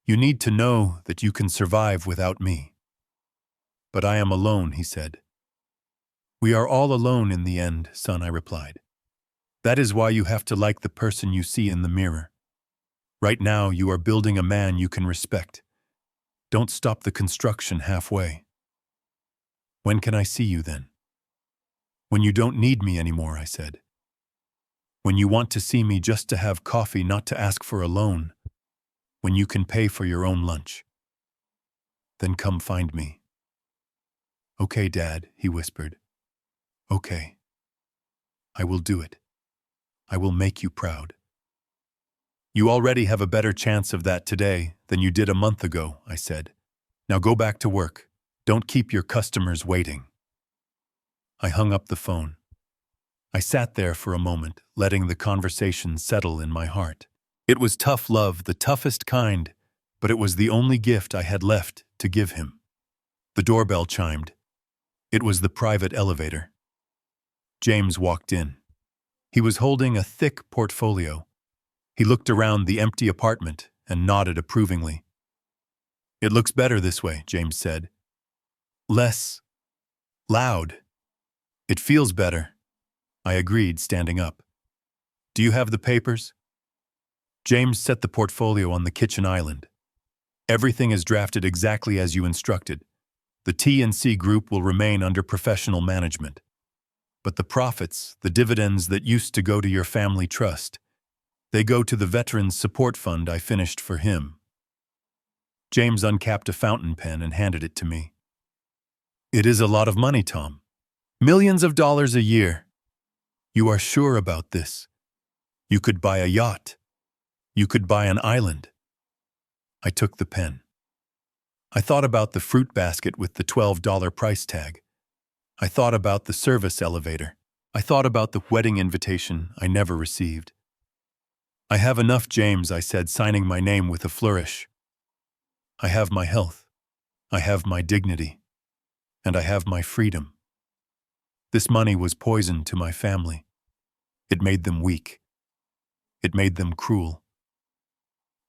You need to know that you can survive without me." "But I am alone," he said. "We are all alone in the end, son," I replied. "That is why you have to like the person you see in the mirror. Right now, you are building a man you can respect. Don't stop the construction halfway." "When can I see you then?" "When you don't need me anymore," I said. "When you want to see me just to have coffee, not to ask for a loan. When you can pay for your own lunch. Then come find me." "Okay, Dad," he whispered. "Okay. I will do it. I will make you proud." "You already have a better chance of that today than you did a month ago," I said. "Now go back to work. Don't keep your customers waiting." I hung up the phone. I sat there for a moment, letting the conversation settle in my heart. It was tough love, the toughest kind, but it was the only gift I had left to give him. The doorbell chimed. It was the private elevator. James walked in. He was holding a thick portfolio. He looked around the empty apartment and nodded approvingly. "It looks better this way," James said. "Less loud. It feels better," I agreed, standing up. "Do you have the papers?" James set the portfolio on the kitchen island. "Everything is drafted exactly as you instructed. The T&C group will remain under professional management. But the profits, the dividends that used to go to your family trust, they go to the Veterans Support Fund I finished for him." James uncapped a fountain pen and handed it to me. "It is a lot of money, Tom. Millions of dollars a year. You are sure about this? You could buy a yacht. You could buy an island." I took the pen. I thought about the fruit basket with the $12 price tag. I thought about the service elevator. I thought about the wedding invitation I never received. "I have enough, James," I said, signing my name with a flourish. "I have my health. I have my dignity. And I have my freedom. This money was poison to my family. It made them weak. It made them cruel.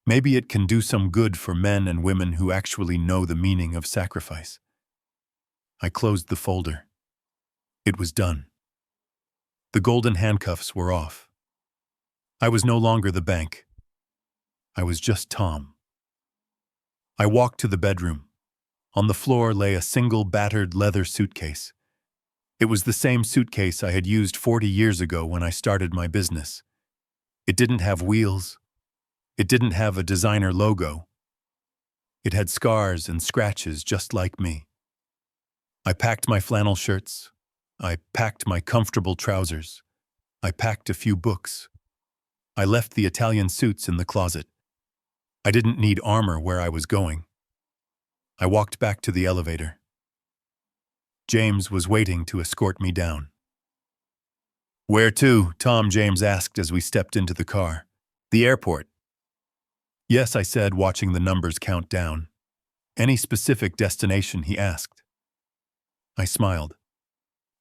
Maybe it can do some good for men and women who actually know the meaning of sacrifice." I closed the folder. It was done. The golden handcuffs were off. I was no longer the bank. I was just Tom. I walked to the bedroom. On the floor lay a single battered leather suitcase. It was the same suitcase I had used 40 years ago when I started my business. It didn't have wheels. It didn't have a designer logo. It had scars and scratches just like me. I packed my flannel shirts. I packed my comfortable trousers. I packed a few books. I left the Italian suits in the closet. I didn't need armor where I was going. I walked back to the elevator. James was waiting to escort me down. "Where to?" Tom James asked as we stepped into the car. "The airport." "Yes," I said, watching the numbers count down. "Any specific destination?" he asked. I smiled.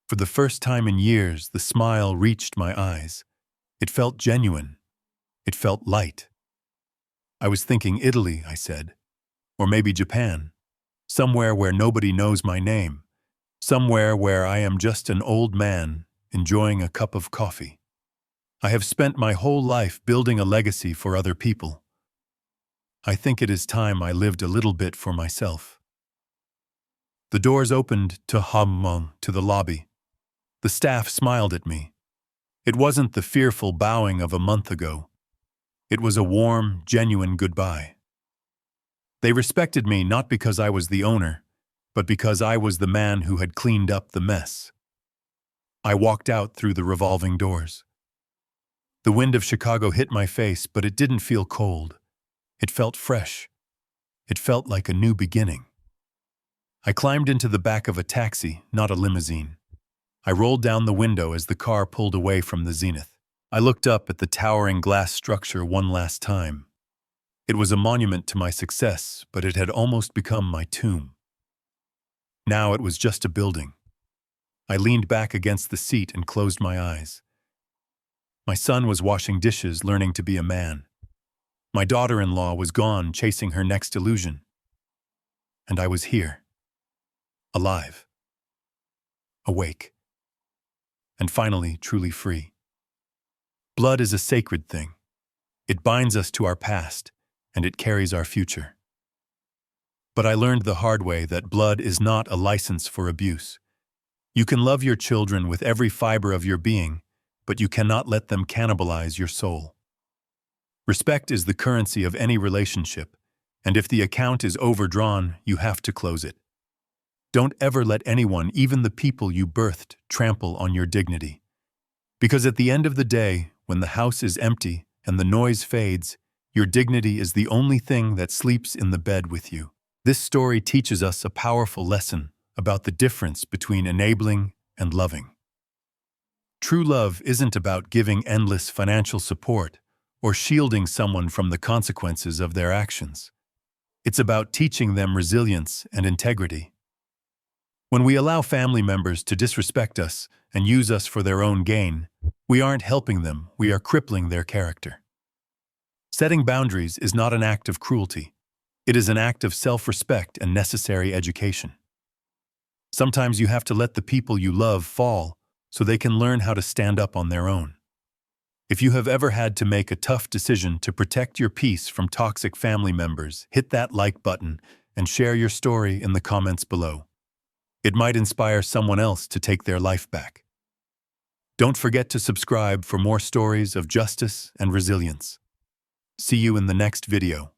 For the first time in years, the smile reached my eyes. It felt genuine. It felt light. "I was thinking Italy," I said. "Or maybe Japan. Somewhere where nobody knows my name. Somewhere where I am just an old man enjoying a cup of coffee. I have spent my whole life building a legacy for other people. I think it is time I lived a little bit for myself." The doors opened to the lobby. The staff smiled at me. It wasn't the fearful bowing of a month ago. It was a warm, genuine goodbye. They respected me not because I was the owner, but because I was the man who had cleaned up the mess. I walked out through the revolving doors. The wind of Chicago hit my face, but it didn't feel cold. It felt fresh. It felt like a new beginning. I climbed into the back of a taxi, not a limousine. I rolled down the window as the car pulled away from the zenith. I looked up at the towering glass structure one last time. It was a monument to my success, but it had almost become my tomb. Now it was just a building. I leaned back against the seat and closed my eyes. My son was washing dishes, learning to be a man. My daughter-in-law was gone, chasing her next illusion. And I was here. Alive. Awake. And finally, truly free. Blood is a sacred thing. It binds us to our past, and it carries our future. But I learned the hard way that blood is not a license for abuse. You can love your children with every fiber of your being, but you cannot let them cannibalize your soul. Respect is the currency of any relationship, and if the account is overdrawn, you have to close it. Don't ever let anyone, even the people you birthed, trample on your dignity. Because at the end of the day, when the house is empty and the noise fades, your dignity is the only thing that sleeps in the bed with you. This story teaches us a powerful lesson about the difference between enabling and loving. True love isn't about giving endless financial support or shielding someone from the consequences of their actions. It's about teaching them resilience and integrity. When we allow family members to disrespect us and use us for their own gain, we aren't helping them, we are crippling their character. Setting boundaries is not an act of cruelty. It is an act of self-respect and necessary education. Sometimes you have to let the people you love fall so they can learn how to stand up on their own. If you have ever had to make a tough decision to protect your peace from toxic family members, hit that like button and share your story in the comments below. It might inspire someone else to take their life back. Don't forget to subscribe for more stories of justice and resilience. See you in the next video.